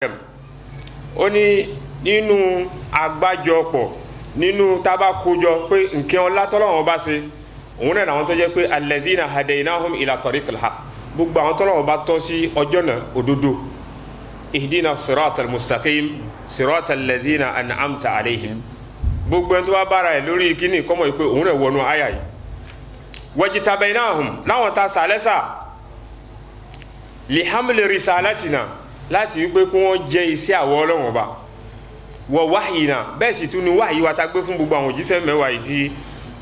ó ní nínú àgbájọpọ̀ nínú tábàkójọ pé nǹkan ọlá tọ́lọ́run bá ṣe òun náà àwọn tó jẹ́ pé allazina hadaynahum ila tariqil haq gbogbo àwọn tọ́lọ́run bá tọ́ sí ọjọ́ náà òdodo ihdina siratal mustaqim siratal lazina an'amta alayhim gbogbo ẹni tó bá bára ẹ̀ lórí kíní kọ́mọ̀ yìí pé òun náà wọnú àyà yìí wajtabaynahum láwọn ta sàlẹ́sà lihamli risalatina láti wípé kí wọ́n jẹ́ iṣẹ́ àwọ̀ Ọlọ́run Ọba wọ wáyìí náà bẹ́ẹ̀ sì tún ní wáyìí wa ta gbé fún gbogbo àwọn òjíṣẹ́ mẹ́wàá yìí tí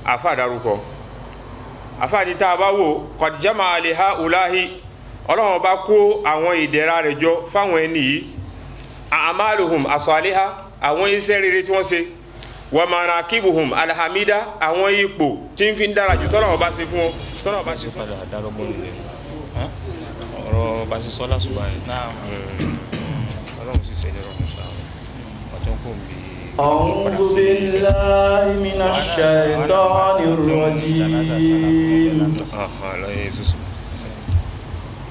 àfáà dárúkọ àfáà ní tá a bá wò qad jama'a li ha'ulahi Ọlọ́run Ọba kó àwọn ìdẹ̀ra rẹ̀ jọ fáwọn ẹni yìí a'maluhum as-salihah àwọn iṣẹ́ rere tí wọ́n ṣe wa manaqibuhum alhamida àwọn ipò tí ń fi ń dára jù tọ́lọ́run Ọba ṣe fún wọn tọ́lọ́run Ọba ṣe fún ọ̀rọ̀ bá ṣe sọ́lá ṣùgbọ́n náà ọlọ́run sì ṣẹlẹ̀ rọ̀ nípa ọjọ́ kò bí. أعوذ بالله من الشيطان الرجيم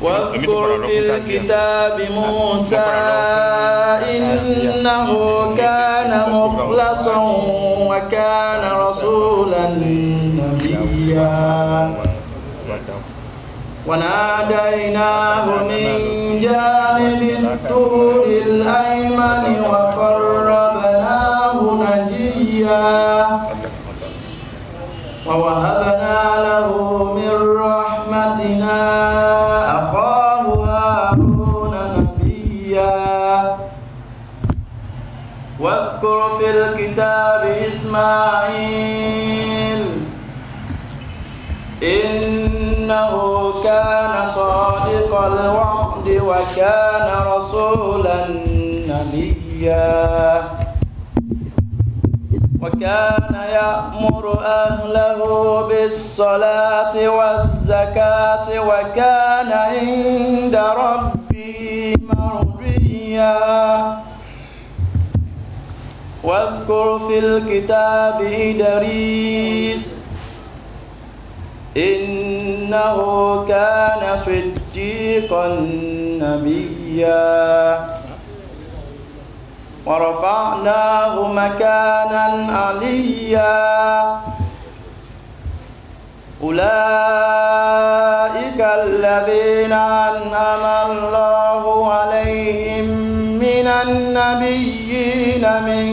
واذكر في الكتاب موسى إنه كان مخلصا وكان رسولا نبيا وناديناه من جانب الطور الأيمن وقربناه نجيا ووهبنا له من رحمتنا أخاه هارون نبيا واذكر في الكتاب إسماعيل إنه كان صادق الوعد وكان رسولا نبيا وكان يأمر أهله بالصلاة والزكاة وكان عند ربه مرضيا واذكر في الكتاب إدريس إنه كان صديقا نبيا ورفعناه مكانا عليا أولئك الذين أنعم الله عليهم من النبيين من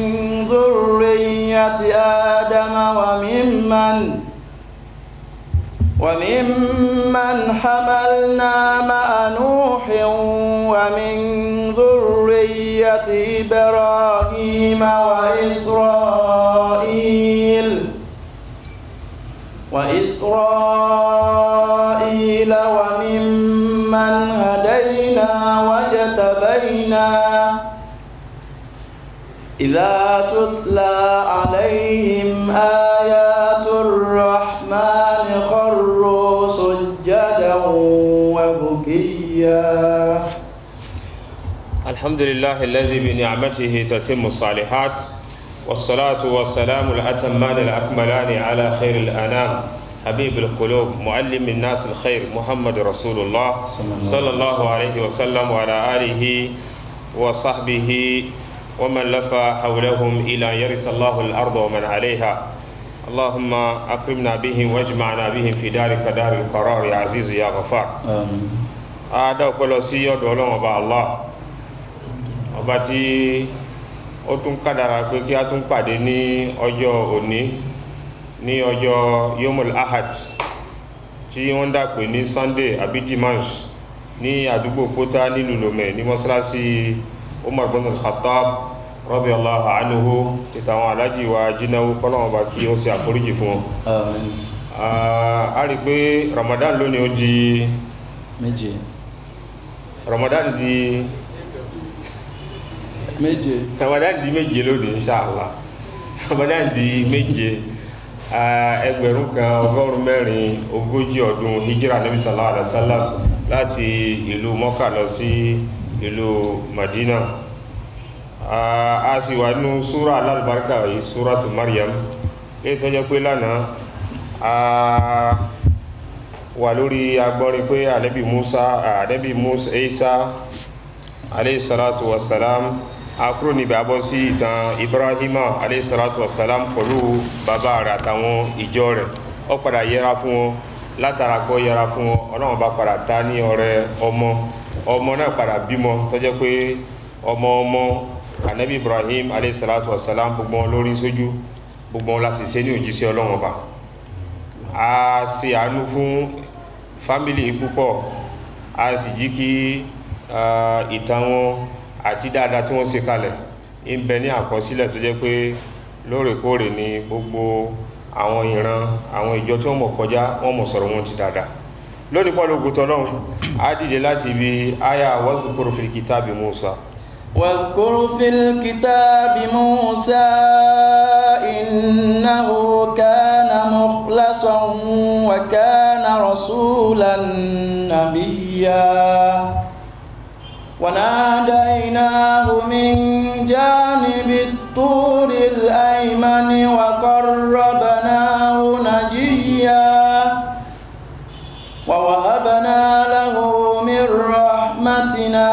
ذرية آدم وممن حملنا مع نوح ومن ذرية إبراهيم وإسرائيل وممن هدينا واجتبينا إذا تتلى عليهم آيات الرحمن خروا سجدا وبكيا الحمد لله الذي بنعمته تتم الصالحات والصلاة والسلام الأتمان الأكملان على خير الأنام حبيب القلوب معلم الناس الخير محمد رسول الله صلى الله عليه وسلم وعلى آله وصحبه ومن لفى حولهم إلى يرث الله الأرض ومن عليها اللهم أكرمنا بهم واجمعنا بهم في دارك دار القرار يا عزيز يا غفار آمين هذا كل سيء دولهم أبا الله ọba tí ó tún kádàrá pé kí a tún pàdé ní ọjọ́ òní ní ọjọ́ yomul ahad tí wọ́n dàpè ní sunday àbí dimanche ní àdúgbò kótá nílùú lomé ní mọ́sálásí umar bin al-khattab radiyallahu anhu títàwọn alájì wa jínáwó kọ́lọ́wọ́n bá kí ó ṣe àforíjì fún wọn. a rí pé ramadan lónìí ó di méje ramadan di méje lónìí inṣáàlá ramadan di méje ẹgbẹ̀rún kan ọgọ́rùn mẹ́rin ogójì ọdún hijira nabi sallallahu alaihi wasallam láti ìlú Mọ́kà lọ sí ìlú Madina a sì wà nínú súra alálùbáríkà yìí súratu Maryam lè tó jẹ́ pé lánàá wà lórí agbọ́rin pé ànábì Musa Isa alayhi salatu wassalam akúrò níbi abọ́ sí ìtàn Ibrahima alayhi salatu wassalam pẹ̀lú bàbá rẹ̀ àtàwọn ìjọ rẹ̀ ó padà yẹra fún wọn látara kó yẹra fún wọn Ọlọ́run bá padà ta ní ọrẹ ọmọ náà padà bímọ tó jẹ́ pé ọmọ anabi Ibrahim alayhi salatu wassalam gbogbo wọn lórí sójú gbogbo wọn láti ṣe ní òjíṣẹ́ Ọlọ́run bá a sì àánú fún fámílì púpọ̀ a sì jí kí ìtàn wọn àti dáadáa tí wọ́n ṣe kalẹ̀ ń bẹ ní àkọsílẹ̀ tó jẹ́ pé lóòrèkóòrè ní gbogbo àwọn ìran àwọn ìjọ tí wọ́n mọ̀ kọjá wọ́n mọ̀ sọ̀rọ̀ wọn ti dáadáa lónìí pọ̀lú ògùtọ̀ náà a dìde láti ibi àyà wazkur fil kitabi Musa واذكر في الكتاب موسى إنه كان مخلصا وكان رسولا نبيا وناديناه من جانب الطور الأيمن وقربناه نجيا ووهبنا له من رحمتنا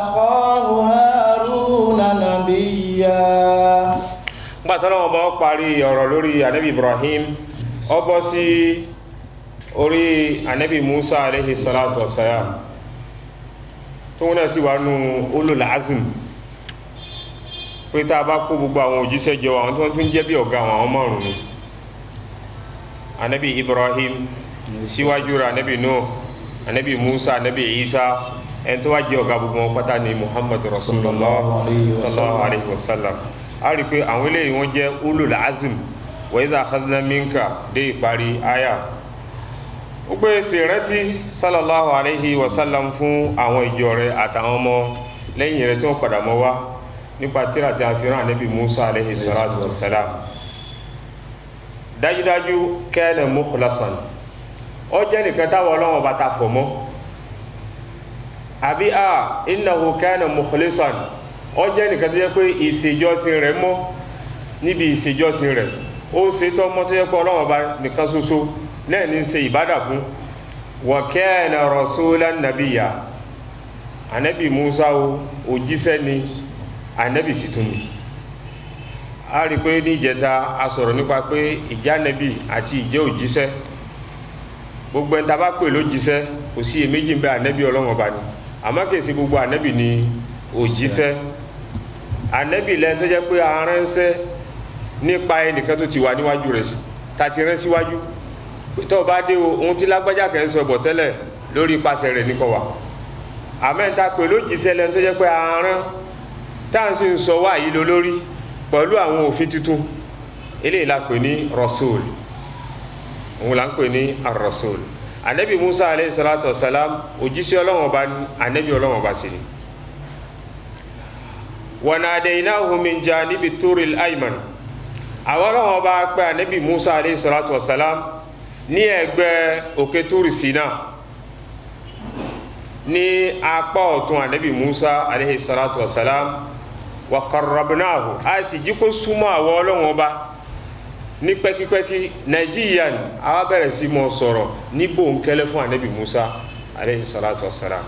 أخاه هارون نبيا gbàtọ́lọ́wọ́ bá parí ọ̀rọ̀ lórí ànábì Ibrahim ó bọ́ sí orí ànábì Musa alayhi salatu wassalam tó wọ́n náà sí wà nú ulul azm pé tá a bá kó gbogbo àwọn òjíṣẹ́ jọ àwọn tó tún jẹ́ bí ọ̀gá àwọn márùn ni ànábì Ibrahim síwájú rẹ̀ ànábì Nuh ànábì Musa ànábì Isa ẹni tó wá jẹ́ ọ̀gá gbogbo wọn pátá ni Muhammad Rasulullah sallallahu alaihi wasallam a rí pé àwọn eléyìí wọ́n jẹ́ ulul azm wa iza akhadna minka dé ìparí àyà ó pé sí rántí sallallahu alaihi wasallam fún àwọn ìjọ rẹ̀ àtàwọn ọmọ lẹ́yìn rẹ̀ tí wọ́n padà mọ́ wá nípa tírà tí a fi rán ànábì Musa alaihi salatu wassalam dájúdájú kana mukhlasan ó jẹ́ nìkan táwọn Ọlọ́run bá ta fọ̀ mọ́ àbí innahu kana mukhlisan ó jẹ́ nìkan tó jẹ́ pé ìṣèjọsìn rẹ̀ mọ́ níbi ìṣèjọsìn rẹ̀ ó ṣe tọ́ mọ́ tó jẹ́ pé Ọlọ́run bá nìkan ṣoṣo náà ní ṣe ìbádà fún wa kana rasulan nabiyya ànábì Musa òjíṣẹ́ ni ànábì sì tún ni a rí pé ní ìjẹta a sọ̀rọ̀ nípa pé ìjẹ́ ànábì àti ìjẹ́ òjíṣẹ́ gbogbo ẹni tá bá pè lójíṣẹ́ kò sí èméjì ń bẹ ànábì Ọlọ́run ọba ni àmọ́ kìí sí gbogbo ànábì ni òjíṣẹ́ ànábì lẹ́ni tó jẹ́ pé a ránṣẹ́ nípa ẹnìkan tó ti wà níwájú rẹ̀ ta ti rán síwájú tó bá dé ohun tí lágbájá kẹ́ ń sọ bọ̀ tẹ́lẹ̀ lórí ipasẹ̀ rẹ̀ níkọ̀ wà àmẹ́ta pè lójíṣẹ́ lẹ́ni tó jẹ́ pé a rán táǹsì ń sọ wá yìí lọ lórí pẹ̀lú àwọn òfin tuntun eléyìí la pè ní rasul òun la ń pè ní ar-rasul ànábì Musa alayhi salatu wassalam òjíṣẹ́ Ọlọ́run ọba ní ànábì Ọlọ́run ọba sí ni wa nadaynahu min janibi turil ayman àwọn Ọlọ́run ọba pè ànábì Musa alayhi salatu wassalam ní ẹ̀gbẹ́ òkè Turi Sina ní apá ọ̀tún ànábì Musa alayhi salatu wassalam wa qarrabnahu a sì jí kó súnmọ́ àwọn Ọlọ́run ọba ní pẹ́kípẹ́kí Najiyan a bẹ̀rẹ̀ sí mọ́ sọ̀rọ̀ ní bòńkẹ́lẹ́ fún ànábì Musa alayhi salatu wassalam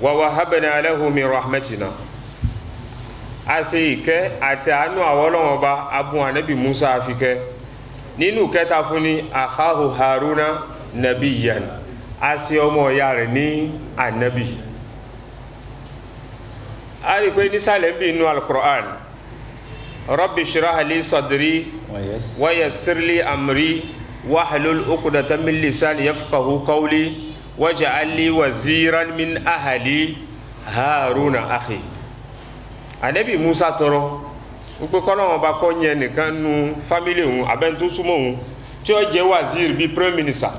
wa wahabna lahu min rahmatina a sì ìkẹ́ àti àánú àwọn Ọlọ́run ọba abún ànábì Musa àfikẹ́ nínú kẹta fún ní akhahu Haruna nabiyyan a sì ọmọ ọ̀yá rẹ̀ ní ànábì a rí pé nísàlẹ̀ bí inú al-Qur'an rabbi shrah li sadri wa yassir li amri wahlul uqdatan min lisani yafqahu qawli waj'al li waziran min ahli Haruna akhi ànábì Musa tọrọ wípé kọ́lọ́wọ́n bá kọ́ yẹn nìkan nu fámílì òun abẹ́ni tó súnmọ́ òun tí ó jẹ́ wazir bíi prime minister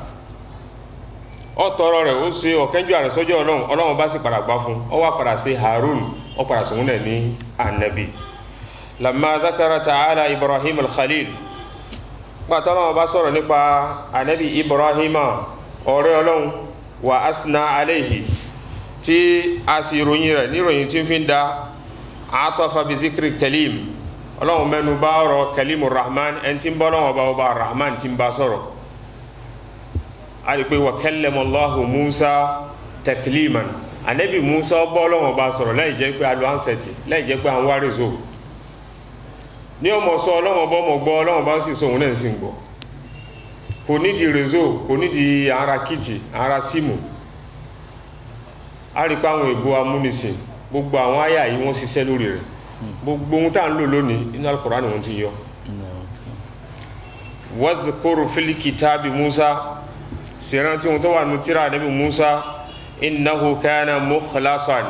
ó tọrọ rẹ̀ ó ṣe ọ̀kẹ́jọ́ àrẹ̀sọ́jọ́ Ọlọ́run bá sì padà gbá fún ó wá padà sí Harun ó padà sòun náà ní ànábì lamma zakara ta'ala Ibrahim al-Khalil pàtó Ọlọ́run bá sọ̀rọ̀ nípa ànábì Ibrahima ọ̀rẹ́ Ọlọ́run wa asna alayhi tí a sì ròyìn rẹ̀ níròyìn tí ń fi ń da atafa bi zikri kalim Ọlọ́run mẹ́nu bà ọ̀rọ̀ kalimu rahman ẹni tí ń bọ́ Ọlọ́run ọba rahman tí ń bá sọ̀rọ̀ a rí pé wa kallama Allahu Musa takliman Ànábì Musa bọ́ Ọlọ́run bá sọ̀rọ̀ láì jẹ́ pé a lo ansẹ̀tì láì jẹ́ pé a ń wá rèzò ní ọmọ sọ Ọlọ́run bọ́ mọ̀ gbọ́ Ọlọ́run bá sì sọ òun náà sì ń gbọ́ kò nídìí rèzò kò nídìí ara kìtì ara símù a rí pa àwọn ìbò amúnisìn gbogbo àwọn àyà yìí wọ́n ṣiṣẹ́ lórí rẹ̀ gbogbo ohun tá à ń lò lónìí inú Al-Qur'an wọ́n ti yọ wadhkur fil kitabi Musa ṣèrántí ohun tó wà nínú tírà Ànábì Musa innahu kana mukhlasan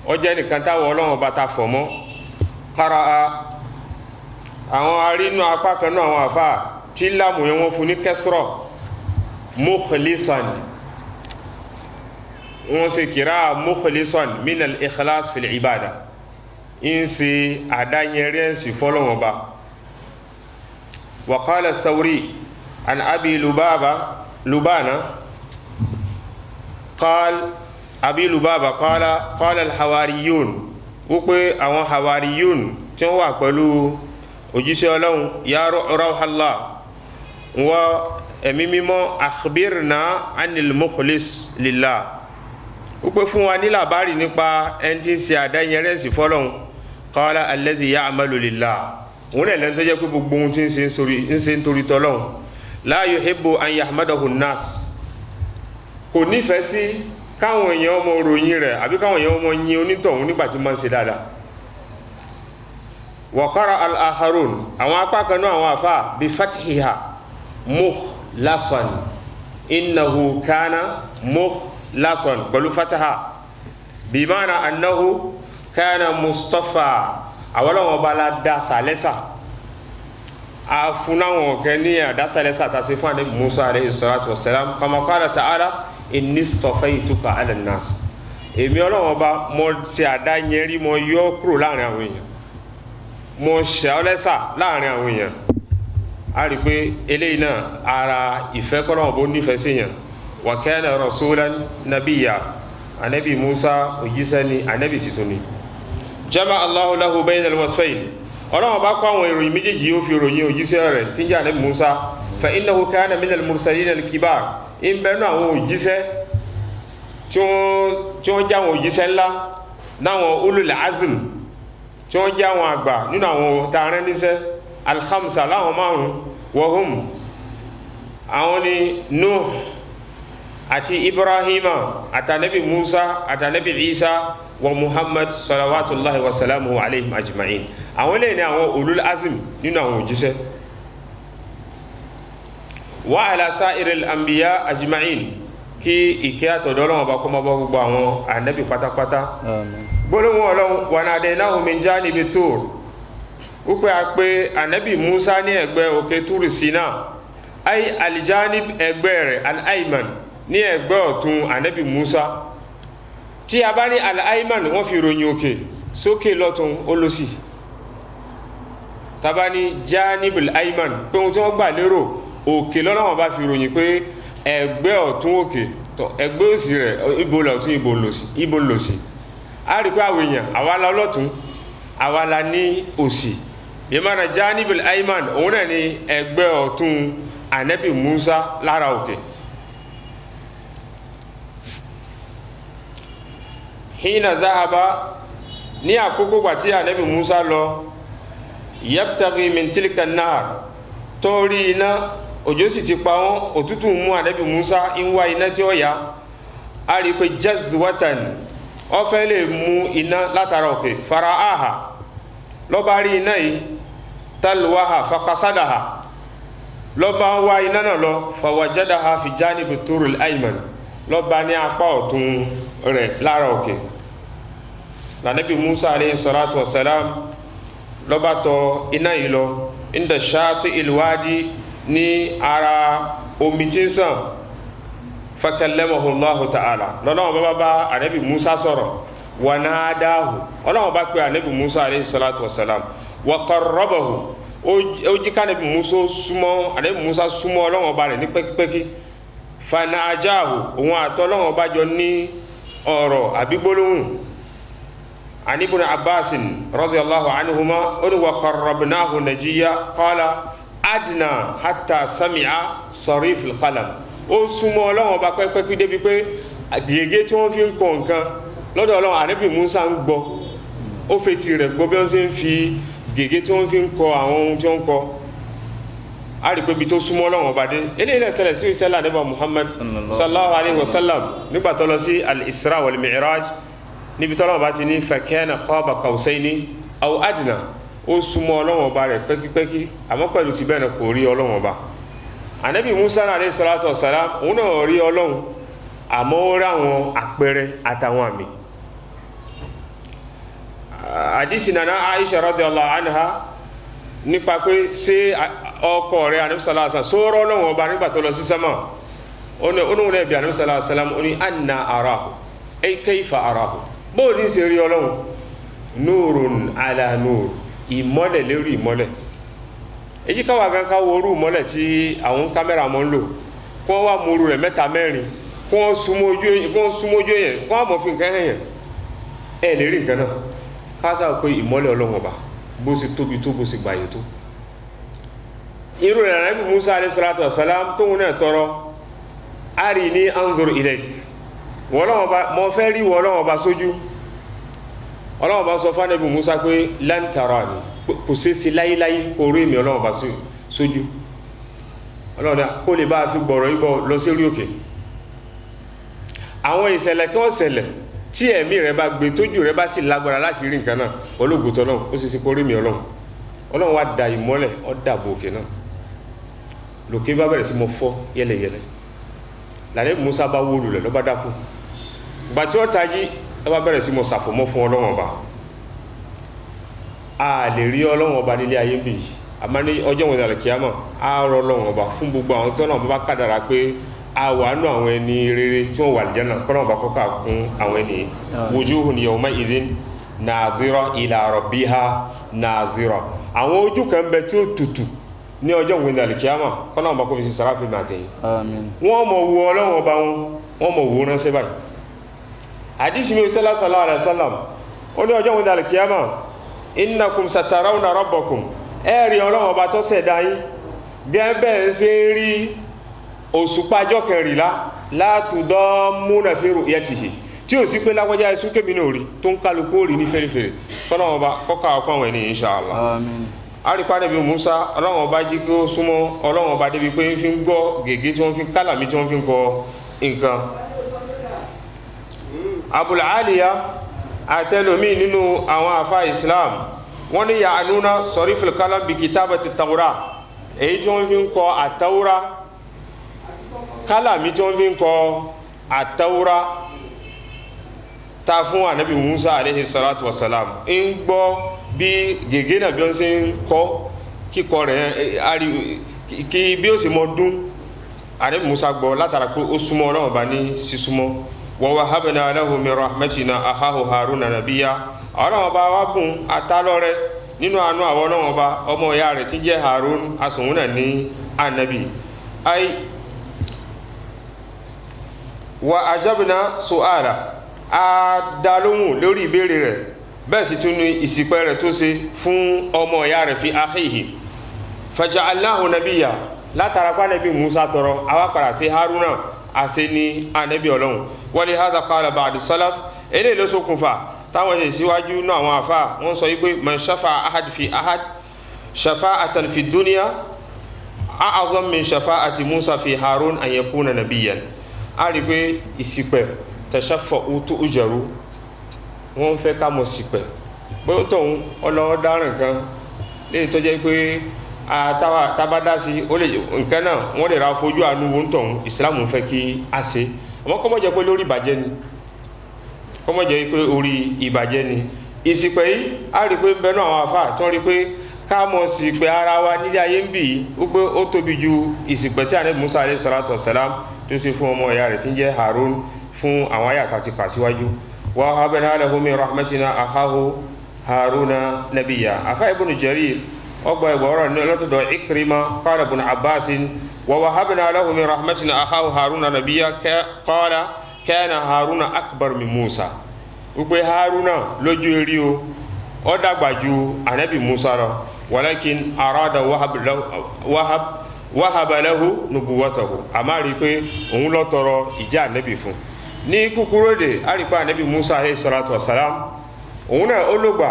ó jẹ́ nìkan táwọn Ọlọ́run bá ta fọ̀ mọ́ qara'a àwọn arínú apá kan náà àwọn àfáà tí láàmù yẹn wọ́n fún ní kẹsìrọ̀ mukhlisan wọ́n sì kìrá mukhlisan min al-ikhlas fil ibada in si àdáyẹrẹ́ sí fọ́lọ́wọ́n ba wa qala Thawri an Abi Lubana Abi Lubaba qala al-hawariyun wípé àwọn hawariyun tí wọ́n wà pẹ̀lú òjíṣẹ́ Ọlọ́run ya Rawhallah wa ẹ̀mí mímọ́ akhbirna anil mukhlis lillah wípé fún wa ní làbárì nípa ẹni tí ń ṣe àdáyẹrẹ́ sí fọ́lọ́run qala allazi ya'malu lillah òun lẹ̀ lẹ́nu tó jẹ́ pé gbogbo ohun tí ń ṣe ń torí tọ́lọ́run la yuhibbu an yahmadahu an-nas kò nífẹ̀ẹ́ sí káwọn èèyàn ọmọ ròyìn rẹ̀ àbí káwọn èèyàn ọmọ yin onítọ̀hún nígbà tí máa ń ṣe dáadáa wa qara al-akharun àwọn apá kan náà àwọn àfáà bí fathiha mukhlasan innahu kana mukhlasan pẹ̀lú fataha bí mana annahu kana mustafa àwọn ọlọ́wọ́n bá la dá sàlẹ́sà a fún àwọn ọ̀kẹ́ ní àdásàlẹ́sà tàṣí fún Ànábì Musa alayhi salatu wassalam kama qala ta'ala inni istafaytuka ala an-nas èmi ọlọ́wọ́n bá mọ́ sí àdáyẹrí mọ́ yọ kúrò láàrin àwọn èèyàn mọ́ ṣàlẹ́sà láàrin àwọn èèyàn a rí pé eléyìí náà ara ìfẹ́ kọ́lọ́wọ́n bó nífẹ̀ẹ́ sí yàn wa kana rasulan nabiyya Ànábì Musa òjíṣẹ́ ni Ànábì sì tún ni jama Allahu lahu bayna al-wasfayn ọlọ́wọ́n bá kọ́ àwọn ìròyìn méjèèjì ó fi ròyìn òjíṣẹ́ rẹ̀ tí ń jẹ́ Ànábì Musa fa innahu kana min al-mursalin al-kibar in bẹ̀rẹ̀ àwọn òjíṣẹ́ tí wọ́n jẹ́ àwọn òjíṣẹ́ ńlá náwọn ulul azm tí wọ́n jẹ́ àwọn àgbà nínú àwọn tààrẹ níṣẹ́ al-khamsa láwọn márùn wahum àwọn ni Nuh àti Ibrahima àtànẹ́bì Musa àtànẹ́bì Isa wa Muhammad salawatullahi wa salamuhu alayhim ajma'in àwọn ilé ní àwọn ulul azm nínú àwọn òjíṣẹ́ wa ala sa'iril anbiya ajma'in kí ìkẹ́ àtọ̀dọ̀ Ọlọ́run bá kó má bá gbogbo àwọn ànábì pátápátá gbólóhùn Ọlọ́run wa nadaynahu min janibi tur wípé a pé ànábì Musa ní ẹ̀gbẹ́ òkè Turi Sina ay aljanib ẹgbẹ́ rẹ̀ al-ayman ní ẹgbẹ́ ọ̀tún ànábì Musa tí a bá ní al-ayman wọ́n fi ròyìn òkè sókè lọ́tún olósì tàbá ní janibul ayman pé ohun tí wọ́n gbà lérò òkè lọ́nà wọn bá fi ròyìn pé ẹgbẹ́ ọ̀tún òkè ẹgbẹ́ òsì rẹ̀ ibo lọ̀tún ibo lòsì a rí pé àwọn èèyàn àwa la lọ́tún àwa la ní òsì ìmọ̀nà janibul ayman òun náà ní ẹgbẹ́ ọ̀tún ànábì Musa lára òkè hina zahaba ní àkókò gbà tí ànábì Musa lọ yabtaghi min tilka an-nar torí iná òjò sì ti pa wọ́n òtútù mú ànábì Musa ń wá iná tí ó yá a rí pé jazwatan ó fẹ́ lè mú iná látara òkè fara'aha ló bá rí iná yìí talwaha faqasadaha ló bá wá iná náà lọ fawajadaha fi janibi turul ayman ló bá ní apá ọ̀tún rẹ̀ lára òkè ànábì Musa alayhi salatu wassalam ló bá tọ̀ iná yìí lọ inda shati ilwadi ní ara omi tí ń sàn fakallamahu Allahu ta'ala lọ́nà bá bá ànábì Musa sọ̀rọ̀ wa nadahu ọlọ́wọ́ bá pé ànábì Musa alayhi salatu wassalam wa qarrabahu ó jí ká ànábì Musa súnmọ́ ọlọ́wọ́ bá rẹ̀ ní pẹ́kípẹ́kí fanajahu òun àtọ́ ọlọ́wọ́ bá jọ ní ọ̀rọ̀ àbígbólóhùn عن ابن عباس رضي الله عنهما وقربناه نجيا قال أدنى حتى سمع صريف القلم ó súnmọ́ Ọlọ́run bá pẹ́pẹ́pẹ́ débi pé gègé tí wọ́n fi ń kọ nǹkan lọ́dọ̀ Ọlọ́run ànábì Musa ń gbọ́ ó fetí rẹ̀ gbọ́ bí wọ́n ṣe ń fi gègé tí wọ́n fi ń kọ àwọn ohun tí wọ́n ń kọ a rí pé ibi tó súnmọ́ Ọlọ́run ọba dé eléyìí náà ṣẹlẹ̀ sí ìṣẹ́lẹ̀ ànábì Muhammad sallallahu alayhi wa sallam nígbà tó lọ sí al-Isra wal-Mi'raj níbi tó Ọlọ́run bá ti ní fa kana qaba qawsayni aw adna ó súnmọ́ Ọlọ́run ọba rẹ̀ pẹ́kípẹ́kí àmọ́ pẹ̀lú ti bẹ́ẹ̀ náà kò rí Ọlọ́run ọba ànábì Musa alayhi salatu wa salam òun náà rí Ọlọ́run àmọ́ ó rí àwọn àpẹẹrẹ àtàwọn àmì àdísì nana Aisha radiyallahu anha nípa pé ṣé ọkọ rẹ̀ ànábì sallallahu alaihi wasallam sọ́rọ̀ Ọlọ́run ọba nígbà tó lọ sí sánmà onóhun ẹ̀bí ànábì sallallahu alaihi wasallam ó ní anna arahu ay kayfa arahu bóò ní ṣe rí Ọlọ́run nurun ala nur ìmọ́lẹ̀ lérí ìmọ́lẹ̀ èyí káwà gan ká worú ìmọ́lẹ̀ tí àwọn kámẹ́rà mọ́ ń lò kí wọ́n wá múrú rẹ̀ mẹ́ta mẹ́rin kí wọ́n súnmọ́ ojú yẹn kí wọ́n mọ̀ fi nǹkan hẹ̀yàn ẹ̀ lè rí nǹkan náà ká sáà pé ìmọ́lẹ̀ Ọlọ́run ọba bó sì tóbi tó bó sì gbàyè tó irú rẹ̀ Ànábì Musa alayhi salatu wassalam tóun náà tọrọ arini anzur ilayk Ọlọ́run ọba mo fẹ́ rí Ọlọ́run ọba sójú Ọlọ́run ọba sọ fún Ànábì Musa pé lan tarani kò sí sí láyéláyé kò rí mi Ọlọ́run ọba sójú Ọlọ́run kó lè bá fi gbọ̀rọ̀ ibọ̀ lọ sí orí òkè àwọn ìṣẹ̀lẹ̀ kí wọ́n ṣẹlẹ̀ tí ẹ̀mí rẹ̀ bá gbé tójú rẹ̀ bá sì lágbára láti rí nǹkan náà olóògùtọ̀ náà ó sì sí kó rí mi Ọlọ́run wá da ìmọ́lẹ̀ ó dàbò òkè náà lòkè bá bẹ̀rẹ̀ sí mọ́ fọ́ yẹ́lẹ̀yẹ́lẹ́ Ànábì Musa bá wó lulẹ̀ ló bá dákú ìgbà tí ó tají ó bá bẹ̀rẹ̀ sí mọ́ sàfọ̀mọ́ fún Ọlọ́run ọba a lè rí Ọlọ́run ọba nílé ayé bì àmọ́ ní ọjọ́ ìwọ̀n àlùkìyámà a rọ Ọlọ́run ọba fún gbogbo àwọn tó náà bá kádàrá pé a wà nù àwọn ẹni rere tí wọ́n wà àlùjánnà kọ́nà ọba kọ́kà kún àwọn ẹni wujuhun yawma idhin nadhira ila rabbiha nazira àwọn ojú kan bẹ tí ó tutù ní ọjọ́ ìwọ̀n àlùkìyámà kọ́nà ọba kó fi sí sàráfì màtẹ̀yìn wọ́n mọ̀ wo Ọlọ́run ọba wọ́n mọ̀ wo ránṣẹ́ báyìí hadisi mi sallallahu alaihi wasallam ó ní ọjọ́ ìwọ̀n àlùkìyámà innakum satarawna rabbakum ẹ̀rí Ọlọ́run ọba tó ṣẹ̀dá yín gẹ́gẹ́ ṣe rí òṣùpájọ́ kẹrìnlá látùdọ́ múnà fèrò yẹtìhì tí ó sì pé lágbàjá ẹsùn kébì náà rí tó ń kálukú rí ní fèrèfèrè kọ́nà ọba kọ́kà ọkọ̀ àwọn ènìyàn insha Allah àrípa Ànábì Musa Ọlọ́run ọba jí kí ó súnmọ́ Ọlọ́run ọba débi pé fi ń gbọ́ gègé tí wọ́n fi kálàmí tí wọ́n fi ń kọ nǹkan Abul Aliya àtẹlómi nínú àwọn àfá Islam wọ́n ní ya'nuna sariful kalam bi kitabati Tawra èyí tí wọ́n fi ń kọ àtàwúrá kálàmí tí wọ́n fi ń kọ àtàwúrá ta fún Ànábì Musa alayhi salatu wassalam ń gbọ́ bí gègé náà bí wọ́n ṣe ń kọ kíkọ rẹ̀ kí bí ó sì mọ́ dún Ànábì Musa gbọ́ látara pé ó súnmọ́ Ọlọ́run bá ní sísúnmọ́ wa wahabna lahu min rahmatina akhahu Haruna nabiyya Ọlọ́run bá wá bùn àtàlọ́rẹ́ nínú àánú àwọn Ọlọ́run bá ọmọ ìyá rẹ̀ tí jẹ́ Harun asùnwó náà ní ànábì ay wa ajabna su'ala a dalóhùn lórí ìbéèrè rẹ̀ bẹ́ẹ̀ sì tún ní ìsìpẹ́ rẹ̀ tó ṣe fún ọmọ ìyá rẹ̀ fi akhihi faja'alnahu nabiyya látara pa Ànábì Musa tọrọ awápàdà sí Haruna àṣẹ ní ànábì Ọlọ́run wali hadha qala ba'du salaf eléyìí ló ṣokùnfà táwọn ènìyàn síwájú náà àwọn àfá wọ́n sọ wípé man shafa'a ahad fi ahad shafa'atan fi dunya a'azam min shafa'ati Musa fi Harun an yakuna nabiyyan a rí pé ìsìpẹ̀ tashaffa'u tu'jaru wọ́n fẹ́ ká mọ̀ sípẹ̀ pé ó tọ̀hún ọlọ́wọ́ dáràn kan lè tó jẹ́ pé tábádá sí ó lè nǹkan náà wọ́n lè ra fojú àánú wọn tọ̀hún ìsìlámù fẹ́ kí a ṣe àmọ́ kọ́mọ́ jẹ́ pé lórí ìbàjẹ́ ni kọ́mọ́ jẹ́ pé orí ìbàjẹ́ ni ìsìpẹ̀ yìí a rí pé bẹ́ẹ̀ náà àwọn àfà tó rí pé ká mọ̀ sípẹ̀ ara wa nílé ayé ń bì í ó pé ó tóbi ju ìsìpẹ̀ tí Ànábì Musa alayhi salatu wassalam tó ṣe fún ọmọ ìyá rẹ̀ tí ń jẹ́ Harun fún àwọn àyàtà ti kà síwájú wa habna lahu min rahmatina akhahu Haruna nabiyya àfà Ibn Jarir ọgbà ìgbọ̀rọ̀ ní ọlọ́tọ̀dọ̀ Ikrima qala Ibn Abbasin wa wahabna lahu min rahmatina akhahu Haruna nabiyya qala kana Haruna akbar min Musa wípé Haruna lójú erí o ó dàgbà ju Ànábì Musa lọ walakin arada wahaba lahu nubuwatahu a máa rí pé òun lọ tọrọ ìjà Ànábì fún ní kúkúrú èdè àrípa ànábì Musa alayhi salatu wassalam òun náà olóògbà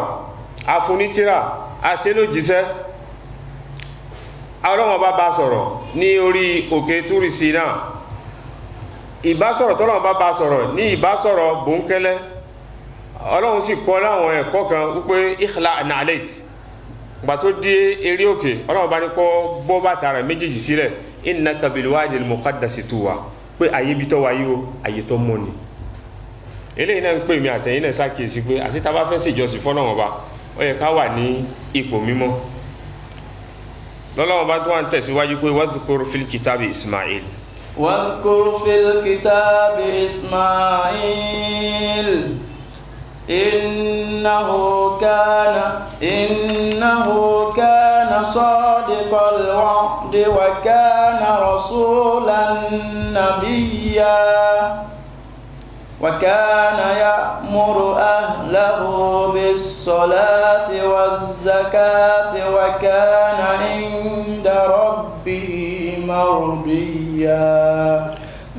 afúnitírà aṣelójíṣẹ́ Ọlọ́run bá sọ̀rọ̀ ní orí òkè Túrì Sínà ìbásọ̀rọ̀ tọ́lọ́run bá sọ̀rọ̀ ní ìbásọ̀rọ̀ bòńkẹ́lẹ́ Ọlọ́run sì kọ́ láwọn ẹ̀kọ́ kan wípé ikhla na'alayk gbà tó dé eré òkè Ọlọ́run bá ní kọ́ bọ́ bàtà rẹ̀ méjèèjì sílẹ̀ innaka bil wadil muqaddasi tuwa pé àyè bí tọ́ wáyé o àyè tó mọ́ ni eléyìí náà ń pè mí àtẹ̀yìn náà ṣàkíyèsí pé àti tá bá fẹ́ sí ìjọsìn fọ́lọ́run ọba ó yẹ ká wà ní ipò mímọ́ lọ́lọ́run bá tó wà ń tẹ̀síwájú pé wadhkur fil kitabi Ismail واذكر في الكتاب إسماعيل إنه كان صادق الوعد وكان رسولا نبيا وكان يأمر أهله بالصلاة والزكاة وكان عند ربه مرضيا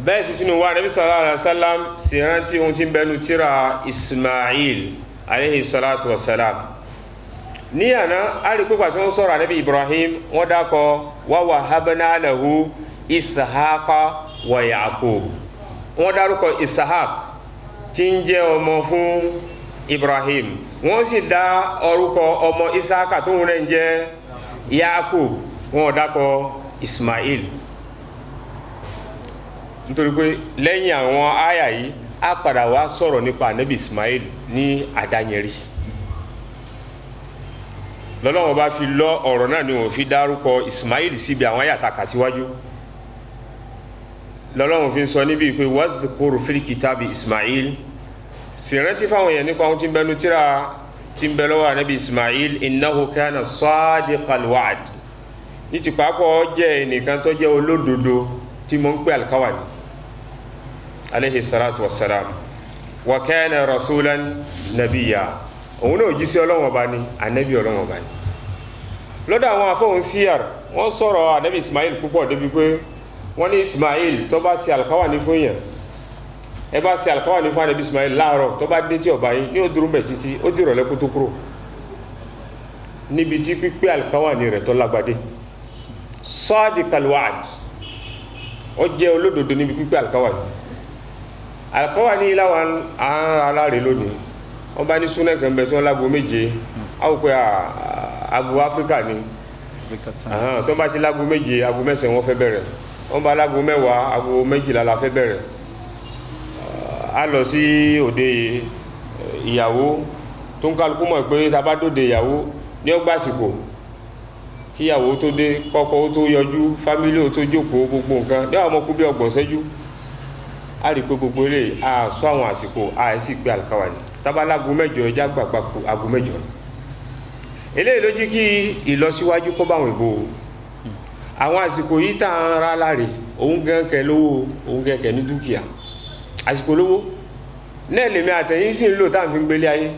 bẹ́ẹ̀ sì tún wá Nabi sallallahu alaihi wasallam sí rántí ohun tí ń bẹnu tírà Ismail alaihi salatu wassalam ní àná a rí pípa tí wọ́n sọ̀rọ̀ Nabi Ibrahim wọ́n dákọ̀ wa wahabna lahu Ishaqa wa Yaqub wọ́n dárúkọ Ishaq tí ń jẹ́ ọmọ fún Ibrahim wọ́n sì dá orúkọ ọmọ Ishaqa tó ń jẹ́ Yaqub wọ́n dákọ̀ Ismail nítorí pé lẹ́yìn àwọn àyà yìí a padà wá sọ̀rọ̀ nípa ànábì Ismail ní àdáyẹrí lọ́lọ́wọ́ bá fi lọ ọ̀rọ̀ náà ni wọ́n fi dárúkọ Ismail síbi àwọn àyà tá kà síwájú lọ́lọ́wọ́ fi ń sọ níbi pé wadhkur fil kitabi Ismail sì rántí fáwọn èèyàn nípa ohun tí ń bẹnu tírà tí ń bẹ lọ́wọ́ ànábì Ismail innahu kana sadiqal wa'd ní ti pàápọ̀ jẹ́ ẹnìkan tó jẹ́ olódodo tí mo ń pè alkawani alayhi salatu wassalam wa kana rasulan nabiyya òun náà jíṣẹ́ Ọlọ́run Ọba ni ànábì Ọlọ́run Ọba ni lọ́dọ̀ àwọn afọ́hun síyàr wọ́n sọ̀rọ̀ ànábì Ismail púpọ̀ débi pé wọ́n ní Ismail tó bá ṣe alkawani fún yẹn ẹ bá ṣe alkawani fún ànábì Ismail láàárọ̀ tó bá dé tí ọba yìí ní ó dúró bẹ̀ títí ó dìrọ̀ lẹ́kú tó kúrò níbi tí pípé alkawani rẹ̀ tó lágbàdé sadiqal wa'd ó jẹ́ olódodo níbi pípé alkawani láwọn aláàrẹ lónìí wọ́n bá ní súnà kan bẹ̀ tí wọ́n lágbo méje áwùpẹ́ àgbo Áfíríkà ni tó bá ti lágbo méje àgbo mẹ́sàn wọ́n fẹ́ bẹ̀rẹ̀ wọ́n bá lágbo mẹ́wàá àgbo méjìlá la fẹ́ bẹ̀rẹ̀ a lọ sí òde ìyàwó tó ń kálukú mọ̀ pé tá bá dóde ìyàwó ní ọgbàsìkò kíyàwó tó dé kọ́kọ́ tó yọjú fámílì tó jókòó gbogbo nǹkan ní àwọn ọmọkú bí ọgbọ̀n ṣẹ́jú a rí pé gbogbo eré àṣọ àwọn àsìkò àìsí pé alkawani tábálágún mẹ́jọ ẹjá gbàgbà agún mẹ́jọ eléyìí ló jí kí ìlọsíwájú kó báwọn ìbò àwọn àsìkò yìí tà ń rá láre òun gẹ́ǹkẹ́ lówó òun gẹ́ǹkẹ́ ní dúkìá àsìkò lówó náà lèmi àtẹ̀yìn sì ń lò tá à ń fi gbélé ayé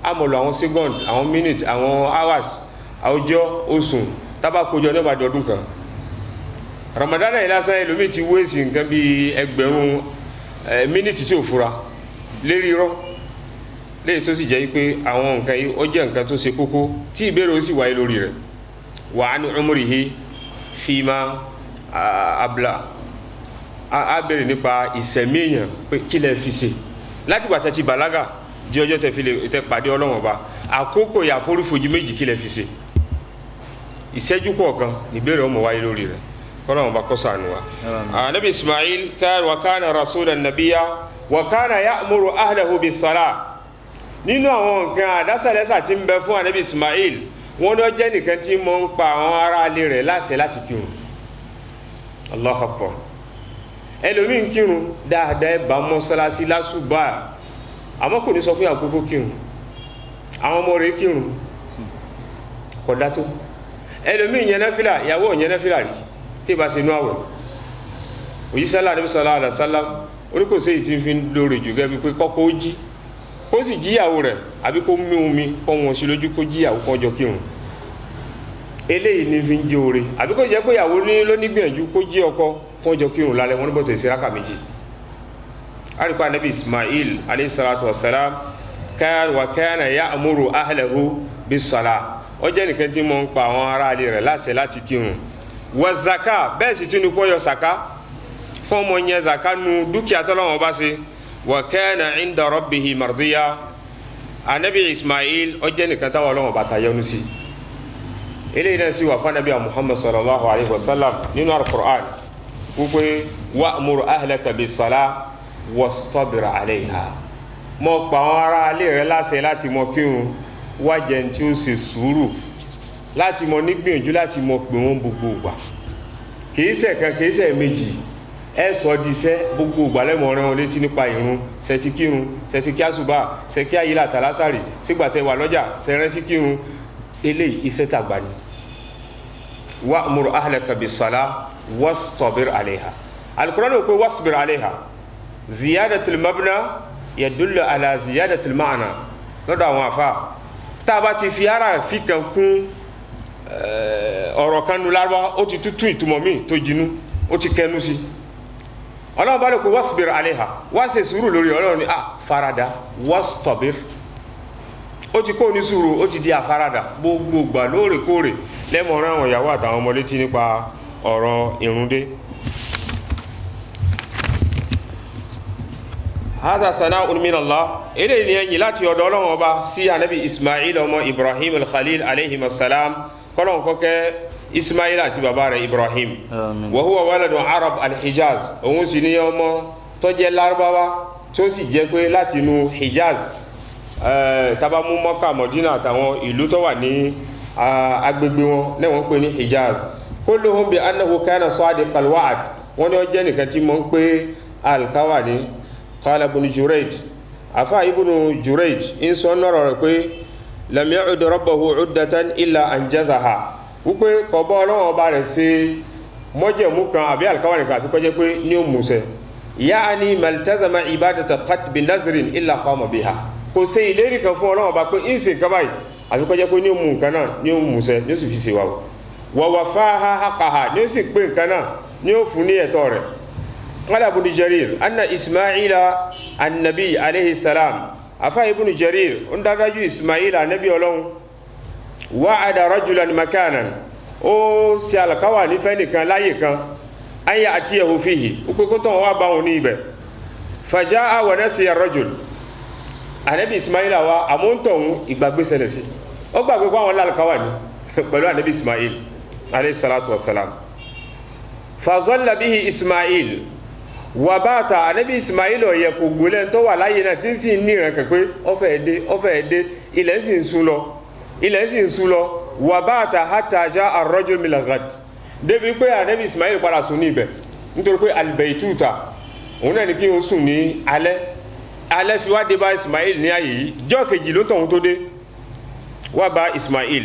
àmọ̀lò àwọn second àwọn minute àwọn hours àwùjọ oṣù tábàkójọ ní ọbàdì ọdún kan Ramadan yìí lásán ẹlòmíì ti wéèsì nǹkan bí ẹgbẹ̀rún mínítì tí ò fura lérí irọ́ léyìí tó sì jẹ́ pé àwọn nǹkan yìí ó jẹ́ nǹkan tó ṣe kókó tí ìbéèrè ó sì wáyé lórí rẹ̀ wa an umrihi fima abla a bèèrè nípa ìsẹ̀mí èèyàn pé kí lẹ fi ṣe láti gbà tẹ́tí bàlágà di ọjọ́ tẹ́ pàdé Ọlọ́run Ọba àkókò ìyàforífojì méjì kí lẹ fi ṣe ìṣẹ́jú kọ̀ọ̀kan níbéèrè ọmọ wáyé lórí rẹ̀ kọ́lọ́run Ọba kó ṣàánú wa Nabi Ismail wa kana rasulan nabiyya wa kana ya'muru ahlahu bis-salah nínú àwọn nǹkan àdásàlẹ́sà tí ń bẹ fún Nabi Ismail wọ́n lọ jẹ́ nìkan tí mọ́ ń pa àwọn ará ilé rẹ̀ láṣẹ láti kírun Allahu Akbar ẹlòmí ń kírun dáadáa ẹbà mọ́sálásí lásùbà àmọ́ kò ní sọ fún àkókò kírun àwọn ọmọ rẹ̀ kírun kódà tó ẹlòmí ìyẹn náfílà ìyàwó ìyẹn náfílà rí tí bá ṣe inú àwẹ̀ òyísálà Ànábì sallallahu alaihi wasallam orí kò sí èyí tí ń fi lórí jù gẹ́bí pé kọ́kọ́ ó jí kó sì jíyàwó rẹ̀ àbí kó mú omi kọ́ wọn sí lójú kó jíyàwó kan jọ kírun eléyìí ní fi ń jẹ́ oore àbí kó jẹ́ pé ìyàwó ní ló nígbìyànjú kó jí ọkọ kan jọ kírun lálẹ́ wọn ní bọ́tẹ̀ sí rákà méjì ariko anabi Ismail alayhi salatu wassalam wa kana ya'muru ahlahu bis salat ó jẹ́ nìkan tí mo ń pa àwọn ará ilé rẹ̀ láṣẹ láti kírun wa zaka bẹ́ẹ̀ sì tún kó yọ zaka fún mo yẹn zaka nu dúkìá t'Ọlọ́run bá ṣe wa kana 'inda rabbihi mardiya anabi Ismail ó jẹ́ nìkan táwọn Ọlọ́run bá ta yọ́nú sí eléyìí náà sì wà fún anabi Muhammad sallallahu alayhi wa sallam nínú al-Qur'an wípé wa'mur ahlaka bis salat wastabir alayha mo pa àwọn ará ilé rẹ̀ láṣẹ láti mọ kírun wá jẹ́ tí ó ṣe sùúrù láti mọ nígbìyànjú láti mọ pé wọ́n gbogbo ìgbà kìí ṣe kan kìí ṣe méjì ẹ sọ di iṣẹ́ gbogbo ìgbà lẹ́mọ̀ rẹ̀ wọn létí nípa ìrun ṣẹ̀tí kírun ṣẹ̀tí kí àsùbá ṣẹ̀ kí àyílà tàlásàrì sígbàtẹ̀ wà lọ́jà ṣẹ̀rántí kírun eléyìí iṣẹ́ tàgbà ni wa'mur ahlaka bis-salah wastabir alayha al-Qur'an ó pé wasbir alayha ziyadatul mabna yadullu ala ziyadatul ma'na lọ́dọ̀ àwọn àfá tá bá ti fi ara fi kan kún ọ̀rọ̀ kan nu Lárúbáwá ó ti tútù ìtumọ̀ míì tó jinú ó ti kẹnu sí Ọlọ́run bá lè kó wasbir alayha wá ṣe sùúrù lórí Ọlọ́run ni farada wastabir ó ti kó ní sùúrù ó ti di àfaradà gbogbo gbà lóòrèkóòrè lẹ́mọ̀ràn àwọn ìyàwó àtàwọn ọmọ létí nípa ọ̀rọ̀ ìrúndé هذا ثناء من الله إليه ني láti ọ̀dọ̀ Ọlọ́run Ọba sí Ànábì Ismail ọmọ Ibrahim al-Khalil alayhi assalam kọ́lọ́n kọ́kẹ́ Ismail àti bàbá rẹ̀ Ibrahim wa huwa waladu Arab al-Hijaz òun sì ní ọmọ tó jẹ́ Lárúbáwá tó sì jẹ́ pé láti inú Hijaz tàbá mú Mọ́kà Mọ̀dínà àtàwọn ìlú tó wà ní agbègbè wọn náà wọ́n pè ní Hijaz kulluhum bi annahu kana sadiq al-wa'd wọ́n ní ó jẹ́ nìkan tí mọ́ ń pé al-kawani qala ibn Jurayj afa ibn Jurayj in so noro rẹ̀ pé lam ya'ud rabbahu 'uddatan illa anjazaha wípé ko bo Ọlọ́run Ọba rẹ̀ ṣe mọ́jẹ̀mú kan àbí al-kawani kan ko jẹ́ pé ní ó múṣẹ ya'ni maltazama ibadata qat bi nazrin illa qama biha kò ṣe ìlérí kan fún Ọlọ́run Ọba pé in ṣe kan báyìí àbí ko jẹ́ pé ní ó mú nǹkan náà ní ó múṣẹ ní ó sì fi ṣe wa wafaha haqqaha ní ó sì pé nǹkan náà ní ó fún ní ẹ̀tọ́ rẹ̀ قال ابن جرير أن إسماعيل النبي عليه السلام أفا ابن جرير عند رجل إسماعيل النبي الله وعد رجلا مكانا أو سيال كواني فاني كان لا يكن أن يأتيه فيه وكنت وابا ونيبه فجاء ونسي الرجل النبي إسماعيل وأمونتهم إقبابي سنسي أقبابي قوان لا الكواني بلو النبي إسماعيل عليه الصلاة والسلام فظل به إسماعيل wàbáta ànábì Ismail ọ̀yẹ̀ kò gbólẹ̀ tó wà láyé náà tí ń sì ní ìrànkẹ̀ pé ọfẹ́ ẹ̀dẹ́ ilẹ̀ sì ń sú lọ wàbáta hátàjá ar-rajul min al-ghad débi pé ànábì Ismail padà sùn ní ibẹ̀ nítorí pé al-baytuta òun náà ní kí o sùn ní alẹ́ fi wá dé bá Ismail ní ayé yìí jọ́ kejì ló tọ̀hún tó dé wá bá Ismail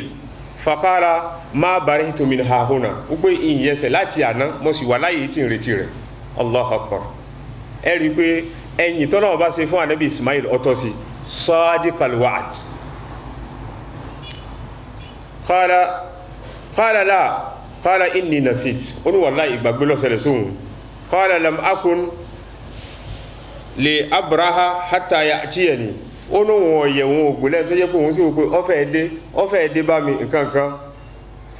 faqala ma barihtu min hahuna wípé ìyẹsẹ̀ láti àná mo sì wà láyé tí ń retí rẹ̀ Allahu Akbar ẹ̀rí pé ẹ̀yìn tọ́nà ọba ṣe fún ànábì Ismail ọ̀tọ̀ sí sadiqal wa'd qala la qala inni nasit ó ní wallahi ìgbàgbé ló ṣẹlẹ̀ sóhun qala lam akun li abraha hatta ya'tiyani ó ní wọn yẹ̀ wọn ògbólẹ̀ tó jẹ́ pé òun sì wò pé ọfẹ́ ẹ̀dẹ́ bá mi nǹkan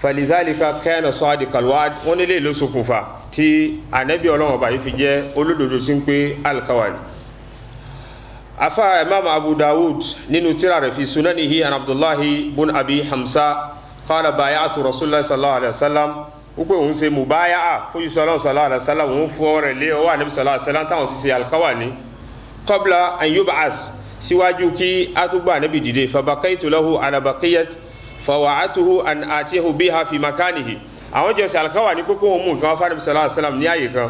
falizalika kana sadiqal wa'd wọ́n nílé ló ṣokùnfà tí ànábì Ọlọ́run Ọba yìí fi jẹ́ olódodo tí ń pé al-kawani afa imam Abu Dawud nínú tírà rẹ̀ fi sunanihi an Abdullahi bun Abi Hamsa qala bay'atu Rasulullah sallallahu alaihi wasallam wípé òun ṣe mubaya'a fún sallallahu alaihi wasallam òun fún rẹ̀ lé ọwọ́ ànábì sallallahu alaihi wasallam táwọn sì ṣe al-kawani qabla an yub'as síwájú kí a tó gbà ànábì dìde fabakaitu lahu ala baqiyat fawa'atuhu an atiyahu biha fi makanihi àwọn jẹ́ sí alkawa ní kókó ohun nǹkan fún ànábì sallallahu alaihi wasallam ní ààyè kan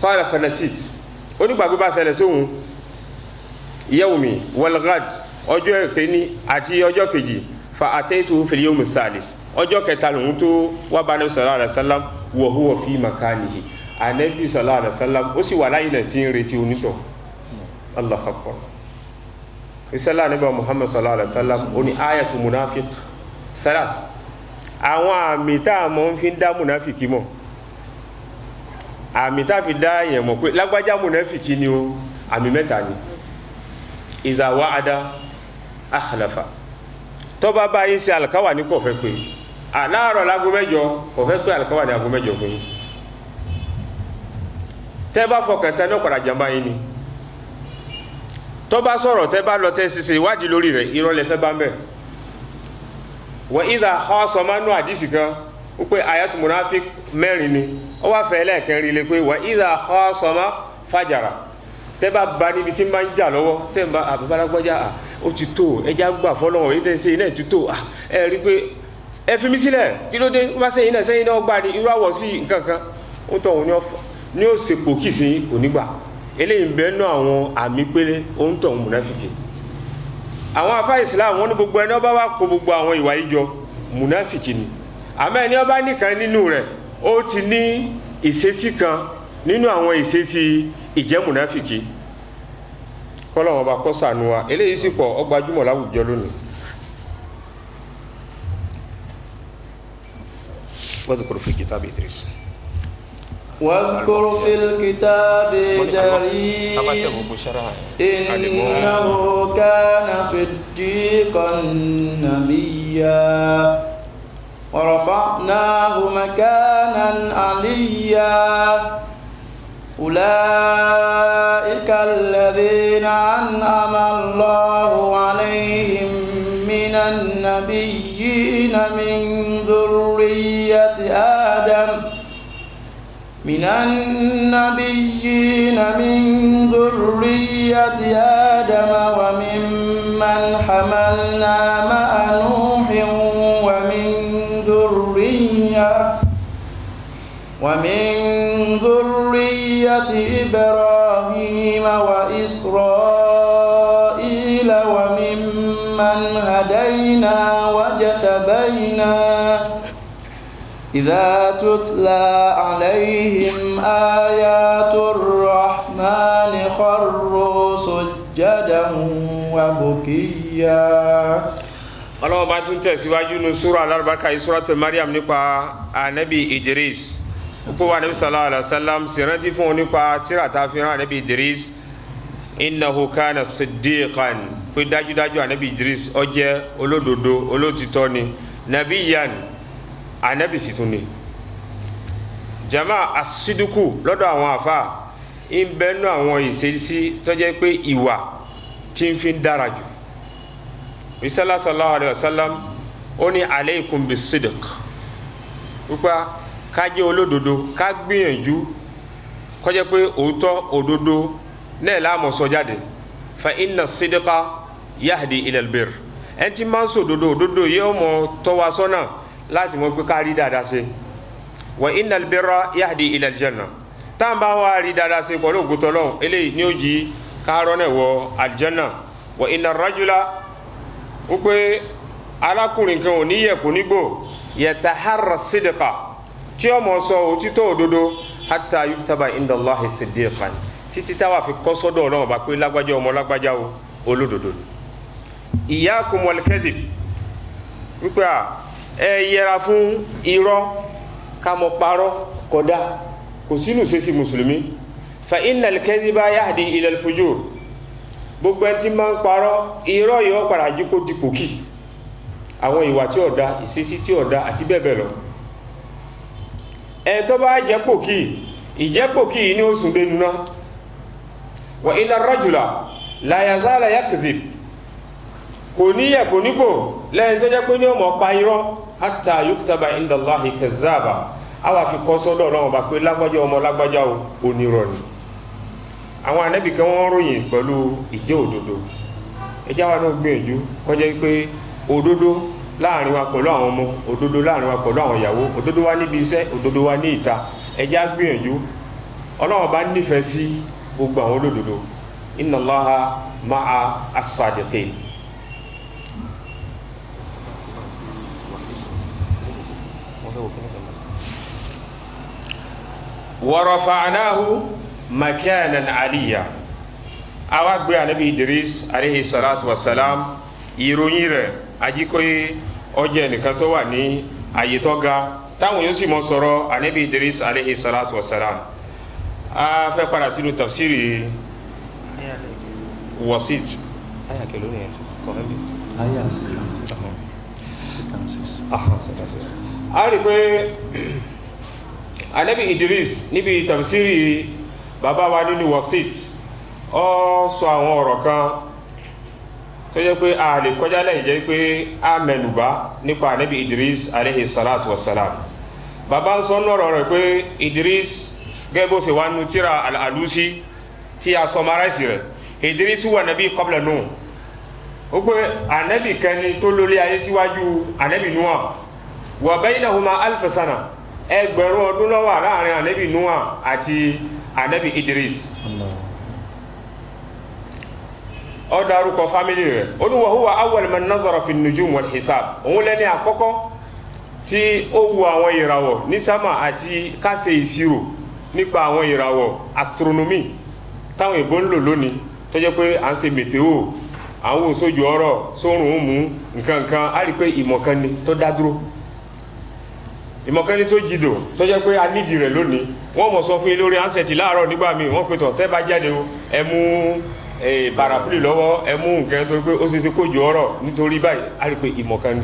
qala fanasit onígbàgbé bá ṣẹlẹ̀ sóhun yawmi wal ghad ọjọ́ kẹni àti ọjọ́ kejì fa ataytuhu fil yawmi salis ọjọ́ kẹta lòun tó wá bá ànábì sallallahu alaihi wasallam wa huwa fi makanihi ànábì sallallahu alaihi wasallam ó sì wà láyé náà tí ń retí onítọ̀ Allahu akbar ìṣẹ́lá ànábì Muhammad sallallahu alaihi wasallam ó ní ayatu munafiq salas àwọn àmì tá mọ́ ń fi dá múnáfìkì mọ̀ àmì tá fi dá yẹn mọ̀ pé lágbájá múnáfìkì ni o àmì mẹ́ta ni iza wa'ada akhlafa tó bá bá yín ṣe alkawa ní kò fẹ́ pé láàárọ̀ lágo mẹ́jọ kò fẹ́ pé alkawa ní ago mẹ́jọ fún yín tẹ́ bá fọkàn tán ní ọ̀pàdà jàmbá yín ni tó bá sọ̀rọ̀ tẹ́ bá lọ tẹ́ ṣiṣẹ́ ìwádìí lórí rẹ̀ irọ́ lẹ fẹ́ bá ń bẹ̀ wa idha khasama nú àdísì kan ó pé ayatul munafiq mẹ́rin ni ó wá fẹ́ lẹ́ẹ̀kẹrin lé pé wa idha khasama fajara tẹ́ bá bá níbi tí máa ń jà lọ́wọ́ tẹ́ bá àbúbálágbọ́já ó ti tó ẹjá gbà fọ́lọ́wọ́ èyí tẹ́ ń ṣe iná ti tó ẹ rí pé ẹ fi mí sílẹ̀ kí ló dé wá sẹ́yìn náà sẹ́yìn náà gbà ní irú àwọ̀ sí nǹkan kan ó tọ̀ òun ní ó ṣe pòkì sí onígbà eléyìí ń bẹ nú àwọn àmì pélé ó ń tọ̀ òun múnáfìkì àwọn afá ìsìláàmù wọn ní gbogbo ẹni ọba wá kó gbogbo àwọn ìwà ìjọ múnáfìkì ni àmọ́ ẹni ọba nìkan nínú rẹ̀ ó ti ní ìṣesí kan nínú àwọn ìṣesí ìjẹ́ múnáfìkì kọ́lọ̀wọ́n bá kọ́ ṣàánú wa eléyìí sì pọ̀ ọgbàjúmọ̀ láwùjọ lónìí واذكر في الكتاب إدريس واذكر في الكتاب إدريس إنه كان صديقا نبيا ورفعناه مكانا عليا أولئك الذين أنعم الله عليهم من النبيين من ذرية آدم وممن حملنا مع نوح ومن ذرية إبراهيم وإسرائيل وممن هدينا واجتبينا إذا تتلى عليهم آيات الرحمن خروا سجدا وبكيا. ọlọ́wọ́ bá tún tẹ̀síwájú ní súra alárùbákà Suratul Maryam nípa ànábì Idris púpọ̀ wà níbi sallallahu alaihi wasallam sì rántí fún wọn nípa tíra ta fi rán ànábì Idris innahu kana siddiqan pé dájúdájú ànábì Idris ó jẹ́ olódodo olótìtọ́ ni nabiyyan ànábì sì tún ni jama asiduku lọ́dọ̀ àwọn àfà ń bẹ́nu àwọn ìṣesí tó jẹ́ pé ìwà tí ń fi dára jù Ìsálà sallallahu alaihi wasallam ó ní alaykum bis-sidq wípá ká jẹ́ olódodo ká gbìyànjú kó jẹ́ pé òótọ́ òdodo náà láàmọ̀ sọ jáde fa inna as-sidqa yahdi ila al-birr ẹni tí máa ń sọ òdodo yóò mọ̀ tọ́ wa sọ́nà láti mọ̀ pé ká rí dáadáa ṣe wa inna al-birra yahdi ila al-janna táwọn bá wá rí dáadáa ṣe pẹ̀lú ògùtọ̀ lọ́hùn eléyìí ní ó jí káàrọ̀ náà wọ al-janna wa inna ar-rajula wípé alákùnrin kan ò níyẹ̀ kò nígbò yataharra sidqa tí ó mọ̀ sọ òtítọ́ òdodo hatta yuktaba inda Allahi siddiqan títí táwà fi kọ́ sọ́dọ̀ Ọlọ́run bá pé lágbájá ọmọ lágbájá olódodo ni iyyakum wal kadhib wípé ẹ yẹra fún irọ́ ká mọ̀ parọ́ kódà kò sínú ṣe sí mùsùlùmí fa innal kadhiba yahdi ila al-fujur gbogbo ẹni tí máa ń parọ́ irọ́ yìí ó padà jí kó dipò kì àwọn ìwà tí ọ̀dá ìṣesí tí ọ̀dá àti bẹ́ẹ̀ bẹ́ẹ̀ lọ ẹni tó bá jẹ́pò kì ìjẹ́pò kì yìí ní ó sùn dénú náà wa inna ar-rajula la yazala yakzib kò níyẹ̀ kò nígbò lẹ́yìn tó jẹ́ pé ní ọmọ pa irọ́ hatta yuktaba inda Allahi kazzaba a wà fi kọ́ sọ́dọ̀ Ọlọ́run bá pé lágbájá ọmọ lágbájá onírọ́ ni àwọn ànábì kan wọ́n ròyìn pẹ̀lú ìjẹ́ òdodo ẹjá wa náà gbìyànjú kọjá pé òdodo láàrin wa pẹ̀lú àwọn ọmọ òdodo láàrin wa pẹ̀lú àwọn ìyàwó òdodo wa níbi iṣẹ́ òdodo wa ní ìta ẹjá gbìyànjú Ọlọ́run bá nífẹ̀ẹ́ sí gbogbo àwọn olódodo inna Allaha ma'a as-sadiqin wa rafa'nahu makanan aliyya àwa gbé ànábì Idris alayhi salatu wassalam ìròyìn rẹ̀ ajíkóyé ọjẹ́ nìkan tó wà ní àyè tó ga táwọn yóò sì mọ́ sọ̀rọ̀ ànábì Idris alayhi salatu wassalam a fẹ́ padà sínú tafsiri wasit aya kelo ni eto correct aya 6 a rí pé Ànábì Idris níbi tafsiri bàbá wa nínú wasit ó sọ àwọn ọ̀rọ̀ kan tó jẹ́ pé a lè kọjá lẹ́yìn jẹ́ pé a mẹ́nubà nípa Ànábì Idris alayhi salatu wassalam bàbá ń sọ nọ́rọ̀ rẹ̀ pé Idris gẹ́gbó se wá nú tíra al-Alusi tí a sọmaráìsì rẹ̀ Idris wà nàbí qabla Nuh ó pé Ànábì kẹni tó lórí ayé síwájú Ànábì Nuh wa baynahuma alf sana ẹgbẹ̀rún ọdún ló wà láàrin Ànábì Nuh àti Ànábì Idris ó dárúkọ fámílì rẹ̀ ó ní wa huwa awwal man nazara fi an-nujum wal hisab òun lẹ́ni àkọ́kọ́ tí ó wo àwọn ìràwọ̀ ní sámà àti káṣe ìṣirò nípa àwọn ìràwọ̀ astronomy táwọn ìbò ń lò lónìí tó jẹ́ pé à ń ṣe meteo àwọn òṣòjò ọ̀rọ̀ sórùn ó mú nǹkankan á rí pé ìmọ̀kan ni tó dádúró ìmọ̀kan ni tó jìdò tó jẹ́ pé a nídìí rẹ̀ lónìí wọ́n mọ̀ sọ fún yín lórí ansẹ̀tì láàárọ̀ nígbà míì wọ́n pẹ̀tọ̀ tẹ́ bá jáde o ẹ mú parapluie lọ́wọ́ ẹ mú nǹkan tó pé ó ṣe kójò ọ̀rọ̀ nítorí báyìí á rí pé ìmọ̀kan ni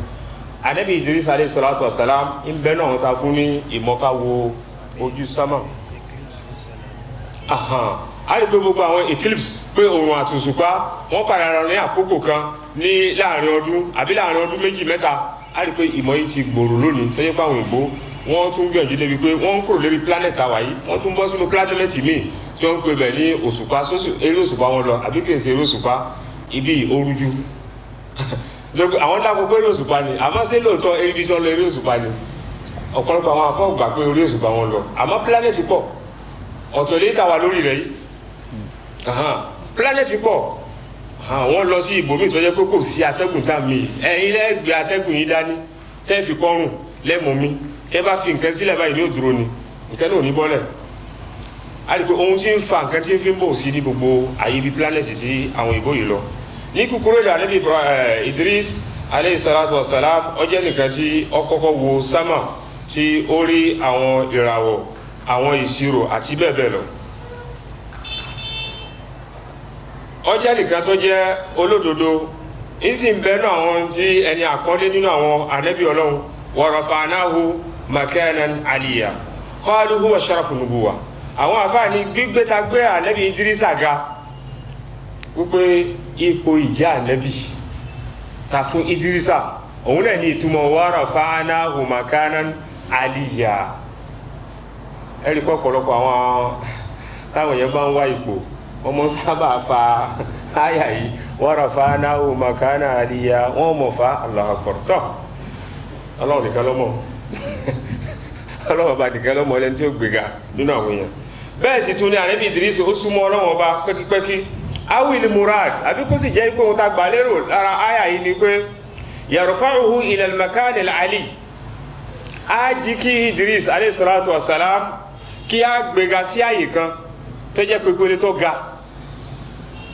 Ànábì Idris alayhi salatu wassalam ń bẹ náà ta fún ní ìmọ̀ká wo ojú sámà a rí pé gbogbo àwọn eclipse pé oòrùn àtòṣùpá wọ́n padà rọ ní àkókò kan ní láàrin ọdún àbí láàrin ọdún méjì mẹ́ta a rí pé ìmọ̀ yìí ti gbòòrò lónìí tó jẹ́ pé àwọn ìgbó wọ́n tún gbìyànjú débi pé wọ́n ń kúrò lérí planet àwa yìí wọ́n tún bọ́ sínú planet míì tí wọ́n ń pè bẹ̀ ní òṣùpá eré òṣùpá wọn lọ àbí kì í ṣe eré òṣùpá ibi orújú àwọn dákọ̀ pé eré òṣùpá ni àmọ́ sí lóòótọ́ eré bí sọ́n lọ eré òṣùpá ni ọ̀pọ̀lọpọ̀ àwọn afọ́ gbà pé eré òṣùpá wọn lọ àmọ́ planet pọ̀ ọ̀tọ̀ lè tàwà lórí rẹ̀ yìí planet pọ̀ wọ́n lọ sí ibòmí tó jẹ́ pé kò sí atẹ́gùn tá mi ẹ̀yin lẹ́gbẹ̀ẹ́ atẹ́gùn yìí dání tẹ́ fi kọ́rùn lẹ́mọ̀mí ẹ bá fi nǹkan sílẹ̀ báyìí ní òdúró ni nǹkan náà ní bọ́lẹ̀ a rí pé ohun tí ń fa nǹkan tí ń fi ń bọ̀ sí ní gbogbo àyè ibi planet tí àwọn ìbò yìí lọ ní kúkúrú ìdá Ànábì Idris alayhi salatu wassalam ó jẹ́ nìkan tí ó kọ́kọ́ wo sámà tí ó rí àwọn ìràwọ̀ àwọn ìṣirò àti bẹ́ẹ̀ bẹ́ẹ̀ lọ ó jẹ́ nìkan tó jẹ́ olódodo ìsìn bẹ́ẹ̀ náà àwọn tí ẹni àkọ́lé nínú àwọn Ànábì Ọlọ́run wa rafa'nahu makanan aliyya qalu huwa sharafu nubuwa àwọn àfáàní gbígbé ta gbé Ànábì Idris àga wípé ipò ìjẹ́ Ànábì ta fún Idrisa òun náà ní ìtumọ̀ wa rafa'nahu makanan aliyya ẹ̀rí pọ̀pọ̀lọpọ̀ àwọn táwọn yẹn bá ń wá ipò wọ́n mọ́ sábà fa áyà yìí wa rafa'nahu makanan aliyya wọ́n mọ̀ fa Allahu akbar tọ́ Ọlọ́run nìkan ló mọ̀ Ọlọ́run bá nìkan ló mọ̀ ẹni tí ó gbéga nínú àwọn èèyàn bẹ́ẹ̀ sì tún ní Ànábì Idris ó súnmọ́ Ọlọ́run ọba pẹ́kípẹ́kí awil murad àbí kó sì jẹ́ ipò ohun tá gbà lérò lára áyà yìí ni pé yarfa'uhu ila al-makan al-ali á jí kí Idris alayhi salatu wassalam kí á gbéga sí àyè kan tó jẹ́ pépele tó ga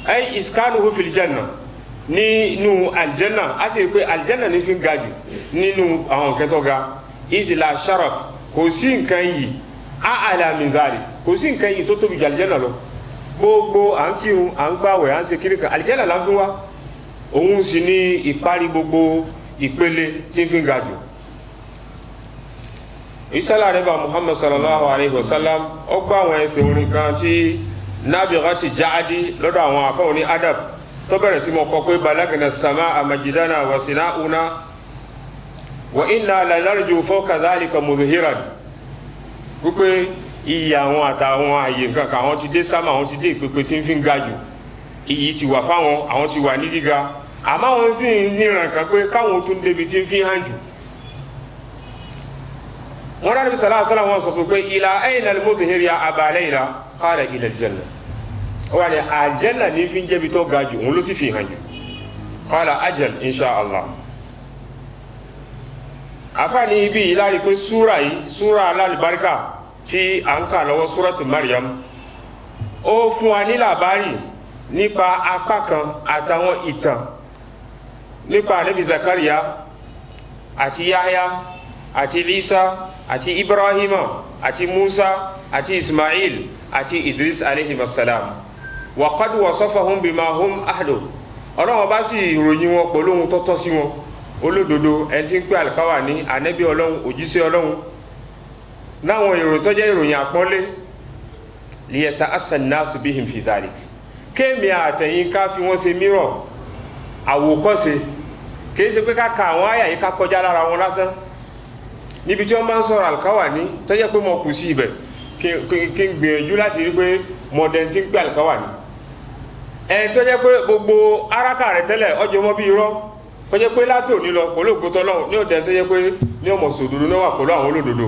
ay iskanuhu fil janna nínú aljanna a sì pé aljanna ní fi ń ga jù nínú àwọn nǹkan tó ga izila sharaf kò sí nǹkan yìí a'ala min zalik kò sí nǹkan yìí tó tóbi jù aljanna lọ gbogbo à ń kírun à ń gbàwẹ̀ à ń ṣe kíríkan aljanna la fi wá òun sì ní ìparí gbogbo ìpele tí fi ń ga jù ìsálà rẹ̀ bá Muhammad sallallahu alayhi wa sallam ó gbá àwọn ẹsẹ̀ orin kan tí Nabighati Ja'di lọ́dọ̀ àwọn afọ́ ní adab tó bẹ̀rẹ̀ sí mọ́ kọ pé balagna samaa majidana wa sina'una wa inna la narju fawqa dhalika mudhiran wípé iyì àwọn àtàwọn àyè nǹkan kan àwọn ti dé sámà àwọn ti dé ìpépé tí ń fi ń ga jù iyì ti wà fáwọn àwọn ti wà ní gíga àmọ́ àwọn sì ń níran kan pé káwọn tún débi tí ń fi hàn jù wọ́n rán Nabi sallallahu alaihi wasallam wọ́n sọ pé ila ayna al-mudhhir ya Aba Layla qala ila al-janna wọ́n ní aljanna ní fi ń jẹ́bi tó ga jù òun ló sì fi hàn jù qala ajal insha Allah àfáàní ibi yìí lárí pé súra yìí súra alálùbáríkà tí a ń kà lọ́wọ́ súratu Maryam ó fún wa ní làbárì nípa apá kan àtàwọn ìtàn nípa Ànábì Zakariya àti Yahya àti Isa àti Ibrahima àti Musa àti Ismail àti Idris alayhi wassalam wa qad wasafahum bima hum ahlu ọlọ́run bá sì ìròyìn wọn pẹ̀lú ohun tó tọ́ sí wọn olódodo ẹni tí ń pè àlùkáwà ní ànábì ọlọ́run òjíṣẹ́ ọlọ́run náwọn ìròyìn tó jẹ́ ìròyìn àpọ́nlé liyata'assa an-nasu bihim fi dhalik kéèmì àtẹ̀yìn ká fi wọ́n ṣe mírọ̀ àwòkọ́ṣe kìí ṣe pé ká ka àwọn àyà yìí ká kọjá lára wọn lásán níbi tí wọ́n bá ń sọ̀rọ̀ àlùkáwà ní tó jẹ́ pé mo kù sí ibẹ̀ kí n gbìyànjú láti rí pé mọ̀dẹ̀n tí ń pè àlùkáwà ní ẹni tó jẹ́ pé gbogbo áràkà rẹ̀ tẹ́lẹ̀ ọjọ́ mọ́ bí irọ́ tó jẹ́ pé láti òní lọ pẹ̀lú ògbótọ́ lọ́wọ́ ní òdẹ̀ tó jẹ́ pé ní ọmọ sòdodo náà wà pẹ̀lú àwọn olódodo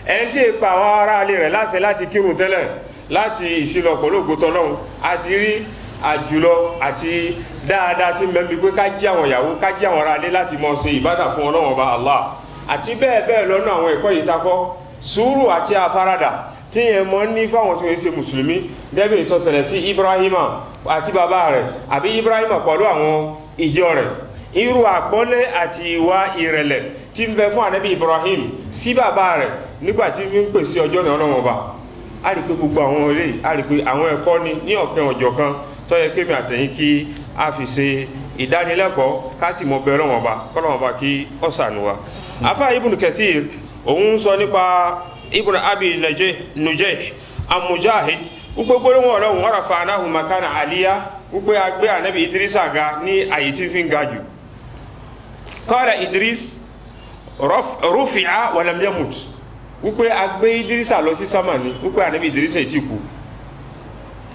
ẹni tí èpa àwọn ará alẹ́ rẹ̀ láṣẹ láti kírun tẹ́lẹ̀ láti ìsìlọ pẹ̀lú ògbótọ́ lọ́wọ́ àti rí àjùlọ àti dáadáa tí mẹ́bí pé ká jí àwọn ìyàwó ká jí àwọn ará alẹ́ láti mọ̀ ṣe ìbádà fún Ọlọ́run Ọba Allah àti bẹ́ẹ̀ bẹ́ẹ̀ lọ́nà àwọn ẹ̀kọ́ yìí takọ́ sùúrù àti àfaradà tí yẹn mọ́ ní fáwọn tí wọ́n ṣe mùsùlùmí gẹ́gẹ́ tó ṣẹlẹ̀ sí Ibrahima àti bàbá rẹ̀ àbí Ibrahima pẹ̀lú àwọn ìjọ rẹ̀ irú àpọ́nlé àti ìwà ìrẹ̀lẹ̀ tí ń bẹ fún ànábì Ibrahim sí bàbá rẹ̀ nígbà tí ń pè sí ọjọ́ náà Ọlọ́run Ọba a rí pé gbogbo àwọn eré a rí pé àwọn ẹ̀kọ́ ní ọ̀kan ọ̀jọ̀ kan tó yẹ kémi àtẹ̀yìn kí a fi ṣe ìdánilẹ́kọ̀ọ́ ká sì mọ bẹ Ọlọ́run Ọba k'Ọlọ́run Ọba kí ó ṣàánú wa afá Ibn Kathir òun sọ nípa Ibn Abi Nujayh Mujahid wípé gbólóhùn Ọlọ́run wa rafa'nahu makana aliyya wípé a gbé ànábì Idrisa ga ní àyè tí fi ń ga jù qala Idris rufi'a wa lam yamut wípé a gbé Idrisa lọ sí sámà ní wípé ànábì Idrisa ti kú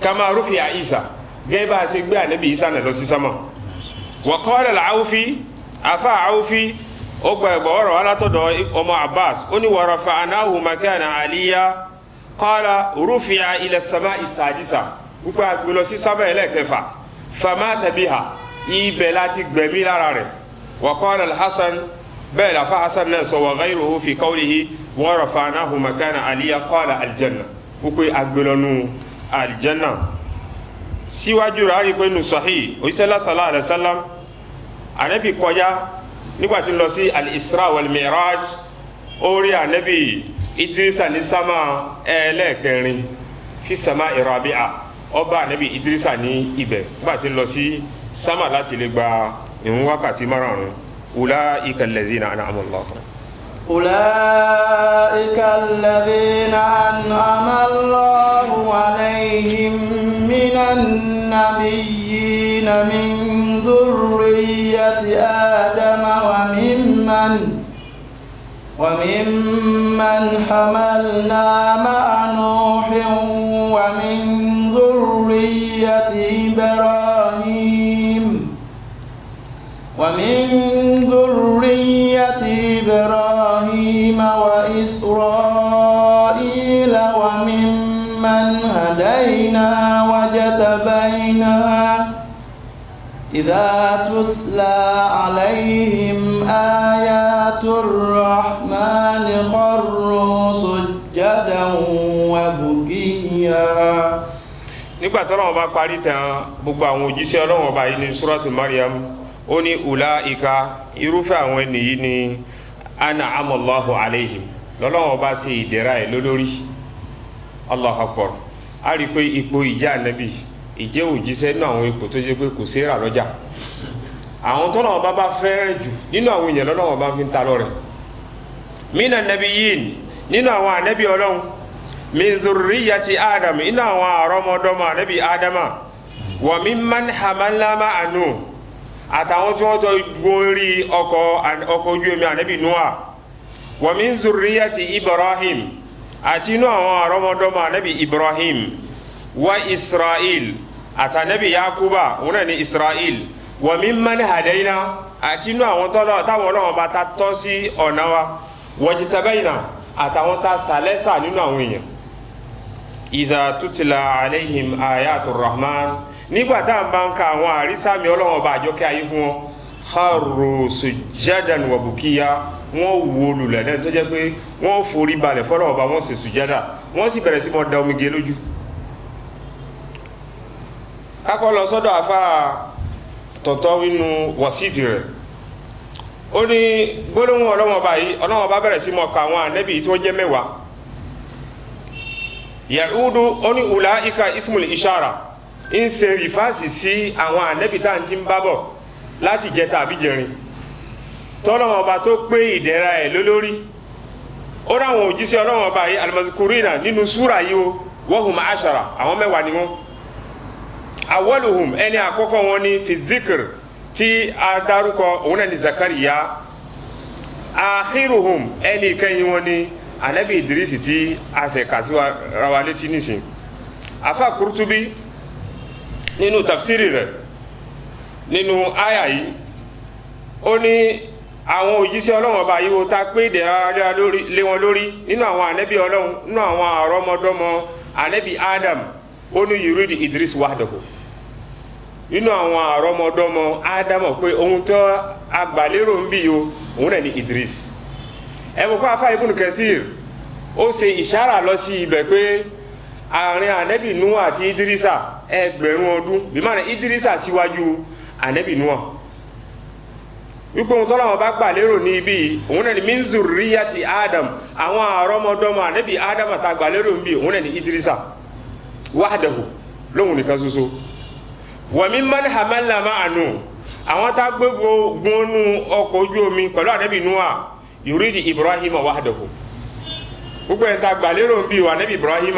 kama rufi'a Isa gẹ́gẹ́ bá a ṣe gbé ànábì Isa náà lọ sí sámà wa qala al-Awfi afa Awfi ó gba ẹ̀gbọ́ ọ̀rọ̀ alátọ́dọ̀ ọmọ Abbas ó ní wa rafa'nahu makana aliyya qala rufi'a ila as-sama'i as-sadisa wípé a gbé lọ sí sámà ẹlẹ́kẹfà famata biha ibẹ̀ láti gbẹ̀mí lára rẹ̀ wa qala al-Hasan bẹ́ẹ̀ lafa Hasan náà sọ wa ghayruhu fi qawlihi wa rafa'nahu makana aliyya qala al-janna wípé a gbé lọ nú al-janna síwájú rẹ̀ a rí pé nù Sahih òṣìṣẹ́lá sallallahu alaihi wasallam ànábì kọjá nígbàtí lọ sí al-Isra wal-Mi'raj ó rí ànábì Idrisa ní sámà ẹlẹ́ẹ̀kẹrin fi sama'i rabi'a ọba ànábì Idrisa ní ibẹ̀ nígbàtí lọ sí sámà láti lè gba ìrun wákàtí márùn-ún ulaika allazina an'ama Allahu أولئك الذين أنعم الله عليهم من النبيين من ذرية آدم وممن حملنا مع نوح ومن ذرية إبراهيم وإسرائيل وممن هدينا وجتبينا إذا تتلى عليهم آيات الرحمن خروا سجدا وبكيا nígbà tí Ọlọ́run bá parí tán gbogbo àwọn òjíṣẹ́ Ọlọ́run bá yìí ní suratu Maryam ó ní ulaika irúfẹ́ àwọn ẹni yìí ni an'ama Allahu alayhim lọ́lọ́run bá ṣe ìdẹ̀ra ẹ̀ lólórí Allahu Akbar a rí pé ipò ìjẹ́ ànábì ìjẹ́ òjíṣẹ́ nínú àwọn ipò tó jẹ́ pé kò sí rà lọ́jà àwọn tọ́lọ́run bá fẹ́ràn jù nínú àwọn èèyàn lọ́lọ́run bá fi ń ta lọ́rẹ̀ mina nabiyyin nínú àwọn ànábì Ọlọ́run min zurriyati Adam inú àwọn àrọ́mọdọ́mọ ànábì Adama wa mimman hamalna ma'a Nuh àtàwọn tí wọ́n tó gorí ọkọ̀ ojú omi ànábì Noah wa min zurriyati Ibrahim àti inú àwọn àrọ́mọdọ́mọ ànábì Ibrahim wa Israel àtànábì Yakuba wọn ni Israel wa mimman hadaina àti inú àwọn táwọn Ọlọ́run bá ta tọ́ sí ọ̀nà wa wajtabaina àtàwọn tá sàlẹ́sà nínú àwọn èèyàn iza tutla alayhim ayatul rahman nígbàtá ń bá ń ka àwọn àrísàmì Ọlọ́run bá àjọkẹ́ ayé fún wọn kharru sujjadan wa bukiya wọ́n wó lulẹ̀ lẹ́nu tó jẹ́ pé wọ́n forí balẹ̀ fọ́lọ́run bá wọ́n sì sùjádà wọ́n sì bẹ̀rẹ̀ sí mọ́ da omijé lójú kákọ́ lọ sọ́dọ̀ àfá tọ̀tọ̀ inú wọ̀síìtì rẹ̀ ó ní gbólóhùn Ọlọ́run bá yìí Ọlọ́run bá bẹ̀rẹ̀ sí mọ́ ka àwọn ànábì tí wọ́n jẹ́ mẹ́wàá yahudu ó ní ulaika ismul ishara ń ṣe rìfáàsì sí àwọn ànábì tá à ń ti ń bá bọ̀ láti jẹta àbí jẹrin tọ́lọ́wọ́n ọba tó pé ìdẹ̀ra ẹ̀ lólórí ó ráwọn òjíṣẹ́ ọlọ́wọ́n ọba yìí almazikurina nínú súra yìí o wahum ashara àwọn 10 ni wọ́n awwaluhum ẹni àkọ́kọ́ wọn ni fi zikr tí a dárúkọ òun náà ni Zakariya akhiruhum ẹni kẹ́yìn wọn ni anabi Idrisi tí a ṣe kà sí ra wa létí nísìn afa Kurtubi nínú tafsiri rẹ̀ nínú àyà yìí ó ní àwọn òjíṣẹ́ Ọlọ́run ọba yìí wo ta pé ìdẹ̀ra lé wọn lórí nínú àwọn anabi Ọlọ́run nínú àwọn àrọ́mọdọ́mọ anabi Adam ó ní yuridi Idris wahdahu nínú àwọn àrọ́mọdọ́mọ Ádámọ̀ pé ohun tó agbàlérò ń bí o òun náà ni Idris ẹ̀mọ̀ kó afá Ibn Kathir ó ṣe ìṣára lọ sí ibẹ̀ pé àárín ànẹ́bì Nuh àti Idrisa 1000 ọdún bí máa Idrisa síwájú ànẹ́bì Nuh wípé ohun tọ́lọ́wọ́ bá gbàlérò ní ibi òun náà ni min zurriyati Adam àwọn àrọ́mọdọ́mọ ànẹ́bì Adam àtàgbàlérò ń bí òun náà ni Idrisa wahdahu lóhun nìkan ṣoṣo wa mimman hamalna ma'a Nuh àwọn tá gbogbo gúnnú ọkọ̀ ojú omi pẹ̀lú ànábì Nuh yuridi Ibrahim wahdahu gbogbo ẹ̀ tá gbàlérò bí wà ànábì Ibrahim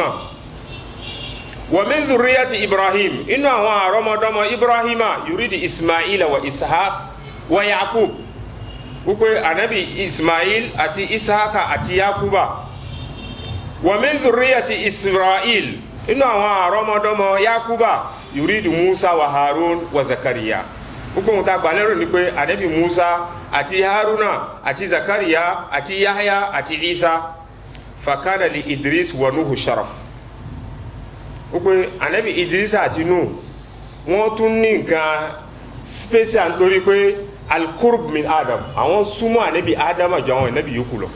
wa min zurriyati Ibrahim inú àwọn àrọ́mọdọ́mọ Ibrahim yuridi Ismaila wa Ishaq wa Yaqub gbogbo ànábì Ismail àti Ishaka àti Yakuba wa min zurriyati Israel inú àwọn àrọ́mọdọ́mọ Yakuba yuridu Musa wa Harun wa Zakariya gbogbo ohun tá gbàlérò ni pé ànábì Musa àti Haruna àti Zakariya àti Yahya àti Isa fakana li Idris wa Nuhu sharaf gbogbo ànábì Idris àti Nuhu wọ́n tún ní nǹkan special nítorí pé al-qurb min Adam àwọn súnmọ́ ànábì Adam àjọ àwọn ànábì yòókù lọ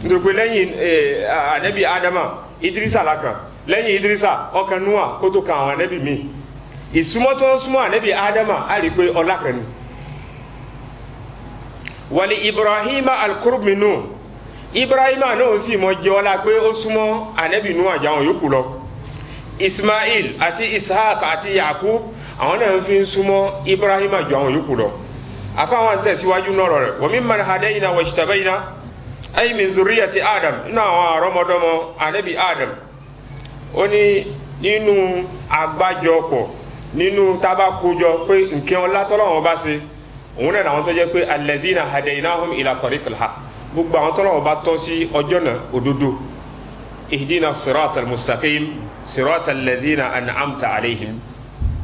nítorí pé lẹ́yìn ànábì Adam Idrisa lákan lẹ́yìn Idrisa ọkàn Nuhu kó tó kan àwọn ànábì míì ìsúnmọ́ tó ń súnmọ́ ànábì Ádámà á rí pé ọlákan ni wàlí Ibrahima al-qurb min Nuh Ibrahima náà sì mọ jẹ́ ọlá pé ó súnmọ́ ànábì Nuh àjáwọn yòókù lọ Ismail àti Ishaq àti Yaqub àwọn náà fi ń súnmọ́ Ibrahima jọ àwọn yòókù lọ afáwọn tẹ̀síwájú náà rẹ̀ wa mimman hadayna wa ijtabayna ay min zurriyati Adam nínú àwọn àrọ́mọdọ́mọ ànábì Adam ó ní nínú àgbájọpọ̀ nínú tabakojọ pé nǹkan ọlá tọ́lọ́wọ́n bá ṣe òun náà àwọn tó jẹ́ pé allazina hadaynahum ila tariqil haqq gbogbo àwọn tọ́lọ́wọ́n bá tọ́ sí ọjọ́ náà òdodo ihdina siratal mustaqim siratal lazina an'amta alayhim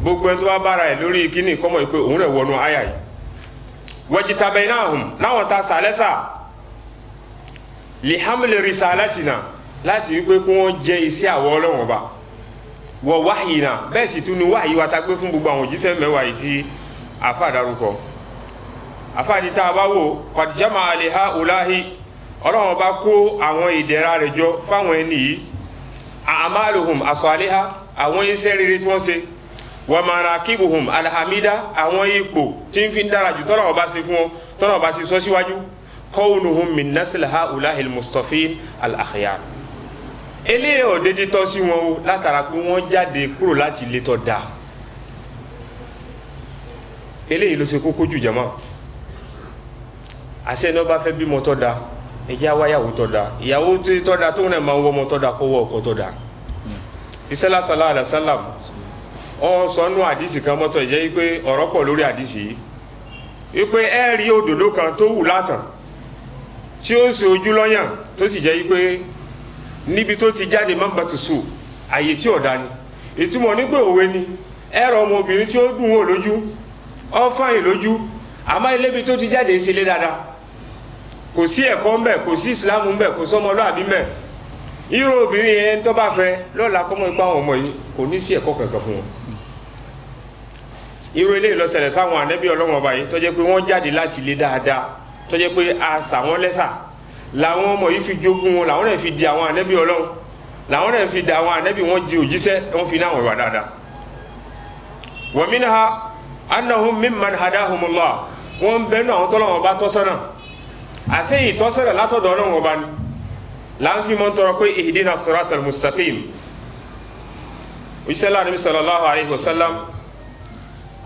gbogbo ẹni tó bá bára ẹ̀ lórí kíní kọ́mọ̀ pé òun náà wọnú àyà yìí wajtabaynahum láwọn ta sàlẹ́sà lihamli risalatina láti wípé kí wọ́n jẹ́ iṣẹ́ àwọ̀ Ọlọ́run bá wọ wáyìnà bẹ́ẹ̀ sì tún ní wáyìí wa ta gbé fún gbogbo àwọn òjíṣẹ́ mẹ́wàá yìí tí àfáà dárúkọ àfáà ní tá a bá wò qad jama'a li ha'ulahi Ọlọ́run bá kó àwọn ìdẹ̀ra rẹ̀ jọ fáwọn ẹni yìí a'maluhum as-salihah àwọn iṣẹ́ rere tí wọ́n ṣe wa manaqibuhum alhamida àwọn ipò tí ń fi ń dára jù tọ́lọ́run bá ṣe fún wọn tọ́lọ́run bá ti sọ síwájú qawluhum min nasl ha'ulahi al-mustafin al-akhyar eléyìí ò dédé tọ́ sí wọn o látara pé wọ́n jáde kúrò láti ilé tó dáa eléyìí ló ṣe kókó jù jama àṣẹ ní wọ́n bá fẹ́ bímọ tó dáa ẹjẹ́ wáyàwó tó dáa ìyàwó tó dáa tó náà máa ń wọ́mọ tó dáa kó wọ́ ọkọ tó dáa ìṣẹ́lá sallallahu alaihi wasallam ọ sọnù àdìsí kan mọ́tò ìjẹ́ wípé ọ̀rọ̀ pọ̀ lórí àdìsí yìí wípé ẹ rí òdòdó kan tó wù látàn tí ó ṣe ojú lọ́yàn tó sì jẹ́ wípé níbi tó ti jáde mọ́gbàtúsù àyè tí ọ̀dá ni ìtumọ̀ nígbè òwe ni ẹ̀rọ ọmọbìnrin tí ó dùn wò lójú ó fàyìn lójú àmọ́ ilébi tó ti jáde sílé dáadáa kò sí ẹ̀kọ́ ń bẹ̀ kò sí ìsìlámù ń bẹ̀ kò sọmọlúàbí ń bẹ̀ irú obìnrin yẹn tó bá fẹ́ lọ́la kọ́mọ ipá àwọn ọmọ yìí kò ní sí ẹ̀kọ́ kankan fún wọn irú eléyìí ló ṣẹlẹ̀ sáwọn ànẹ́bí Ọlọ́run ọba yìí tó jẹ́ pé wọ́n jáde láti ilé dáadáa tó jẹ́ pé a sà wọ́n lẹ́sà làwọn ọmọ yìí fi jogún wọn làwọn náà fi di àwọn ànẹ́bí Ọlọ́run làwọn náà fi di àwọn ànẹ́bí wọn di òjíṣẹ́ wọn fi náwọn ìwà dáadáa wa minha annahum mimman hadahumullah wọn bẹnu àwọn tọ́lọ́wọ́n bá tọ́sọ́nà àṣẹ ìtọ́sọ́nà látọ̀dọ̀ Ọlọ́run ọba ni là ń fi mọ́ tọrọ pé ihdina siratal mustaqim òjíṣẹ́ Ànábì sallallahu alaihi wasallam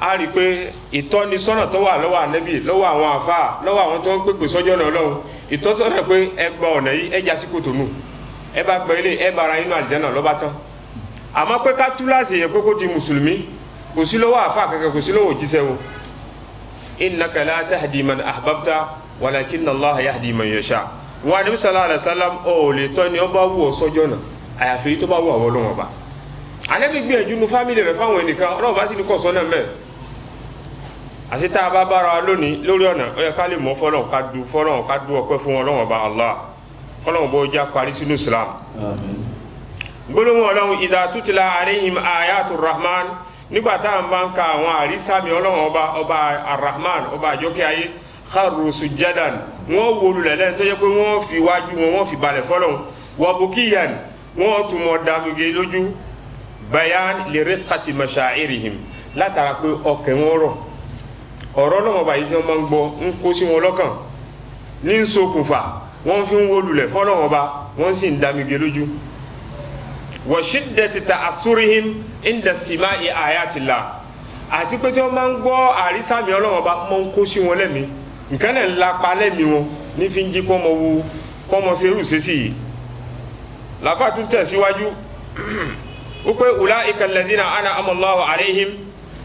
a rí pé ìtọ́nisọ́nà tó wà lọ́wọ́ Ànábì lọ́wọ́ àwọn àfáà lọ́wọ́ àwọn tó ń pèpè sọ́jọ́ náà Ọlọ́run ìtọ́sọ́nà pé ẹ gba ọ̀nà yìí ẹ já sí kòtò nù ẹ bá gba ilé ẹ bá ara inú àlùjánnà lọ́ba tán àmọ́ pé ká túláàsì yẹn pé kó di mùsùlùmí kò sí lọ́wọ́ àfáà kankan kò sí lọ́wọ́ òjíṣẹ́ o innaka la tahdi man ahbabta walakinna Allaha yahdi man yasha wa Ànábì sallallahu alaihi wasallam ó lè tọ́ ni ó bá wù ọ́ sọ́jọ́ náà àyàfi tó bá wù àwọn Ọlọ́run Ọba Ànábì gbìyànjú nu fámìlì rẹ̀ fáwọn ẹnìkan Ọlọ́run bá sì ní kọ̀ sọ́nà mẹ́ẹ̀ àti tá a bá bára lónìí lórí ọ̀nà ó yẹ ká lè mọ́ fọ́lọ́run ká du fọ́lọ́run ká du ọpẹ́ fún Ọlọ́run Ọba Allah Ọlọ́run bó já parí sínú Islam gbólóhùn Ọlọ́run iza tutla alayhim ayatul rahman nígbà tá à ń bá ń ka àwọn àrísàmì Ọlọ́run ọba arrahman ọba àjọkẹ́ ayé kharru sujjadan wọ́n wọlú lẹ́lẹ́ tó yẹ pé wọ́n fi wájú wọ́n fi balẹ̀ fọ́lọ́run wa bukiyan wọ́n tún mọ̀ dàmúgé lójú bayan li riqqati mashaa'irihim látara pé ọkàn wọn rọ̀ ọ̀rọ̀ náà ọba yìí tí wọ́n máa ń gbọ́ ń kó sí wọn lọ́kàn ní ń ṣokùnfà wọ́n fi ń wọlú lẹ̀ fọ́lọ́run ọba wọ́n sì ń dàmúgé lójú wa shiddati ta'assurihim inda sima'i ayatillah àti pé tí wọ́n máa ń gbọ́ àrísàmì Ọlọ́run Ọba mọ́ ń kó sí wọn lẹ́mí nǹkan náà lápa lẹ́mí wọn ní fi ń jí kọ́mọ serú sẹ́sì yìí láfà tún tẹ̀síwájú ó pé ulaika allazina an'ama Allahu alaihim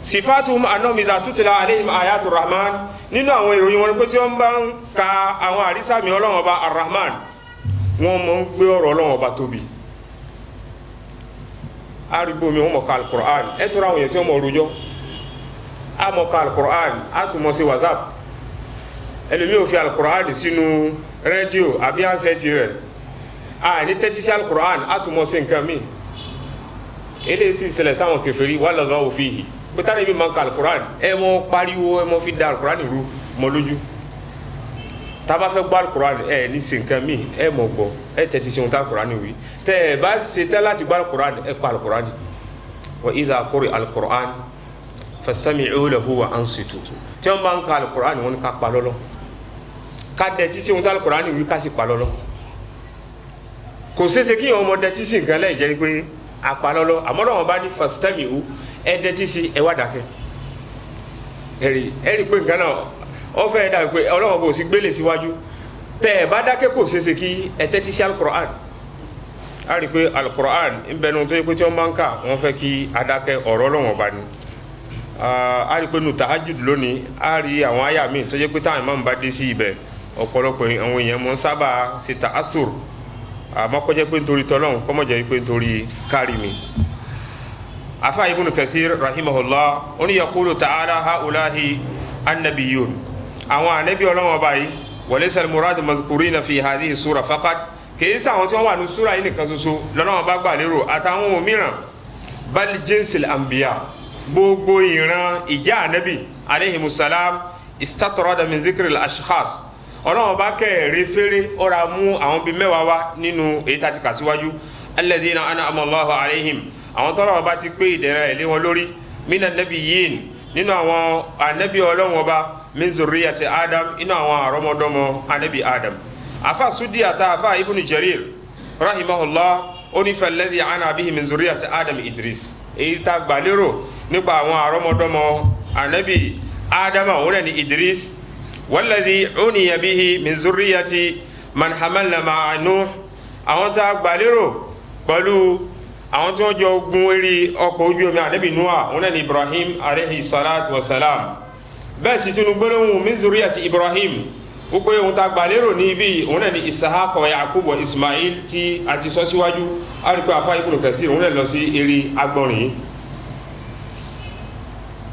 sifatuhum annahum iza tutla alaihim ayatur rahman nínú àwọn ìròyìn wọn pé tí wọ́n bá ń ka àwọn àrísàmì Ọlọ́run Ọba arrahman wọ́n mọ́ ń gbé ọ̀rọ̀ Ọlọ́run Ọba tóbi aribo mi wọn mọ ka alukur'an ẹ tora àwọn yẹn tí wọn mọ rojọ́ a mọ ka alukur'an a tún mọ sí whatsapp ẹlòmíì ò fi alukur'an sínú rédíò àbí ansẹ́tì rẹ̀ a ní tẹ́tí sí alukur'an a tún mọ sí nǹkan mi eléyìí sì ṣẹlẹ̀ sáwọn kèfèrí wà lọ́gọ́ òfin yìí pété níbi mọ ka alukur'an ẹ mọ pariwo ẹ mọ fi da alukur'an rú mọ lójú taba fẹ́ gbọ́ alukur'an ẹ ní sí nǹkan mi ẹ mọ gbọ́ ẹ tẹ́tí sí ohun tí alukur'an wí tẹ ẹ bá ṣe tẹ́ láti gbọ́ alukur'an ẹ pa alukur'an wa iza quri alukur'an fastami'u lahu wa ansitu tí wọ́n bá ń ka alukur'an wọn ká pa lọ́lọ́ ká dẹ́tí sí ohun tí alukur'an wí ká sì pa lọ́lọ́ kò ṣeéṣe kí ọmọ dẹ́tí sí nǹkan lẹ́yìn jẹ́ pé a pa lọ́lọ́ àmọ́ lọ́wọ́ bá ní fastami'u ẹ dẹ́tí sí ẹ wá dákẹ́ ẹ̀rí pé nǹkan náà ó fẹ́ dà pé Ọlọ́run bò sí gbélé síwájú tẹ́ ẹ bá dákẹ́ kò ṣeéṣe kí ẹ tẹ́tí sí alukur'an a rí pé alukur'an ń bẹnu tó yẹ pé tí wọ́n bá ń kà wọ́n fẹ́ kí adákẹ́ ọ̀rọ̀ Ọlọ́run Ọba ni a rí pé nu tahajjud lónìí a rí àwọn àyà míì tó yẹ pé táwọn ìmáàmù bá dé sí ibẹ̀ ọ̀pọ̀lọpọ̀ àwọn èèyàn mọ́ sábà ṣe ta'assur àmọ́ kó jẹ́ pé nítorí tọ́lọ́run kó má jẹ́ pé nítorí kárí mi. afa Ibn Kathir rahimahullah ó ní yaqulu ta'ala ha'ulahi annabiyun àwọn ànábì Ọlọ́run Ọba yìí wa laysa al-murad mazkurina fi hadhihi sura faqat kìí sí àwọn tí wọ́n wà ní súra yìí nìkan ṣoṣo lọ́nà bá gbà lérò àtàwọn òmíràn bal jinsil anbiya gbogbo ìran ìjà ànábì aleyhimusalam istatrada min zikri al-ashkhas Ọlọ́run bá kẹ́ẹ̀rí fẹ́rẹ́ ọ̀rà mú àwọn bíi mẹ́wàá wá nínú èyí tá a ti kà síwájú alladhina an'ama Allahu alayhim àwọn tọ́lọ́run bá ti pé ìdẹ̀ra ẹ̀ lé wọn lórí minan nabiyyin nínú àwọn ànábì Ọlọ́run Ọba min zurriyati Adam inú àwọn àrọ́mọdọ́mọ ànábì Adam afa sudi ata afa Ibn Jarir rahimahullah oni falladhi ana bihi min zurriyati Adam Idris èyí tá gbà lérò nípa àwọn àrọ́mọdọ́mọ ànábì Adam wọ́n ní Idris walladhi uniya bihi min zurriyati man hamalna ma'a Nuh àwọn tá gbà lérò pẹ̀lú àwọn tí wọ́n jọ gun orí ọkọ̀ ojú omi ànábì Noah wọ́n ní Ibrahim alayhi salatu wa salam bẹ́ẹ̀ sì tún gbólóhùn min zurriyati Ibrahim gbogbo ohun tá a gbà lérò ní ibi òun náà ni Ishaq wa Yaqub wa Ismail tí a ti sọ síwájú a rí pé afa Ibn Kathir òun náà lọ sí eré agbọ̀nrín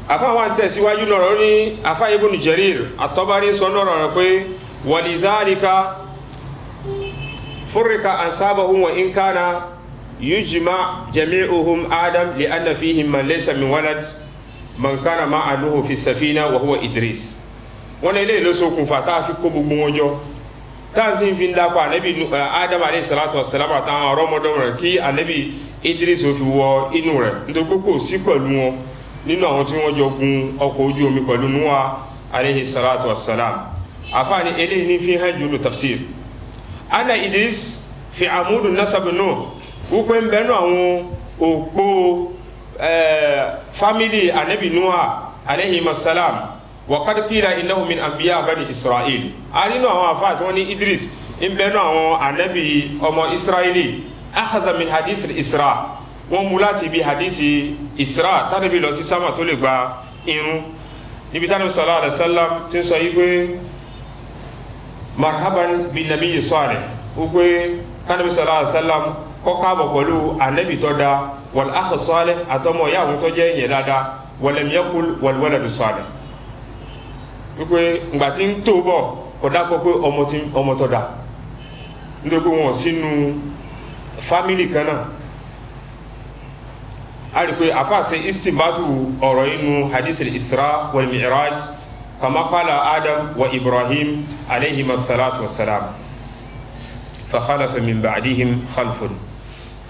afa wa ń tẹ̀ síwájú lọ́rọ̀ ní afa Ibn Jarir at-Tabari sọ lọ́rọ̀ rẹ̀ pé walizalika furrika ansabahum wa in kana yujma jami'uhum Adam li anna fihim man laysa min walad man kana ma'a Nuh fi safina wa huwa Idris wọ́n ilé ló ṣokùnfà tá a fi kó gbogbo wọn jọ tá a sì fi ń dápọ̀ ànábì Adam alayhi salatu wassalam àtàwọn ọ̀rọ̀mọdọ́mọ rẹ̀ kí ànábì Idris ò fi wọ inú rẹ̀ nítorí pé kò sí pẹ̀lú wọn nínú àwọn tí wọ́n jọ gun ọkọ̀ ojú omi pẹ̀lú Nuh alayhi salatu wassalam àfáàní eléyìí ní fi hàn jùlọ tafsir ana Idris fi amudu nasab Nuh wípé ń bẹnu àwọn òpó family anabi Nuha alayhi masalam wa qad qila innahu min anbiya bani Isra'il arinu àwọn afa tí wọ́n ní Idris ń bẹ nínú àwọn anabi ọmọ Israeli akhadha min hadith al-Isra wọ́n mú láti bí hadisi Isra tanabi lọ sí sama tó lè gba irun níbi tanabi sallallahu alaihi wasallam tí sọ yí pé marhaban bin nabiy salih ó pé tanabi sallallahu alaihi wasallam kó káàbọ̀ pẹ̀lú anabi tó dá wal akh salih àtọmọ ya hun tó jẹ́ yẹn dáadáa walam yakul wal waladu salih wípé ngbà tí ń tó bọ̀ kò dápọ̀ pé ọmọ tó dá nítorí pé wọn sínú fámílì kan náà a rí pé àfáàsẹ istibatu ọ̀rọ̀ inú hadith al-Isra wal Mi'raj kama qala Adam wa Ibrahim alayhim as-salatu was-salam fa khalafa min ba'dihim khalfun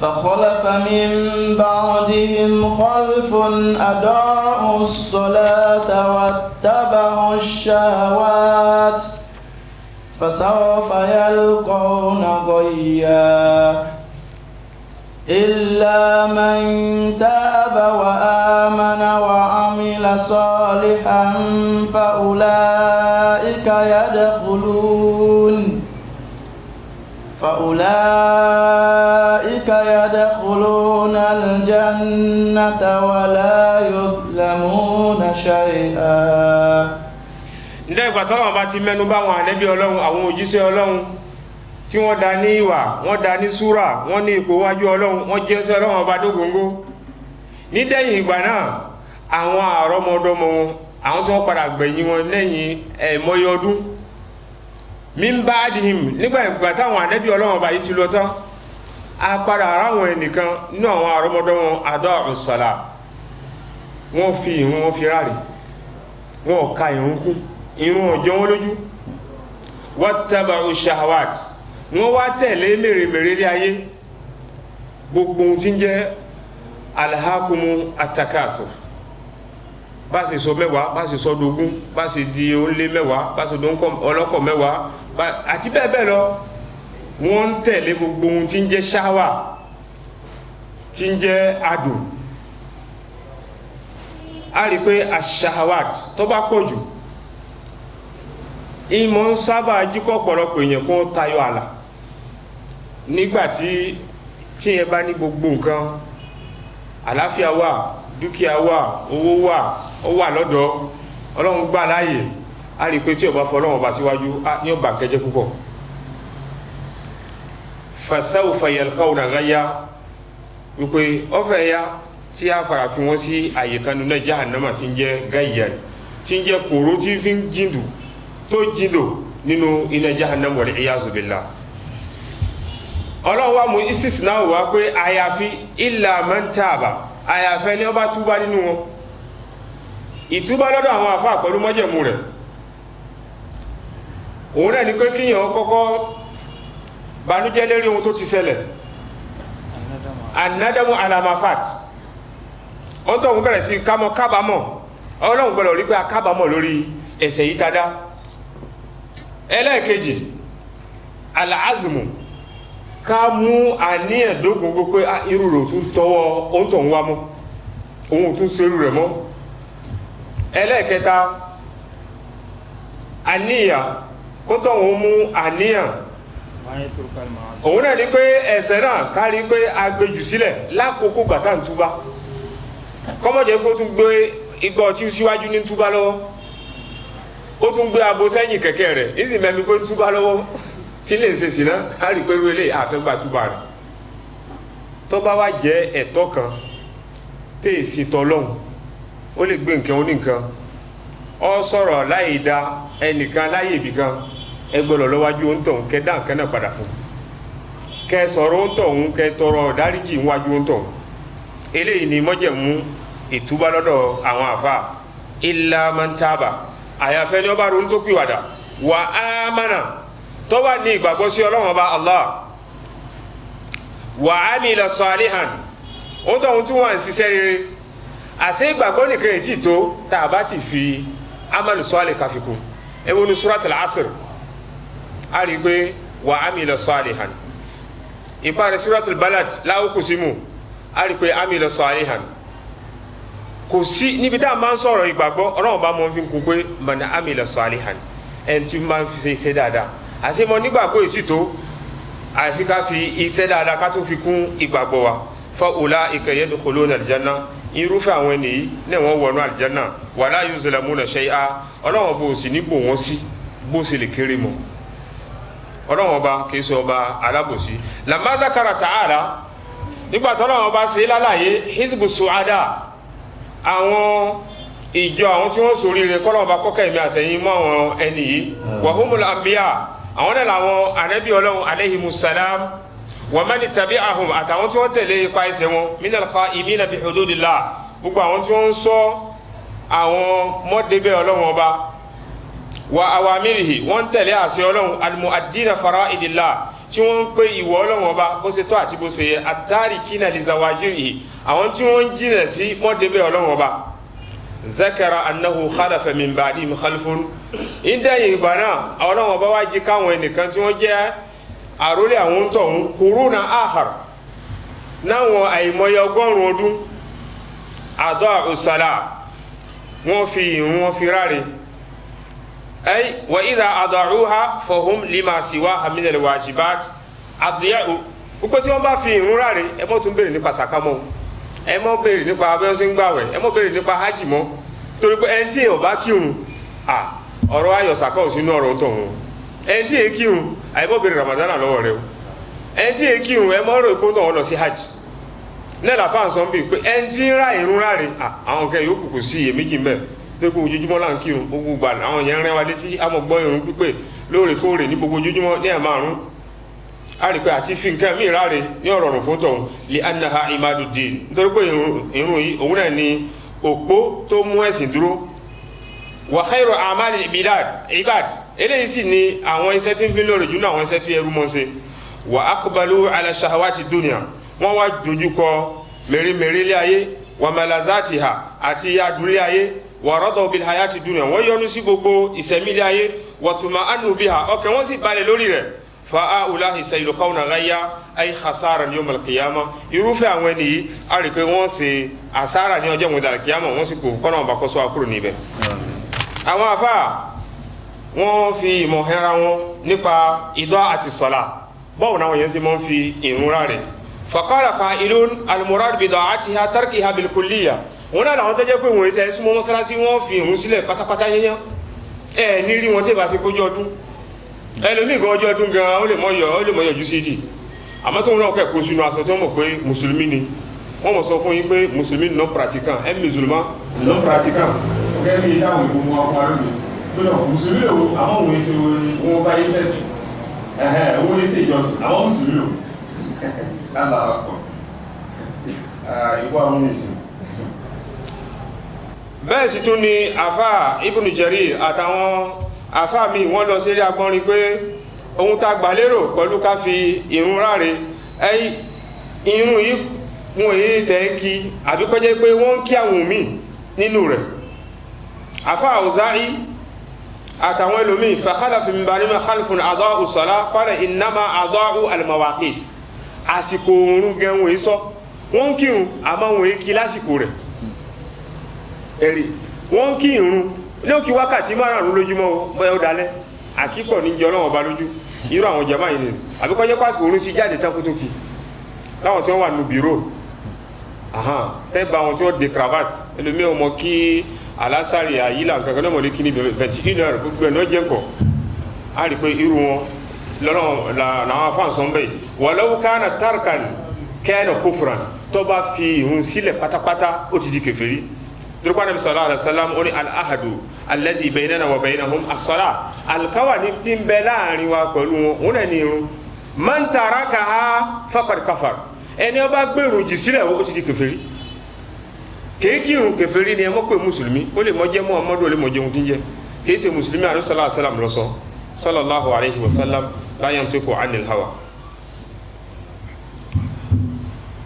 فخلف من بعدهم خلف أضاعوا الصلاة واتبعوا الشهوات فسوف يلقون غيا إلا من تاب وآمن وعمل صالحا فأولئك يدخلون الجنة ولا يظلمون شيئا. ǹjẹ́ ìgbà tọ́lọ́run bá ti mẹ́nu bà àwọn ànábì Ọlọ́run àwọn òjíṣẹ́ Ọlọ́run tí wọ́n dá ní ìwà wọ́n dá ní súrà wọ́n ní ipò wájú Ọlọ́run wọ́n jẹ́ sí Ọlọ́run ọba dógóngó nídẹ̀yìn ìgbà náà àwọn àrọ́mọdọ́mọ wọn àwọn tí wọ́n padà gbẹ̀yìn wọn lẹ́yìn ẹ̀mọ́yé ọdún min ba'dihim nígbà ìgbà táwọn ànábì Ọlọ́run ọba yìí ti lọ tán a padà aráwọn ẹnìkan nínú àwọn àrọ́mọdọ́mọ ada'u salat wọ́n fi ìrun wọn fi ráre wọ́n ka ìrun kún ìrun ọjọ́ wọn lójú wattaba'u shahawat wọ́n wá tẹ̀lé mèremère lé ayé gbogbo ohun tí ń jẹ́ alhakumu atakaso bá sì sọ mẹ́wàá bá sì sọ dógún bá sì di olé mẹ́wàá bá sì ọlọ́kọ̀ mẹ́wàá àti bẹ́ẹ̀ bẹ́ẹ̀ lọ wọ́n ń tẹ̀lé gbogbo ohun tí ń jẹ́ ṣáwà tí ń jẹ́ adùn a rí pé aṣahawat tó bá pọ̀ jù ìmọ̀ ń sábà jíkọ́ pọ̀lọpọ̀ èèyàn kún tayọ àlà nígbàtí tí ẹ bá ní gbogbo nǹkan àlàáfíà wà dúkìá wà owó wà ó wà lọ́dọ̀ Ọlọ́run gbà láàyè a rí pé tí ó bá fọ́ Ọlọ́run bá síwájú ní ó bà kẹjẹ púpọ̀ fasawfa yalqawna ghayya wípé ọfẹ́ ya tí a fara fi wọ́n sí àyíká nínú jahannama tí ń jẹ́ ghayyan tí ń jẹ́ kòró tí fi ń jìndù tó jìndò nínú iná jahannama wal iyazu billah Ọlọ́run wá mú istisna wá pé àyàfi illa man taba àyàfẹ́ ni ó bá túbá nínú wọn ìtúbá lọ́dọ̀ àwọn àfáà pẹ̀lú májẹ̀mú rẹ̀ òun náà ni pé kíyàn kọ́kọ́ banújẹ́ lérí ohun tó ti ṣẹlẹ̀ anadamu alamafat wọ́n tó ń bẹ̀rẹ̀ sí kábàámọ̀ Ọlọ́run gbọ́dọ̀ rí pé a kábàámọ̀ lórí ẹ̀ṣẹ̀ yìí tadá ẹlẹ́ẹ̀kejì alazmu ká mú àníyàn dógóngó pé irú rò tún tọwọ́ ohun tó ń wá mọ́ ohun tún serú rẹ̀ mọ́ ẹlẹ́ẹ̀kẹta àníyàn kó tó ń mú àníyàn òun náà ní pé ẹ̀ṣẹ̀ náà kárí pé agbèjù sílẹ̀ lákòókò gbàtà ń túbá kọ́mọ̀jẹ́ kó tún gbé igbó tí síwájú ní túbá lọ́wọ́ ó tún gbé abo sẹ́yìn kẹ̀kẹ́ rẹ̀ ìsìn mẹ́mi pé túbá lọ́wọ́ tí lè ṣe sínà á rí pé rúlé àfẹ́gbà túbá rẹ̀ tó bá wá jẹ́ ẹ̀tọ́ kan tí èsì tọ́lọ́hun ó lè gbé nǹkan oníǹkan ọ sọ̀rọ̀ láì dá ẹnìkan láyé ibìkan ẹgbọ́lọ̀ lọ́wájú ń tọ̀hún kẹ dá nǹkan náà padà fún kẹ sọ̀rọ̀ ń tọ̀hún kẹ tọrọ dáríjì wájú ń tọ̀hún eléyìí ni mọ́jẹ̀mú ìtúbá lọ́dọ̀ àwọn àfà illa man taba àyàfẹ́ ni ó bá ronú tó pìwàdà wà ámánà tó wà ní ìgbàgbọ́ sí Ọlọ́run Ọba Allah wà amila salihan ó tọ̀hún tún wà ń ṣiṣẹ́ rere àṣẹ ìgbàgbọ́ nìkan èyí tí tó tá a bá ti fi amalu salih káfikún ẹ wo ní suratul asr a rí pé wà amila salihan ìparí suratul balad la uqsimu a rí pé amila salihan kò sí níbi tá a máa ń sọ̀rọ̀ ìgbàgbọ́ Ọlọ́run bá mọ́ fi kún pé man amila salihan ẹni tí máa ń fi iṣẹ́ dáadáa àti mọ́ nígbàgbọ́ ètìtò àfi ká fi iṣẹ́ dáadáa ká tó fi kún ìgbàgbọ́ wa fa ulaika yadkhuluna aljanna irúfẹ́ àwọn ẹni yìí náà wọ́n wọnú aljanna wala yuzlamuna shay'a Ọlọ́run bó sì ní bò wọ́n sí bó sì lè kéré mọ́ Ọlọ́run ọba kìí ṣe ọba alábòsí lamma zakara ta'ala nígbà tí Ọlọ́run ọba ṣe lálàyé hizbu su'ada àwọn ìjọ àwọn tí wọ́n sórí rẹ̀ kọ́lọ́run ọba kọ́kẹ́ ìmí àtẹ̀yìn mọ́ àwọn ẹni yìí wa humul anbiya àwọn náà làwọn ànábì Ọlọ́run alayhimus salam wa man tabi'ahum àtàwọn tí wọ́n tẹ̀lé ipa ẹsẹ̀ wọn minal qa'imina bi hududillah gbogbo àwọn tí wọ́n ń ṣọ́ àwọn mọ́débẹ̀ Ọlọ́run ọba wa awamirihi wọ́n tẹ̀lé àṣẹ Ọlọ́run almu'addina fara'idillah tí wọ́n ń pé ìwọ Ọlọ́run ọba bó ṣe tó àti bó ṣe yẹ at-tarikina li zawajirihi àwọn tí wọ́n ń jìnà sí mọ́débẹ̀ Ọlọ́run ọba zakara annahu khalafa min ba'dihim khalfun ìdẹ́yìn ìgbà náà Ọlọ́run ọba wá jí káwọn ẹnìkan tí wọ́n jẹ́ àrólé àwọn tọ̀hún kuruna akhar náwọn àìmọye ọgọ́rùn ọdún ada'u salah wọ́n fi ìrun wọn fi ráre ay wa idha ada'uha fahum lima siwaha min alwajibat adiya'u uko tí wọ́n bá fi ìrun ráre ẹ mọ́ tún béèrè nípa sàkámọ́ ẹ mọ́ béèrè nípa abẹ́ọ́sí ń gbàwẹ̀ ẹ mọ́ béèrè nípa hajj mọ́ torí pé ẹni tí ò bá kírun ọ̀rọ̀ ayọ̀ sàkọ́ sínú ọ̀rọ̀ tọ̀hún ẹni tí èé kírun àìmọ́ béèrè ramadana lọ́wọ́ rẹ o ẹni tí èé kírun ẹ mọ́ rò pé ó lọ sí hajj náà làfáà sọ bí pé ẹni tí ń ra ìrun ráre àwọn kẹ yóò kùkù sí iyèméjì mẹ́ gbogbo ojoojúmọ́ là ń kírun gbogbo gbà àwọn yẹn rẹ́ wa létí àmọ́ gbọ́ ìrun pípé lóòrèkóòrè ní gbogbo ojoojúmọ́ ní ẹ̀5 a rí pé àti fi nǹkan mí ráre ní ọ̀rọ̀rùn fún tọ̀hún li annaha imaduddin nítorí pé ìrun yìí òun náà ni òpó tó mú ẹ̀sìn dúró wa khairu a'mali ibad eléyìí sì ni àwọn iṣẹ́ tí ń fi lórí jù náà àwọn iṣẹ́ tí ẹrú mọ́ ṣe wa aqbalu ala shahawati dunya wọ́n wá dojúkọ mèremère ilé ayé wa malazatiha àti adúlé ayé wa radaw bil hayati dunya wọ́n yọ́nú sí gbogbo ìṣẹ̀mí ilé ayé wa tuma'annu biha ọkàn wọ́n sì balẹ̀ lórí rẹ̀ fa a'ulahi sayulqawna ghayya ay khasaran yawm al-qiyamah irúfẹ́ àwọn ẹni yìí a rí pé wọ́n ṣe àsára ní ọjọ́ ìwọ̀n al-qiyamah wọ́n sì kò kọ́nà ọ̀bàkọ́sọ́ akúrò níbẹ̀ àwọn àfáà wọ́n fi ìmọ̀ hẹ́ra wọn nípa ida'ati salah bọ́ọ̀ náà yẹn sì mọ́ fi ìrun ráre faqala qa'ilun al-murad bida'atiha tarkiha bil kulliyah wọn náà làwọn tó jẹ́ pé wọ́n tẹ́ súnmọ́ mọ́sálásí wọ́n fi ìrun sílẹ̀ pátápátá yẹnyẹn ní rí wọn tí ìbá sí kójú ọdún ẹlòmíì gan ọjọ́ ọdún gan ó lè mọ́ yọjú sí ìdí àmọ́ tó ń náà kẹ́kọ̀ọ́ sínú aṣọ tí wọ́n mọ̀ pé mùsùlùmí ni wọ́n mọ̀ sọ fún yín pé mùsùlùmí non pratiquant ẹ̀ musulman non pratiquant gẹ́gẹ́ bí ìdáhùn ìgbòmù ọkọ̀ arúgbó gbọ́dọ̀ mùsùlùmí lò àwọn òun èsì wọn bá yé sẹ́sì owó yé sí ìjọsìn àwọn mùsùlùmí lò ìwọ àwọn èsì. bẹ́ẹ̀ sì tún ni àfà Ibn Jarir àtàwọn àfà mi wọ́n lọ sí ilé agbọ́nrin pé ohun tá gbà lérò pẹ̀lú ká fi ìrun ráre ìrun yìí wọn èyí tẹ́ kí àbí kọjẹ́ pé wọ́n ń kí àwọn míì nínú rẹ̀ àfà Awza'i àtàwọn ẹlòmíì fa khalafa min ba'dihim khalfun ada'u as-salah qala innama ada'u al-mawaqit àsìkò òun gẹ̀wọ̀n èyí sọ wọ́n kírun àmọ́ wọn èyí kí lásìkò rẹ̀ ẹ̀rí wọ́n kí ìrun ní òkè wákàtí márùn-ún lójúmọ́ bóyá ó dalẹ́ àkíkọ̀ ní jọ lọ́wọ́ bá lójú irú àwọn jàmáà yìí nìyẹn àbíkọ́jẹ́ pàṣípò òun ti jáde tán kó tó kí láwọn tí wọ́n wà nù bírò tẹ́gbà àwọn tí wọ́n de cravat ẹlòmí ọmọ kí alásàrì àyílà nǹkan kan náà mọ̀lé kí ní 21 gbogbo ẹ̀nà jẹ́ǹkọ̀ a rí pé irú wọn lọ́nà làwọn afáǹsọ́ ń bẹ̀ walau kana tarkan kana kufran tó bá fi ìrun sílẹ̀ pátápátá ó ti di kèfèrí torí Ànábì sallallahu alaihi wasallam ó ní al-ahadu alladhi baynana wa baynahum as-salah alkawa ní tí ń bẹ láàrin wa pẹ̀lú wọn òun náà ní irun man tarakaha faqad kafar ẹni ó bá gbèrú jì sílẹ̀ ó ti di kèfèrí kéèkìrún kèfèrí ni ẹ mọ́ pé mùsùlùmí ó lè mọ́ jẹ́ Muhammadu ó lè mọ́ jẹun tí ń jẹ́ kìí ṣe mùsùlùmí Ànábì sallallahu alaihi wasallam lọ́sọ sallallahu alaihi wasallam la yantiqu anil hawa.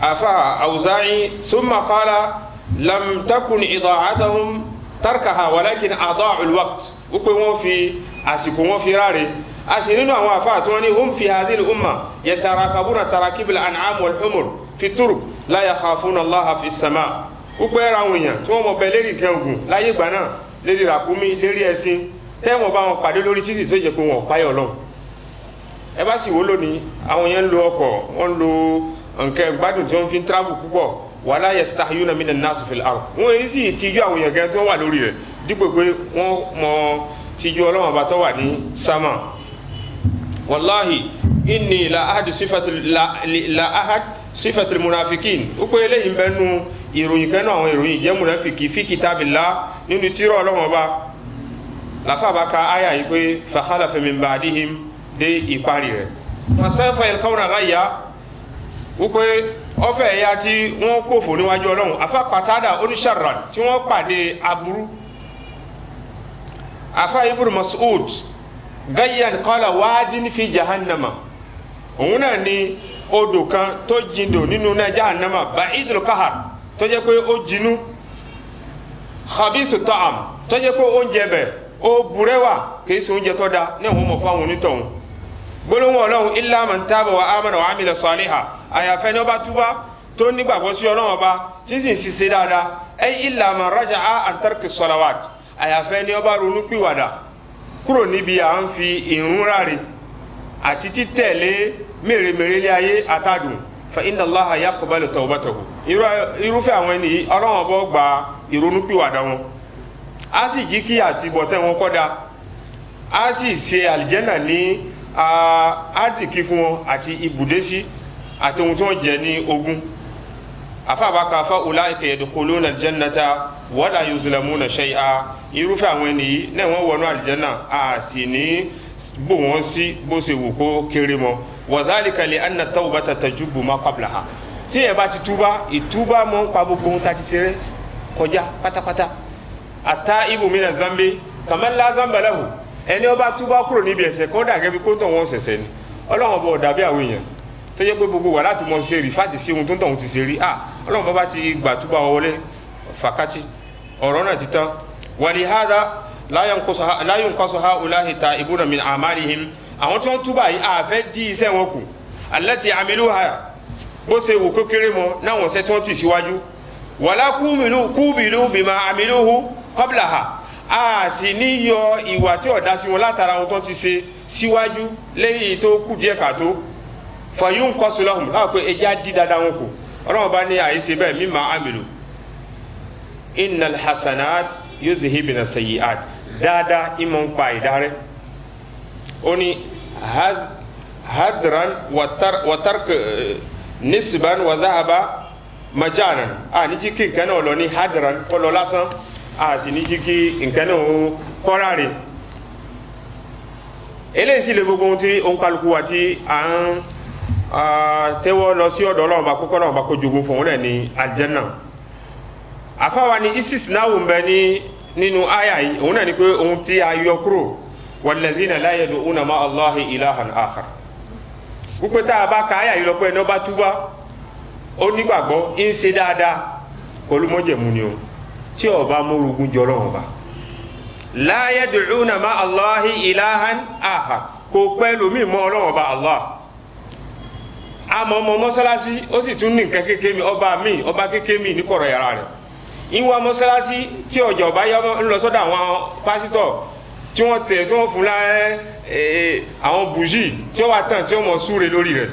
afa Awza'i thumma qala lam takun ida'atuhum tarkaha walakin ada'u al-waqt ó pé wọ́n fi àsìkò wọn fi ráre a sì nínú àwọn àfáà tí wọ́n ní hum fi hadhihi al-umma yatarakabuna tarakib al-an'am wal-humur fi turuq la yakhafuna Allaha fi as-sama' púpọ̀ ẹ̀rọ àwọn èèyàn tí wọ́n mọ̀ bẹ lérí ìkẹ́ ogun láyé ìgbà náà lérí ràkúnmí lérí ẹṣin tẹ́wọ̀n bá wọn pàdé lórí títì tó jẹ́ pé wọn ò páyọ̀ Ọlọ́run. ẹ bá sì wò lónìí àwọn yẹn ń lo ọkọ̀ wọ́n ń lo nǹkan gbádùn tí wọ́n fi ń travel púpọ̀ wala yastahyuna minan nas fil ard. wọ́n èyí sì tijú àwọn èèyàn gan tí wọ́n wà lórí rẹ̀ dípò pé wọ́n mọ tijú Ọlọ́run ọba tó wà ní sámà. wallahi inni la ahad sifatil munafikin ó pé eléyìí bẹnu ìròyìn kan náà àwọn ìròyìn jẹ́ munafiki fi kitabillah nínú tírà Ọlọ́run ọba làfàbà ka àyà yìí pé fa khalafa min ba'dihim dé ìparí rẹ̀ fasawfa yalqawna ghayya ó pé ọfẹ́ ẹ̀yà tí wọ́n kófò níwájú Ọlọ́run afa Qatada oníṣàrà tí wọ́n pàdé aburú afa Ibn Mas'ud gayyan qala wadin fi jahannama òun náà ni odò kan tó jindò nínú náà jahannama ba'idul qahar tó jẹ́ pé ó jinú khabisu ta'am tó jẹ́ pé oúnjẹ bẹ̀ ó burẹ́wà kìí ṣe oúnjẹ tó da ní àwọn ọmọ fáwọn onítọ̀hún gbólóhùn Ọlọ́run illa man taba wa amana wa amila saliha àyàfẹ́ ní ọba túbá tó nígbàgbọ́ sí Ọlọ́run ọba tí sì ń ṣiṣẹ́ dáadáa ay illa man raja'a an tarki salawat àyàfẹ́ ní ọba ronú pìwàdà kúrò níbi à ń fi ìrun ráre àti títẹ̀lé mèremère ilé ayé àtàdùn fa inna Allaha yaqbalu tawbatahu irúfẹ́ àwọn ẹni yìí Ọlọ́run ọba gba ìrònú pìwàdà wọn a sì jí kí àtibọ̀tẹ́ wọn kọ́dá a sì ṣe àlìjẹ́nà ní àtìkí fún wọn àti ibùdésí àti ohun tí wọ́n jẹ ní ogún afábàkà fa ulaika yadkhuluna aljannata wala yuzlamuna shay'a irúfẹ́ àwọn ẹni yìí náà wọ́n wọnú àlìjẹ́nà a sì ní bò wọ́n sí bó ṣe wù kó kéré mọ́ wa dhalika li anna tawbata tajubu ma qablaha tí ẹ bá ti túbá ìtúbá mọ́ ń pa gbogbo ohun tá ti ṣeré kọjá pátápátá ata ibu mina zambi kaman la zamba lahu ẹni ó bá túbá kúrò níbi ẹ̀ṣẹ̀ kó dà gẹ́gẹ́ bí kó tọ̀ wọ́n ṣẹ̀ṣẹ̀ ni Ọlọ́run bọ̀ dàbí àwọn èèyàn tó jẹ́ pé gbogbo wà láti mọ ṣe rí fásitì sí ohun tó ń tọ̀hún ti ṣe rí Ọlọ́run bá ti gbà túbá wọlé fàkátì ọ̀rọ̀ náà ti tán walihada la yunqasu haula'i ta'ibuna min a'malihim àwọn tí wọ́n túbá yìí àfẹ́ jí iṣẹ́ wọn kù allati amiluha bó ṣe wù kó kéré mọ́ náwọn ṣẹ́ tí wọ́n ti síwájú wala kubilu bima amiluhu qablaha a sì ní yọ ìwà tí ọ̀dá sí wọn látara ohun tó ti ṣe síwájú lẹ́yìn tó kù díẹ̀ kàtó fayún kọsùlọ́hùn láwọn pé ẹjá dí dáadáa wọn kù Ọlọ́run bá ní àìsí bẹ́ẹ̀ mimma amilu innal hasanat yuzhibna sayyi'at dáadáa ìmọ̀ ń pa ìdárẹ́ ó ní hadran wa tark nisban wa dhahaba majanan ní jí kí nǹkan náà lọ ní hadran kọ́ lọ lásán sì ní jí kí nǹkan náà ó kọ́ra rè eléyìí sì lè gbogbo ohun tí ó ń kálukú wa tí à ń tẹ́wọ́ lọ sí ọ̀dọ̀ Ọlọ́run bá kókó náà bá kó jogún fún òun náà ní aljanna àfáwa ní isis náà wò ń bẹ nínú àyà yìí òun náà ní pé ohun tí a yọ kúrò wallazina la yad'una ma Allahi ilahan akhar wípé tá a bá ka àyà yìí lọ pé ẹni ó bá túbá ó nígbàgbọ́ ń ṣe dáadáa olùmọ́jẹ̀mú ni o tí ó bá mórogún jọ Ọlọ́run bá la yad'una ma Allahi ilahan akhar kò pẹ́lú mí mọ́ Ọlọ́run bá Allah àmọ́ ọmọ mọ́sálásí ó sì tún ní nǹkan kékeré mi ọba kékeré mi ní kọ̀rọ̀ yàrá rẹ̀ ìwà mọ́sálásí tí ọjà ọba yá ń lọ sọ́dọ̀ àwọn pásítọ̀ tí wọ́n fún àwọn bùjí tí ó wà tán tí ó mọ̀ súre lórí rẹ̀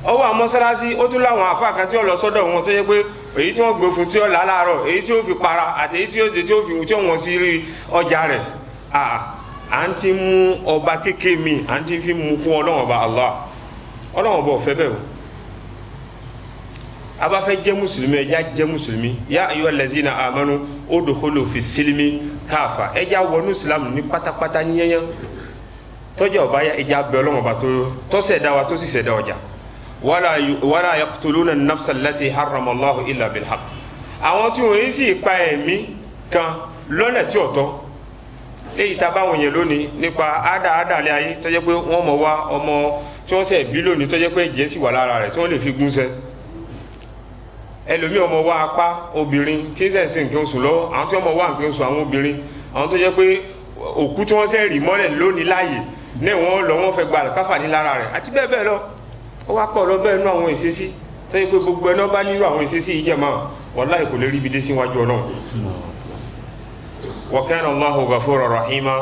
ọwọ́ àwọn mọ́sálásí ó tún láwọn àfáà kan tí ó lọ sọ́dọ̀ wọn tó yẹ pé èyí tí wọ́n gbé fún tí ó là láàárọ̀ èyí tí ó fi para àti èyí tí ó wọ́n sí rí ọjà rẹ̀ à ń ti mú ọba kékeré mi à ń ti fi mú fún Ọlọ́run ọba Allah Ọlọ́run ọba ọ̀fẹ́ bẹ́ẹ̀ o abafẹ́ jẹ́ mùsùlùmí ẹjá jẹ́ mùsùlùmí ya ayyuhal lazina amanu udkhulu fi silmi káfà ẹjá wọnú ìsìlámù ní pátápátá yẹnyẹn tọ́jà ọba ya ẹjá bẹ Ọlọ́run ọba tó ṣẹ̀dá wa tó sì ṣẹ̀dá ọjà wala yaqtuluna an-nafsa allati harrama Allahu illa bil haqq àwọn tí wọ́n yìí sì pa ẹ̀mí kan lọ́nà tí ọ̀tọ̀ léyìí tá báwọn yẹn lónìí nípa àdáàdàlẹ̀ ayé tó jẹ́ pé wọ́n mọ̀ wá ọmọ tí wọ́n ṣẹ̀ bí lónìí tó jẹ́ pé ẹ̀jẹ̀ sì wà lára rẹ̀ tí wọ́n lè fi gúnṣẹ́ ẹlòmí ọmọ wá apá obìnrin tí ń sẹ̀sìn nǹkan oṣù lọ́wọ́ àwọn tí wọ́n mọ̀ wá nǹkan oṣù àwọn obìnrin àwọn tó jẹ́ pé òkú tí wọ́n sẹ́ rì mọ́lẹ̀ lónìí láàyè náà wọ́n lọ wọ́n fẹ́ gba àlùkáfà ní lára rẹ̀ àti bẹ́ẹ̀ bẹ́ẹ̀ lọ ó wá pọ̀ lọ bẹ́ẹ̀ nú àwọn ìṣesí tó yẹ pé gbogbo ẹná bá nírú àwọn ìṣesí yìí jẹ̀ máa wallahi kò lè rí ibi dé síwájú ọlọ́run wa kana Allahu ghafura rahima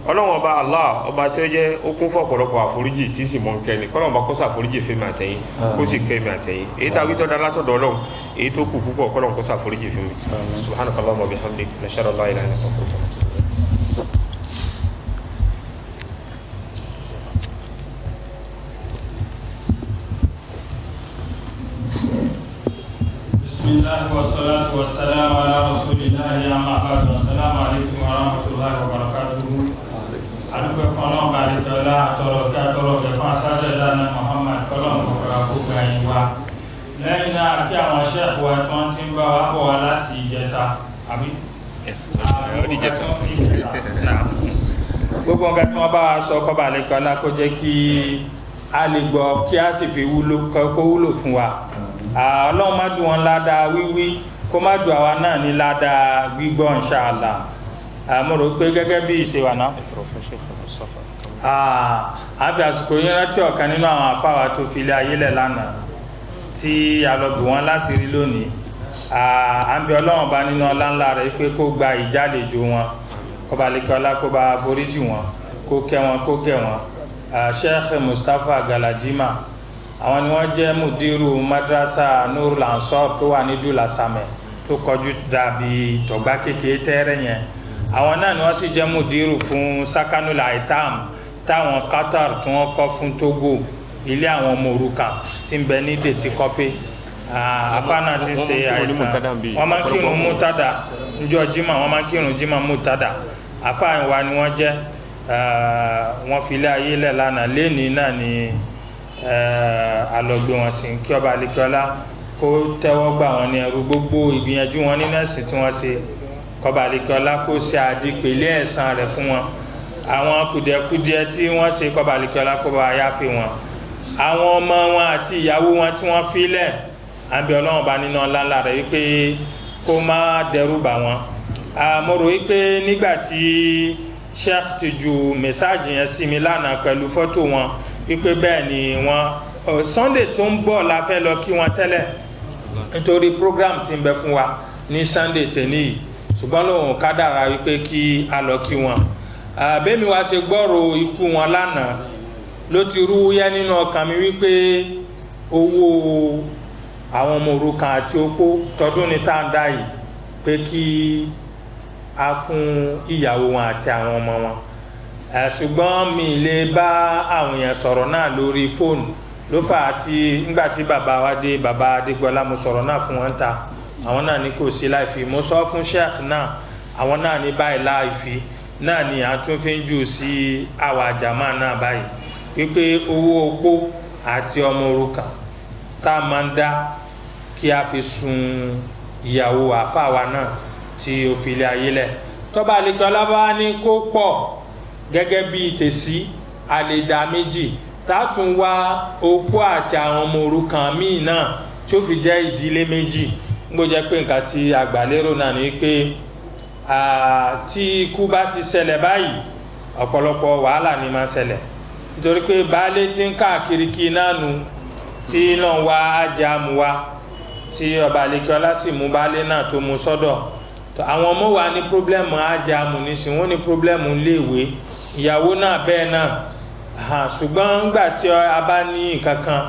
ọlọ́run ọba Allah ọba tí ó jẹ́ ó kún fún ọ̀pọ̀lọpọ̀ àforíjì tí sì mọ́ nkẹ́ni kọ́lọ́run bá kó ṣàforíjì fún mi àtẹ̀yìn kó sì kẹ́ mi àtẹ̀yìn èyí tá a wí tọ́ da látọ̀dọ̀ ọlọ́run èyí tó kù púpọ̀ kọ́lọ́run kó ṣàforíjì fún mi subhanakallahumma wa bihamdik nashhadu an la ilaha illa anta astaghfiruka wa atubu ilayk. بسم الله والصلاة والسلام على رسول الله أما بعد السلام عليكم ورحمة الله وبركاته adúpẹ́ fún ọlọ́run bá àdìgbẹ́ ọlá àtọ̀rọ̀ kí àtọ̀rọ̀ kẹ fún aṣáájú ìdáná Muhammad kọ́lọ́run kọ̀ọ̀kan àkókò ẹ̀yìn wa lẹ́yìn náà kí àwọn ṣẹ́ẹ̀kù wa tí wọ́n ti ń bá wa bọ̀ wá láti ìjẹta àbí gbogbo nǹkan tí wọ́n bá wa sọ kọ́ba àlekọ́ ọlá kó jẹ́ kí a lè gbọ́ kí a sì fi kó wúlò fún wa ọlọ́run má dùn wọn ládàá wíwí kó má dùn àwa náà ní ládàá gbígbọ́ inshallah mo rò pé gẹ́gẹ́ bí ìṣe wà náà a fi àsìkò yín rántí ọ̀kan nínú àwọn afáwa tó fi ilé ayé lẹ̀ lánàá tí a lọ bù wọ́n láṣìírí lónìí à ń bẹ ọlọ́run bá nínú ọlá ńlá rẹ̀ pé kó gba ìjálejò wọn kó bá lè kí ọlá kó bá foríjì wọn kó kẹ́ wọn kó gẹ̀ wọn Sheikh Mustapha Galadima àwọn ni wọ́n jẹ́ mudiru madrasa Nurul Ansar tó wà ní Dulasamẹ tó kọjú dàbí tọ̀gbá kékeré tẹ́rẹ̀ yẹn àwọn náà ni wọ́n sì jẹ́ mudiru fún Sakanul Aitam táwọn Qatar tí wọ́n kọ́ fún Togo ilé àwọn ọmọ òrukàn tí ń bẹ ní dètí kọ́pé afáàná ti ń ṣe àìsàn wọ́n máa ń kírun mútádà níjọ́ jimá wọ́n máa ń kírun jimá mútádà afáàní wa ni wọ́n jẹ́ wọ́n fi ilé ayé lẹ̀ lánàá lẹ́ni náà ni alọ́gbé wọn sí kí ọba alikọ́lá kó tẹ́wọ́ gbà wọn ní ẹrú gbogbo ìgbìyànjú wọn ní nẹ́ẹ̀sì tí wọ́n ṣe kọba alikọ́lá kó ṣe àdìpẹ̀lẹ́ ẹ̀san rẹ̀ fún wọn àwọn kùdìẹ̀kùdìẹ̀ tí wọ́n ṣe kọba alikọ́lá kó bá yáfe wọn àwọn ọmọ wọn àti ìyàwó wọn tí wọ́n filẹ̀ àbí ọlọ́run bá nínú ọláńlá rẹ̀ wípé kó má dẹ́rù bà wọn mo rò wípé nígbà tí Sheikh ti ju mẹ́sáàgì yẹn sí mi lánàá pẹ̀lú fọ́tò wọn wípé bẹ́ẹ̀ ni wọ́n Sunday tó ń bọ̀ la fẹ́ lọ kí wọn tẹ́lẹ̀ nítorí program ti ń bẹ fún wa ní Sunday tẹ̀lé yìí ṣùgbọ́n lóun kádàrá wípé kí a lọ kí wọn bẹ́ẹ̀mi wá ṣe gbọ́rọ̀ ikú wọn lánàá ló ti rú yẹ́ nínú ọkàn mi wípé owó àwọn ọmọ òrukàn àti opó tọdún ní tá à ń dá yìí pé kí a fún ìyàwó wọn àti àwọn ọmọ wọn ṣùgbọ́n mi lè bá àwọn èèyàn sọ̀rọ̀ náà lórí fóònù ló fà á tí nígbàtí bàbá wa dé bàbá Adégbọlá mo sọ̀rọ̀ náà fún wọn ta àwọn náà ní kò sí láìfi mo sọ fún Sheikh náà àwọn náà ní báyìí láìfi náà ni a tún fi ń jù sí àwa àjàmá náà báyìí wípé owó opó àti ọmọ òrukàn tá a máa ń dá kí a fi sun ìyàwó àfáwa náà tí ó fi ilé ayé lẹ̀ tọ́ba àlekẹ́ ọlábá ní kó pọ̀ gẹ́gẹ́ bí tèsí àlèdà méjì tátún wá opó àti àwọn ọmọ òrukàn míì náà tí ó fi jẹ́ ìdílé méjì gbó jẹ́ pé nǹkan tí àgbàlérò náà ní pé tí ikú bá ti ṣẹlẹ̀ báyìí ọ̀pọ̀lọpọ̀ wàhálà ni máa ṣẹlẹ̀ nítorí pé baálé tí ń káàkiri kí náà nu tí náà wá ájẹ amúwa tí ọba àlekẹ́ ọlá sì mú baálé náà tó mú sọ́dọ̀ àwọn ọmọ wa ní pírọ́blẹ́mù ájẹ amúnisìn wọ́n ní pírọ́blẹ́mù léèwé ìyàwó náà bẹ́ẹ̀ náà ṣùgbọ́n ńgbà tí a bá ní nǹkan kan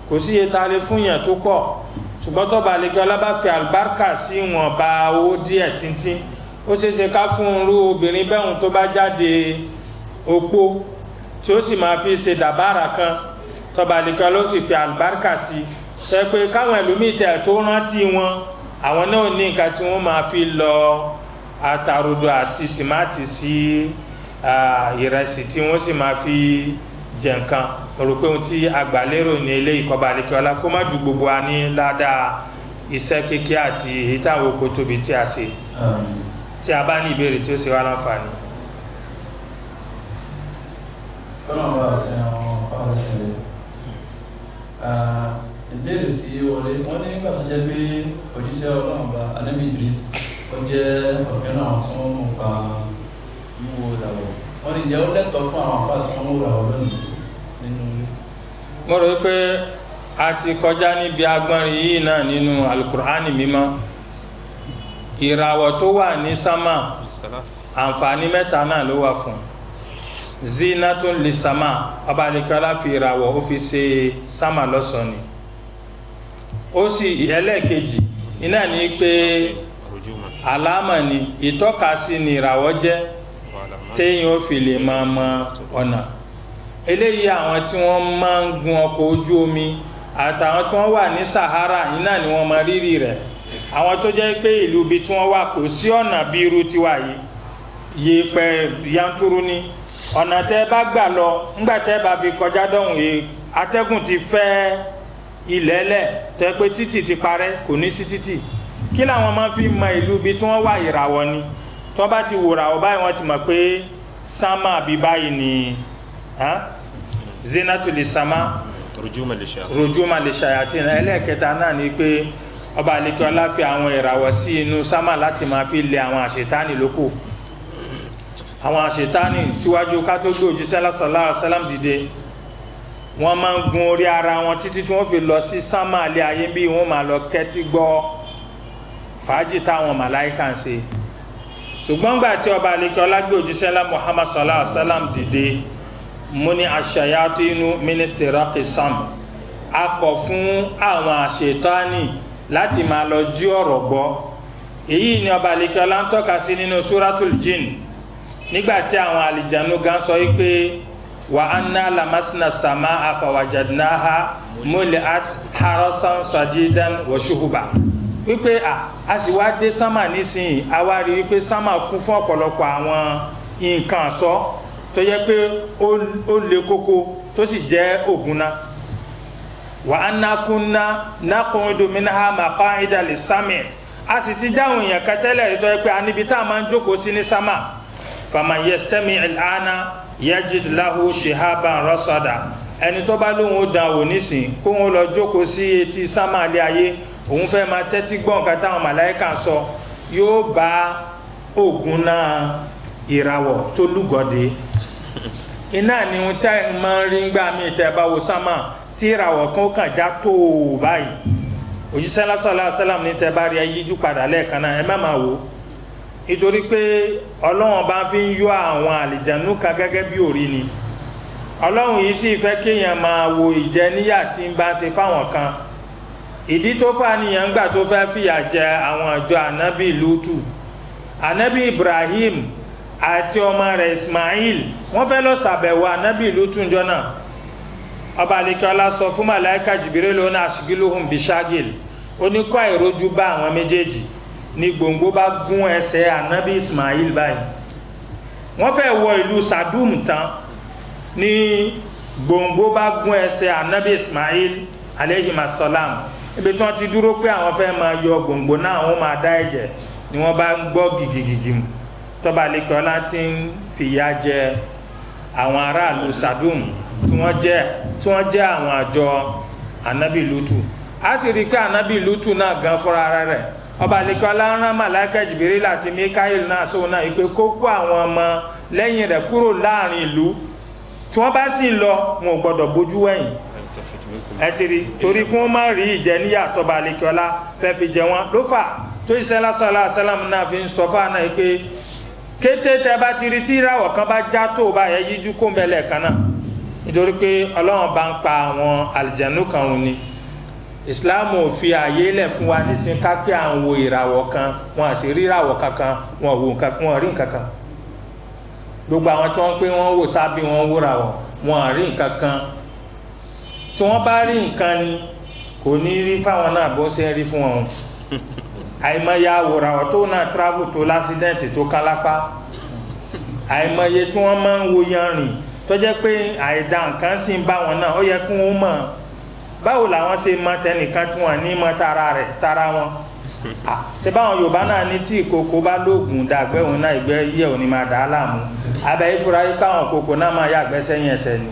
kò sí iye tare fún yàn tó pọ̀ ṣùgbọ́n tọ́ba àlekẹ́ ọlá bá fi àlùbáríkà sí wọn bá owó díẹ̀ tíntín ó ṣeéṣe ká fún irú obìnrin bẹ́hùn tó bá jáde opó tí ó sì máa fi ṣe dàbára kan tọ́ba àlekẹ́ ọlá ó sì fi àlùbáríkà sí tẹ́ pé káwọn ẹlòmíì tẹ̀ tó rántí wọn àwọn náà ní nǹkan tí wọ́n máa fi lọ àtàròdò àti tìmáàtì sí ìrẹsì tí wọ́n sì máa fi jẹ nǹkan rò pé ohun tí àgbàlérò ní ilé ìkọba àlekẹ́ ọlá kó má ju gbogbo wa ní ládàá iṣẹ́ kékeré àti èyí táwọn oko tóbi tí a ṣe tí a bá ní ìbéèrè tí ó ṣe wá láǹfààní. ìbéèrè tí wọlé wọ́n ní nígbà tó jẹ́ pé òjíṣẹ́ ọlọ́run bá Ànábì Idris ó jẹ́ ọ̀kẹ́ náà tí wọ́n mú pa wíwo ìdàwọ̀ wọ́n ní ìjẹ́ ó lẹ́tọ̀ọ́ fún àwọn àfáà tí wọ́n mú ìdàwọ̀ lónìí nínú ilé. mo rò pé a ti kọjá níbi agbọ́nrin yìí náà nínú alukur'ani mímọ́ ìràwọ̀ tó wà ní sámà àǹfààní mẹ́ta náà ló wà fún zinatun lisama ọba àlekọ́lá fi ìràwọ̀ ó fi ṣe sámà lọ́ṣọ̀ọ́ ni ó sì ẹlẹ́ẹ̀kejì iná ní pé àlámà ni ìtọ́kasí ni ìràwọ̀ jẹ́ téèyàn ó fi lè máa mọ ọ̀nà eléyìí àwọn tí wọ́n máa ń gun ọkọ̀ ojú omi àtàwọn tí wọ́n wà ní Sahara iná ni wọ́n mọ rírì rẹ̀ àwọn tó jẹ́ pé ìlú ibi tí wọ́n wà kò sí ọ̀nà bí irú tiwa yìí yèèpẹ̀ yanturu ni ọ̀nà tẹ́ bá gbà lọ ńgbà tẹ́ bá fi kọjá dọ̀hùn atẹ́gùn ti fẹ́ ilẹ̀ẹ́lẹ̀ tẹ́ pé títì ti parẹ́ kò ní sí títì kí làwọn máa fi mọ ìlú ibi tí wọ́n wà ìràwọ̀ ni tí wọ́n bá ti wò ràwọ̀ báyìí wọ́n ti mọ̀ pé sámà bí báyìí ni zinatul sama rujuma li shayatin ẹlẹ́ẹ̀kẹta náà ni pé ọba àlekọ́lá fi àwọn ìràwọ̀ sí inú sámà láti máa fi lé àwọn àṣetánì lóko àwọn àṣetánì síwájú ká tó gbé òjíṣẹ́ sallallahu alaihi wasallam dìde wọ́n máa ń gun orí ara wọn títí tí wọ́n fi lọ sí sámà alẹ́ ayé bí wọ́n máa lọ kẹ́tí gbọ́ fàájì táwọn màláìkà ń ṣe ṣùgbọ́n gbà tí ọba àlekọ́lá gbé òjíṣẹ́ ńlá Muhammad sallallahu alaihi wasallam dìde mú ní aṣayatinu ministera kisam akọ̀ fún àwọn àṣetánì láti máa lọ jí ọ̀rọ̀ gbọ́ èyí ni ọba àlekọ́lá ń tọ́ka sí nínú suratul jinn nígbàtí àwọn àlìjànú gan sọ wípé wa anna lamasna samaa fawajadnaha muliat harasan sadidan wa shuhuba wípé a sì wá dé sámà nísìnyí a wá rí wípé sámà kún fún ọ̀pọ̀lọpọ̀ àwọn nǹkan àṣọ tó yẹ pé ó le koko tó sì jẹ́ ògúnná wa anna kunna naqudu minha maqa'ida lis-sam' a sì ti jáwọn èèyàn kẹtẹ́lẹ̀ tó yẹ pé a níbi tá a máa ń jókòó sí ní sámà faman yastami' al-ana yajid lahu shihaban rasada ẹni tó bá lóhun ó dán wò nísìn kó wọn lọ jókòó sí etí sámà alẹ́ ayé òun fẹ́ máa tẹ́tí gbọ́n nǹkan táwọn màláíkà sọ yóò bá ògúnná ìràwọ̀ tó lúgọ̀dé iná ni wọn tẹ́ máa ń rí ńgbà míì tẹ́ bá wo sámà tí ìràwọ̀ kan kàn já tó báyìí òjíṣẹ́ sallallahu alaihi wasallam ní tẹ́ bá rí yíjú padà lẹ́ẹ̀kan náà ẹ má máa wò nítorí pé ọlọ́run bá fi ń yọ àwọn àlìjànú kan gẹ́gẹ́ bí òrí ni ọlọ́run yìí sì fẹ́ kéèyàn máa wo ìjẹníyà tí ń bá ṣe fáwọn kan ìdí tó fà nìyẹn ńgbà tó fẹ́ fìyà jẹ àwọn ìjọ ànábì lútù ànábì Ibrahim àti ọmọ rẹ̀ Ismail wọ́n fẹ́ lọ ṣàbẹ̀wò ànábì lútù ńjọ́ náà ọba àlekọ́lá sọ fún màláíkà Jibril lónà ashghiluhum bishagil ó ní kó àìrójú bá àwọn méjèèjì ní gbòǹgbò bá gún ẹsẹ̀ ànábì Ismail báyìí wọ́n fẹ́ wọ ìlú Sadum tán ní gbòǹgbò bá gún ẹsẹ̀ ànábì Ismail aleyhimasalam ibi tí wọ́n ti dúró pé àwọn fẹ́ máa yọ gbòǹgbò náà wọ́n máa dá ẹ̀jẹ̀ ni wọ́n bá ń gbọ́ gìgìgìgì mu tọ́ba àlekọ́lá ti ń fìyà jẹ àwọn aráàlú Sadum tí wọ́n jẹ́ àwọn àjọ ànábì Lútù a sì rí i pé ànábì Lútù náà gan fúnra ara rẹ̀ ọba àlekọ́lá rán màláíkà Jibril àti Mikael náà sóhun náà ìpè kó kó àwọn ọmọ lẹ́yìn rẹ̀ kúrò láàrin ìlú tí wọ́n bá sì lọ wọn ò gbọ́dọ̀ bójú wẹ̀yìn ẹ ti rí torí kí wọ́n má rí ìjẹníyà tọ́ba àlekọ́lá fẹ́ fi jẹ wọn ló fà tó ìṣẹ́lá sallallahu alaihi wasallam náà fi ń sọ fáànà yìí pé kété tẹ bá ti rí tí ìràwọ̀ kan bá já tó bá yẹ yíjú kó mẹ́lẹ̀ kan náà nítorí pé ọlọ́run bá ń pa àwọn àlìjànú kan òun ni ìsìláàmù ò fi ààyè lẹ̀ fún wa nísìnyí ká pé à ń wo ìràwọ̀ kan wọn à sì rí ìràwọ̀ kankan wọn rí nǹkan kan gbogbo àwọn tí wọ́n pé wọ́n wò sábì wọ́n wò ràwọ̀ wọn à rí nǹkan kan tí wọ́n bá rí nǹkan ni kò ní rí fáwọn náà bó ṣe ń rí fún wọn àìmọye àwòràwọ̀ tó náà travel tó lásídẹ́ǹtì tó kán lápá àìmọye tí wọ́n máa ń wo yanrìn tó jẹ́ pé àìdá nǹkan sì ń bá wọn náà ó yẹ kí wọ́n mọ̀ báwo làwọn ṣe mọ tẹnìkan tí wọ́n ní mọ tara wọn ṣe báwọn Yorùbá náà ní tí ìkòkò bá lóògùn dàgbẹ́ òun náà ìgbẹ́ yẹ̀ òní máa dà á láàmú abẹ́ ìfura yìí káwọn kòkò náà máa yàgbẹ́ sẹ́yìn ẹsẹ̀ ni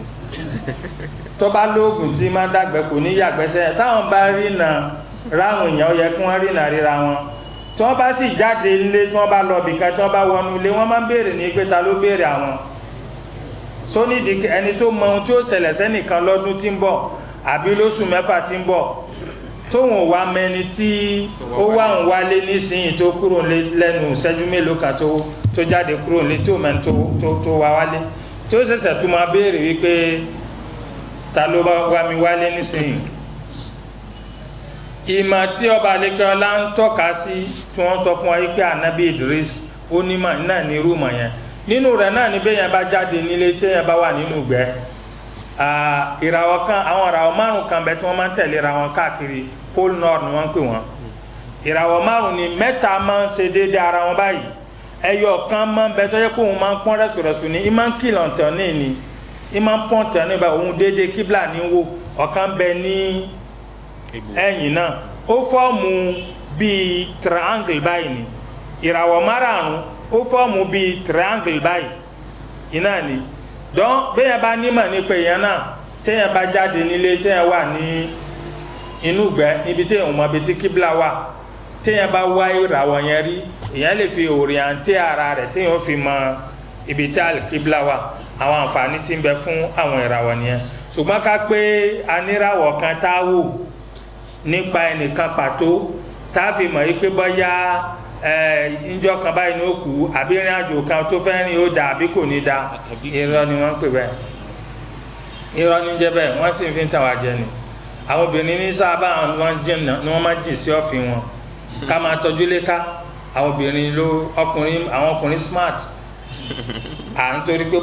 tó bá lóògùn tí máa dàgbẹ́ kò ní yàgbẹ́ sẹ́yìn táwọn bá rí náà ráwọn èèyàn ó yẹ kí wọ́n rí náà ríra wọn tí wọ́n bá sì jáde ilé tí wọ́n bá lọ bìkan tí wọ́n bá wọnú ilé wọ́n máa ń béèrè ní pé ta ló béèrè àwọn sónídìí ẹni tó mọ ohun tí ó ṣẹlẹ̀ sẹ́nìkan lọ́dún tí ń bọ̀ àbí lóṣù mẹ́fà tí ń bọ̀ tóun wá mẹni tí ó wà ń wálé nísìnyí tó kúrò lẹ́nu ìṣẹ́jú mélòó kan tó jáde kúrò lé tí ó mẹni tó wá wálé tí ó ṣẹ̀ṣẹ̀ tún máa béèrè wípé ta ló bá wá mi wálé nísìnyí. ìmọ̀ tí ọba alekiola ń tọ́ka sí tí wọ́n sọ fún wa wípé anabi Idris onímọ̀ náà ní irú mọ̀ yẹn nínú rẹ̀ náà ní bẹ́yẹn bá jáde nílé tí yẹn bá wà nínú ìgbẹ́ ìràwọ̀ kan àwọn ìràwọ̀ márùn kan bẹ tí wọ́n máa ń tẹ̀lé ra wọn káàkiri pole nord ni wọ́n ń pè wọ́n ìràwọ̀ márùn ni mẹ́ta máa ń ṣe déédéé ara wọn báyìí ẹyọ kan máa ń bẹ tó yẹ pé òun máa ń pọ́n rẹ̀sùrẹ̀sù ní ìmáa ń kìlọ̀ tán ní ìní ìmáa ń pọ́n tán ní ìbáyìí òun déédéé kíbla ní wò ọ̀kan bẹ ní ẹ̀yìn náà ó fọ́ọ̀mù bíi triangle báyìí ni ìràwọ̀ márùn ó fọ́ọ̀mù bíi triangle báyìí iná ni dọ́n bẹ́ẹ̀ bá nímọ̀ nípa èèyàn náà téèyàn bá jáde nílé téèyàn wà ní inú ìgbẹ́ níbi téèyàn mọ̀ bí tí kíbla wà téèyàn bá wá ìràwọ̀ yẹn rí èèyàn lè fi orienté ara rẹ̀ téèyàn fi mọ ibi tí kíbla wà àwọn àǹfààní tí ń bẹ fún àwọn ìràwọ̀ nìyẹn ṣùgbọ́n ká pé aníràwọ̀ kan tá a wò nípa ẹnìkan pàtó tá a fi mọ̀ yí pé bọ́yá ìjọ kan báyìí ní ó kú àbí ìrìn àjò kan tó fẹ́ rìn ó da àbí kò ní da irọ́ ni wọ́n ń pè bẹ́ẹ̀ irọ́ ní jẹ́ bẹ́ẹ̀ wọ́n sì fi ń tàn wá jẹ ni àwọn obìnrin ní sábà ni wọ́n máa jìn sí ọ̀fìn wọn ká máa tọ́jú léka àwọn obìnrin àwọn ọkùnrin smart à ń torí pé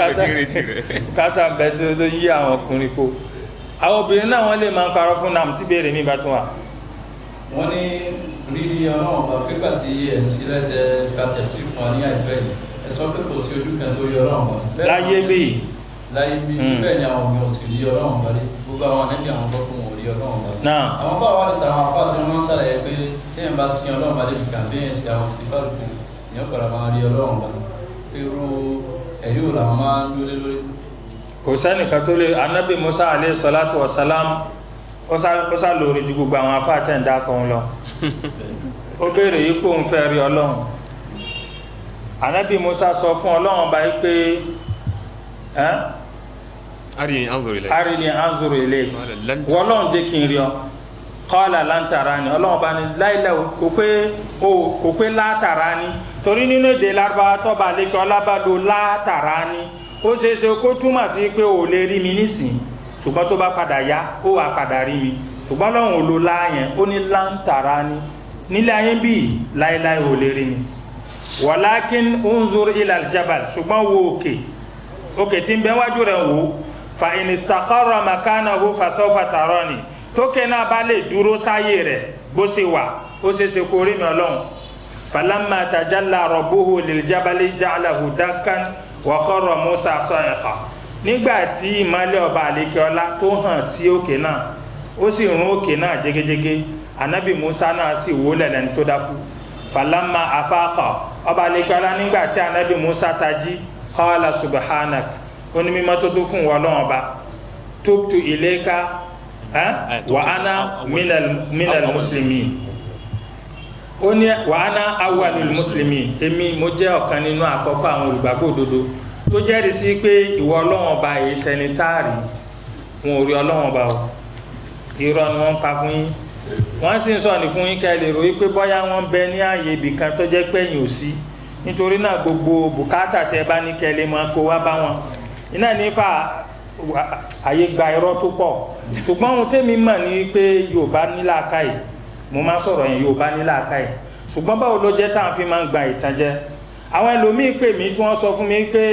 bùkátà bẹ tó yí àwọn ọkùnrin kó àwọn obìnrin náà wọ́n lè máa parọ́ fún nam tí béèrè mi bá tún wà. wọ́n ní rírí ọlọ́run bá pípa tí ẹ̀ ń sílẹ̀ tẹ kàtẹ́ sí fún wa ní àìpẹ́ yìí ẹ sọ pé kò sí ojú kan tó yọ ọlọ́run bá. láyé bíi. láyé bíi bẹ́ẹ̀ ni àwọn ọmọ òsì rí ọlọ́run bá dé gbogbo àwọn ànẹ́bí àwọn bọ́kùn wọn ò rí ọlọ́run bá dé. náà àwọn bá wà níta àwọn afá tí wọ́n máa ń sàlàyé pé téèyàn bá sin ọlọ́run bá dé bí kàmpéyìn sí àwọn sí báàlù kan ìyẹn padà máa rí ọlọ́run bá dé irú ẹ̀rí ò làwọn máa ń lólé lórí. kò sẹ́nìkan tó lè anabi Musa alayhi salatu wa salam ó sá lórí ju gbogbo àwọn afá tẹ̀ ń dákọ̀ wọn lọ ó béèrè yìí pé òun fẹ́ rí ọlọ́run anabi Musa sọ fún ọlọ́run báyìí pé arini anzuru ilayk wọ́lọ́run jẹ́ kí n rí ọ qala lan tarani ọlọ́run bá ní láìlẹ̀ kò pé látàrání torí nínú èdè Lárúbáwá tọ́ba àlékẹ́ ọlábàlò látàrání ó ṣeéṣe kó túmọ̀ sí pé ò lè rí mi nísìn ṣùgbọ́n tó bá padà yá ó wà padà rí mi ṣùgbọ́n lọ́run ò lo láàyẹn ó ní láǹtàrání nílé ayé bíi láíláí ò lè rí mi walakin unzur ila aljabal ṣùgbọ́n wo òkè tí ń bẹ wájú rẹ̀ wò fa in istaqarra makanahu fa sawfa tarani tókè náà bá lè dúró sáyé rẹ̀ bó ṣe wà ó ṣeéṣe kó rí mi ọlọ́run falamma tajalla rabbuhu liljabali ja'alahu dakkan wa kharra Musa sa'iqa nígbàtí ìmọ́lẹ̀ ọba àlékeọlá tó hàn sí òkè náà ó sì rún òkè náà jégéjégé anabi Musa náà sì wólẹ̀ lẹ́ni tó dákú falamma afaqa ọba àlékeọlá nígbàtí anabi Musa tají qala subhanak ó ní mímọ́ tó tó fún wọn lọ́wọ́ ọba tubtu ilayka wa ana minal muslimin ó ní wa ana awwalul muslimin èmi mo jẹ́ ọ̀kan nínú àkọ́kọ́ àwọn olùgbàgbọ́ òdodo tó jẹ́rìí sí pé ìwọ ọlọ́wọ́n ọba yìí sẹni táàrí wọn ò rí ọlọ́wọ́n ọba o irọ́ ni wọ́n ń pa fún yín wọ́n sì ń sọ ní fún yín kẹ́ lè rò wípé bọ́yá wọ́n bẹ ní ààyè ibì kan tó jẹ́ pé ẹ̀yin ò sí nítorí náà gbogbo bùkátà tẹ́ bá ní kẹ́ lè máa kó wá bá wọn iná nífà àyè gba irọ́ tó pọ̀ ṣùgbọ́n ohun tẹ́mi mọ̀ ní pé Yorùbá ní làákàyè mo máa sọ̀rọ̀ yẹn Yorùbá ní làákàyè ṣùgbọ́n báwo ló jẹ́ táwọn fi máa ń gba ìtànjẹ àwọn ẹlòmíín pè mí tí wọ́n sọ fún mi pé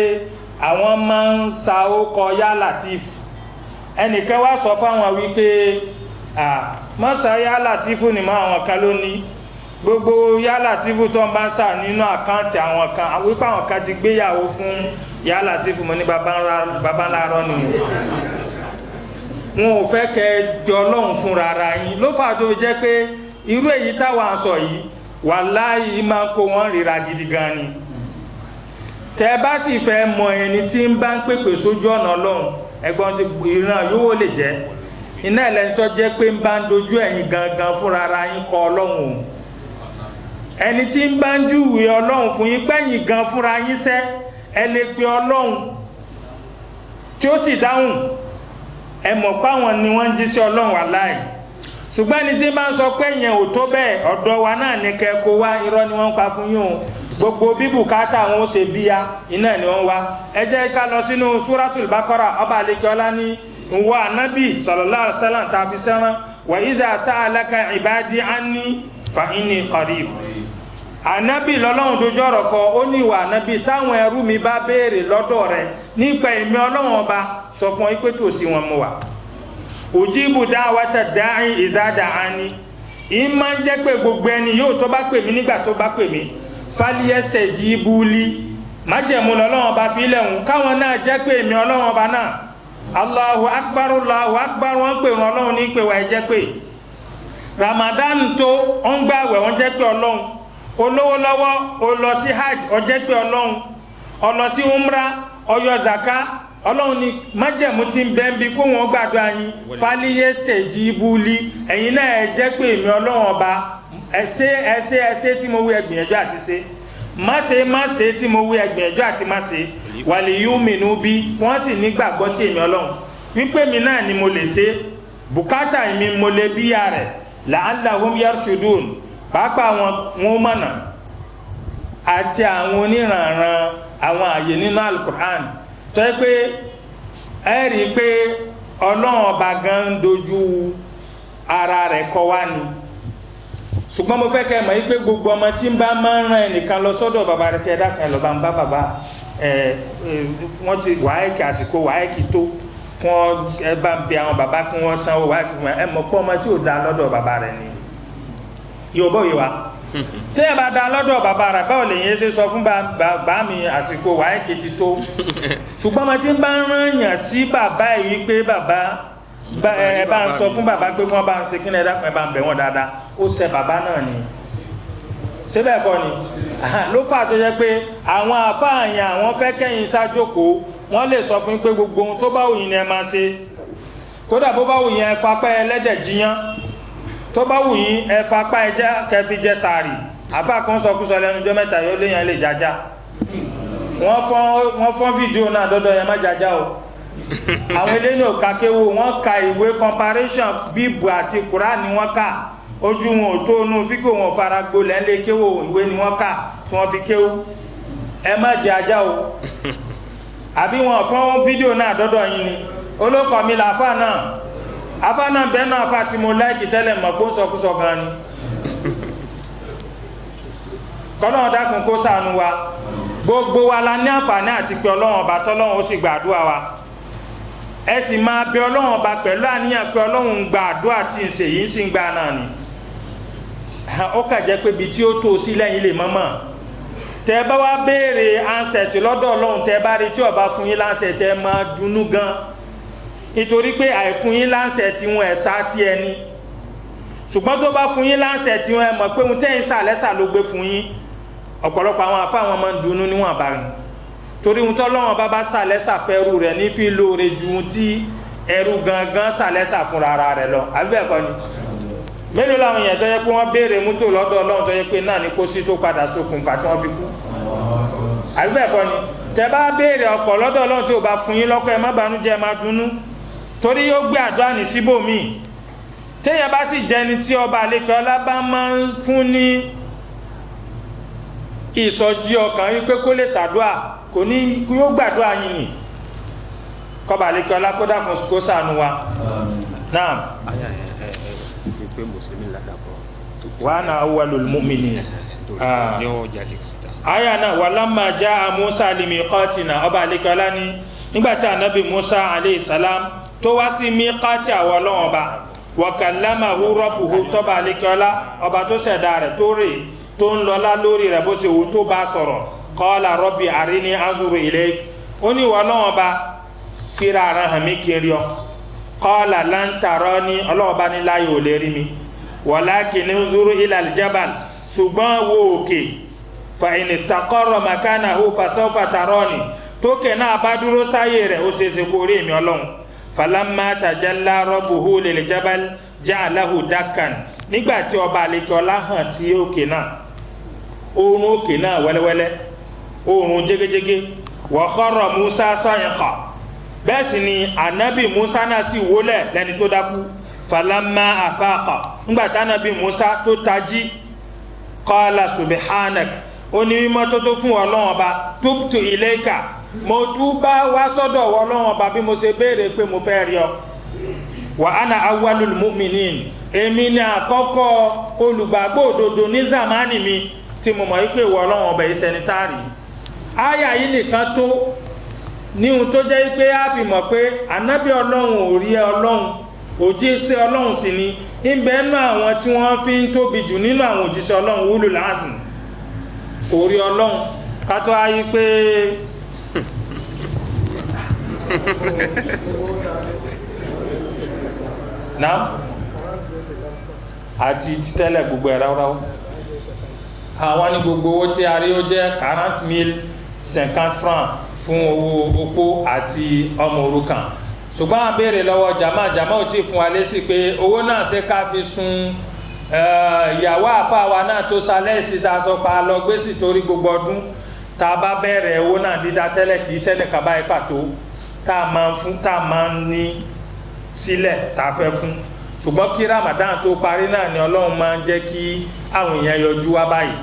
àwọn máa ń sa ókọ Yá Latif ẹnìkan wá sọ fáwọn wípé mọ́sá Yá Latif ni mọ́ àwọn kan ló ní gbogbo Yá Latif tó ń bá ń sà nínú àkáǹtì àwọn kan wípé àwọn kan ti gbéyàwó fún Yá Latif mo ní baba ńlá rọ nìyẹn wọn ò fẹ́ kẹ́ gbé Ọlọ́run fúnra ara yín ló fà tó jẹ́ pé irú èyí táwa ń sọ yìí wàláhì máa ń kó wọn ríra gidi gan ni tẹ́ bá sì fẹ́ mọ ẹni tí ń bá ń pèpè sójú ọ̀nà Ọlọ́run ẹgbọ́n ti ìran yóò lè jẹ́ iná ẹlẹ́ni tó jẹ́ pé ń bá ń dojú ẹ̀yin gangan fúnra ara yín kọ Ọlọ́run o ẹni tí ń bá ń júwe Ọlọ́run fún yín pẹ́yìn gan fúnra yín sẹ́ ẹ lè pe Ọlọ́run tí ó sì dáhùn ẹ mọ̀ pé àwọn ni wọ́n ń jíṣẹ́ Ọlọ́run wàláhì ṣùgbọ́n ẹni tí bá ń sọ pé yẹn ò tó bẹ́ẹ̀ ọ̀dọ̀ wa náà ní kẹ́kọ̀ọ́ wá irọ́ ni wọ́n ń pa fún yín o gbogbo bíbù káàtà àwọn ó ṣe bíyá iná ni wọ́n wá ẹ jẹ́ ká lọ sínú Suratul Baqara ọba àlekíọ́lá ní ìwọ ànábì sallallahu alaihi wasallam tá a fi sẹ́rán wa idha sa'alaka ibadi anni fa inni qarib ànábì lọ́lọ́run dojú ọ̀rọ̀ kọ ó ní ìwà ànábì táwọn ẹrú mi bá béèrè lọ́dọ̀ rẹ̀ nípa èmi Ọlọ́run ọba sọ fún wọn pé tòsí wọn mú wa ujibu da'wata da'i idha da'ani ìmọ̀ ń jẹ́ pé gbogbo ẹni yóò tó bá pè mí nígbà tó bá pè mí falyastajibu li májẹ̀mú lọ́lọ́run ọba fi lẹ́hùn káwọn náà jẹ́ pé èmi Ọlọ́run ọba náà Allahu akbar wọ́n pè wọn Ọlọ́run ní pé wà ẹ jẹ́ pé Ramadan tó ń gbààwẹ̀ wọ́n jẹ́ pé Ọlọ́run olówó lọ́wọ́ ó lọ sí hajj ó jẹ́ pé Ọlọ́run ó lọ sí umra ó yọ zaka Ọlọ́run ni májẹ̀mú tí ń bẹ bí kó wọn gbàdúrà yín falyastajibu li ẹ̀yin náà ẹ jẹ́ pé èmi Ọlọ́run ọba ẹsẹ tí mo wí ẹgbìyànjú àti ṣe má ṣe tí mo wí ẹgbìyànjú àti má ṣe waliyuminu bí wọ́n sì nígbàgbọ́ sí èmi Ọlọ́run wípé mi náà ni mo lè ṣe bùkátà mi mo lè bíyà rẹ̀ la'allahum yarshudun pàápàá wọn mọ̀nà àti àwọn oníranran àwọn àyè nínú alukur'an tó yẹ pé ẹ rí i pé Ọlọ́run ọba gan ń dojú ara rẹ̀ kọ wá ni ṣùgbọ́n mo fẹ́ kẹ́ mọ̀ pé gbogbo ọmọ tí ń bá máa ń ran ẹnìkan lọ sọ́dọ̀ bàbá rẹ̀ kẹ́ẹ̀dá kan lọ bá ń bá bàbá wọ́n ti wáyẹ̀kì àsìkò wáyẹ̀kì tó kí wọ́n ẹ bá ń bẹ àwọn bàbá kí wọ́n sanwó wáyẹ̀kì fún ẹ mọ̀ pé ọmọ tí ò dá lọ́dọ̀ bàbá rẹ̀ ni yóò bọ́ yìí wá tẹ́ ẹ bá dá lọ́dọ̀ bàbá rẹ̀ báwo lè yẹn ṣe sọ fún bàbá mi àsìkò wáyẹ̀kì ti tó ṣùgbọ́n ọmọ tí ń bá ń rán yàn sí bàbá yìí pé bàbá ẹ bá ń sọ fún bàbá pé wọ́n bá ń ṣe kí ní ẹ̀dá kan ẹ bá ń bẹ̀ wọ́n dáadáa ó ṣe bàbá náà ni síbẹ̀ kọ́ ni ló fà tó jẹ́ pé àwọn àfáàyàn àwọn fẹ́ kẹ́yìn sájókòó wọ́n lè sọ fún pé gbogbo ohun tó bá wù yín ni ẹ máa ṣe kódà bó bá wù yín ẹ fapá ẹlẹ́dẹ̀ jiyán tó bá wù yín ẹ fapá ẹja kẹfì jẹ sàárì àfáà kan sọ kúsọ lẹ́nu jọ mẹ́ta yóò léyàn lè jájá wọ́n fọ́n fídíò náà dọ́dọ̀ yẹn má jájá o àwọn eléyìn ò ka kéwò wọ́n ka ìwé comparison bíbù àti Kùránì ni wọ́n kà ojú wọn ò tó inú fíkò wọn fara gbolẹ̀ ńlẹ̀ kéwò ìwé ni wọ́n kà tí wọ́n fi kéwò ẹ má jẹ ajá o àbí wọn fọ́n fídíò náà dọ́dọ̀ yín ni olókọ̀ mi là afá náà bẹ́ẹ̀ náà afá tí mo láìkì tẹ́lẹ̀ mọ̀ gbó sọkúsọ gan ni kọ́nà dákun kó ṣàánú wa gbogbo wa la ní àǹfààní àti pé Ọlọ́run ọba tọ́lọ́run ó sì gbàdúrà wa ẹ sì máa bẹ Ọlọ́run ọba pẹ̀lú àníyàn pé Ọlọ́run gba àdúrà tí ń ṣe yìí sì ń gbà náà ni ó kà jẹ́ pé ibi tí ó tó sí lẹ́yìn lè mọ́mọ́ tẹ́ bá wá béèrè ansẹ̀tì lọ́dọ̀ Ọlọ́run tẹ́ bá rí tí ó bá fún yín lánsẹ̀tì ẹ máa dunú gan nítorí pé àìfún yín lánsẹ̀tì wọn ẹ̀sá tí ẹni ṣùgbọ́n tó bá fún yín lánsẹ̀tì wọn ẹ mọ̀ pé ohun tẹ́yìn sàlẹ́sà ló gbé fún yín ọ̀pọ̀lọpọ̀ àwọn àfáà wọn máa ń dunú níwọ̀n bá rìn torí ohun tọ́lọ́wọ́n bá sàlẹ́sà fẹ́rù rẹ̀ ní fi lóore ju tí ẹrú gangan sàlẹ́sà fúnra ara rẹ̀ lọ àbíbẹ̀kọ́ ni mélòó làwọn èèyàn tó yẹ pé wọ́n béèrè mútò lọ́dọ̀ Ọlọ́run tó yẹ pé náà ní kó sí tó padà ṣokùnfà tí wọ́n fi kú àbíbẹ̀kọ́ ni tẹ́ bá béèrè ọ̀pọ̀ lọ́dọ̀ Ọlọ́run tí ò bá fún yín lọ́kọ̀ ẹ má banújẹ́ ẹ má dunnú torí yóò gbé àdúrà ní síbòmíì téèyàn bá sì jẹni tí ọba àlekè ọlá bá máa ń fún ní ìsọjí ọkàn yín pé kó lè ṣàdúà kò ní yóò gbàdúrà yín ni kọba àlekè ọlá kó dákun kó ṣàánú wa náà pé mùsùlùmí ládàpọ̀ wa ana awwalul mu'minin aya náà walamma jaa Musa limiqatina ọba àlekè ọlá ní nígbàtí ànábì Musa alayhi salam tó wá sí miqati àwọn Ọlọ́run ọba wa kallamahu rabbuhu tọ́ba àlekè ọlá ọba tó ṣẹ̀dá rẹ̀ tó rè tó ń lọlá lórí rẹ̀ bó ṣe wù tó bá sọ̀rọ̀ qala rabbi arini anzuru ilayk ó ní ìwọ Ọlọ́run ọba fira ara hàn mí kiri ọ qala lan tarani Ọlọ́run ọba ní láyé ò lè rí mi walakin unzuru ila aljabal ṣùgbọ́n wo òkè fa in istaqarra makanahu fasawfa tarani tókè náà bá dúró sáyé rẹ̀ ó ṣeéṣe kó rí mi Ọlọ́run falamma tajalla rabbuhu lil jabal ja'alahu dakkan nígbàtí ọba àlekè ọlá hàn sí òkè náà oòrùn òkè náà wẹ́lẹ́wẹ́lẹ́ oòrùn jégéjégé wa kharra Musa sa'iqa bẹ́ẹ̀ sì ni anabi musa náà sì wólẹ̀ lẹ́ni tó dákú falamma afaqa ńgbàtí anabi musa tó tají qala subhanak ó ní mímọ́ tó fún ọlọ́run ọba tubtu ilayka mo túbá wá sọ́dọ̀ ọlọ́run ọba bí mo ṣe béèrè pé mo fẹ́ rí ọ wa ana awwalul mu'minin èmi ni àkọ́kọ́ olùgbàgbọ́ òdodo ní zamani mi tí mo mọ̀ wípé ìwọ ọlọ́run ọba ìsẹnitárì áyà yìí nìkan tó ní ohun tó jẹ́ wípé a fi mọ̀ pé ànábì ọlọ́run ò rí ọlọ́run òjíṣẹ́ ọlọ́run sì ni ìbẹ̀ nínú àwọn tí wọ́n fi ń tóbi jù nínú àwọn òjíṣẹ́ ọlọ́run ulul azm kò rí ọlọ́run ká tó ayé pé náà àti títẹ́lẹ̀ gbogbo ẹ̀ ráúráú àwọn ní gbogbo owó tí a rí ó jẹ́ 40,050 francs fún owó opó àti ọmọ òrukàn ṣùgbọ́n a béèrè lọ́wọ́ jama ò tí fún wa lésì pé owó náà ṣe ká fi sun ìyàwó àfáàwà náà tó salẹ́ sí ta sọ pa lọ gbé sí torí gbogbo ọdún ta bá bẹ̀rẹ̀ owó náà dídá tẹ́lẹ̀ kìí sẹ́nìkan báyìí pàtó tá a máa ń ní sílẹ̀ tá a fẹ́ fún ṣùgbọ́n kí Ramadan tó parí náà ni Ọlọ́run máa ń jẹ́ kí àwọn èèyàn yọjú wá báyìí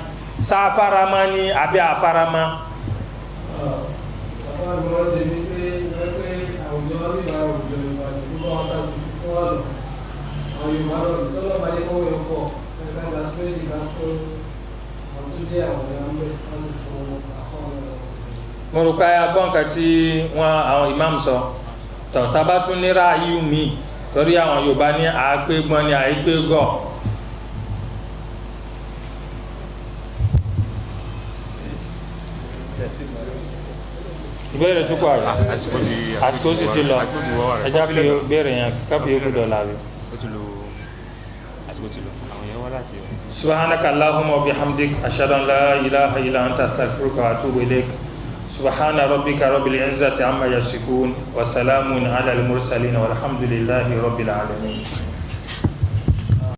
sáfárama ní àbí àfárama. mo rò pé agbọ́n kan tí àwọn imam sọ tọ̀tà bá tún ní ráàyè mi torí àwọn Yorùbá ní àápé gbọ́n ní àápé gọ̀. ìbéèrè tó kọ àrẹ àsìkò sì ti lọ ẹjá fi béèrè yẹn káfí yókù dọ̀là rẹ. subhanaka allahumma wa bihamdik ashhadu an la ilaha illa anta astaghfiruka wa atubu ilaik. سبحان ربك رب العزة عما يصفون وسلام على المرسلين والحمد لله رب العالمين.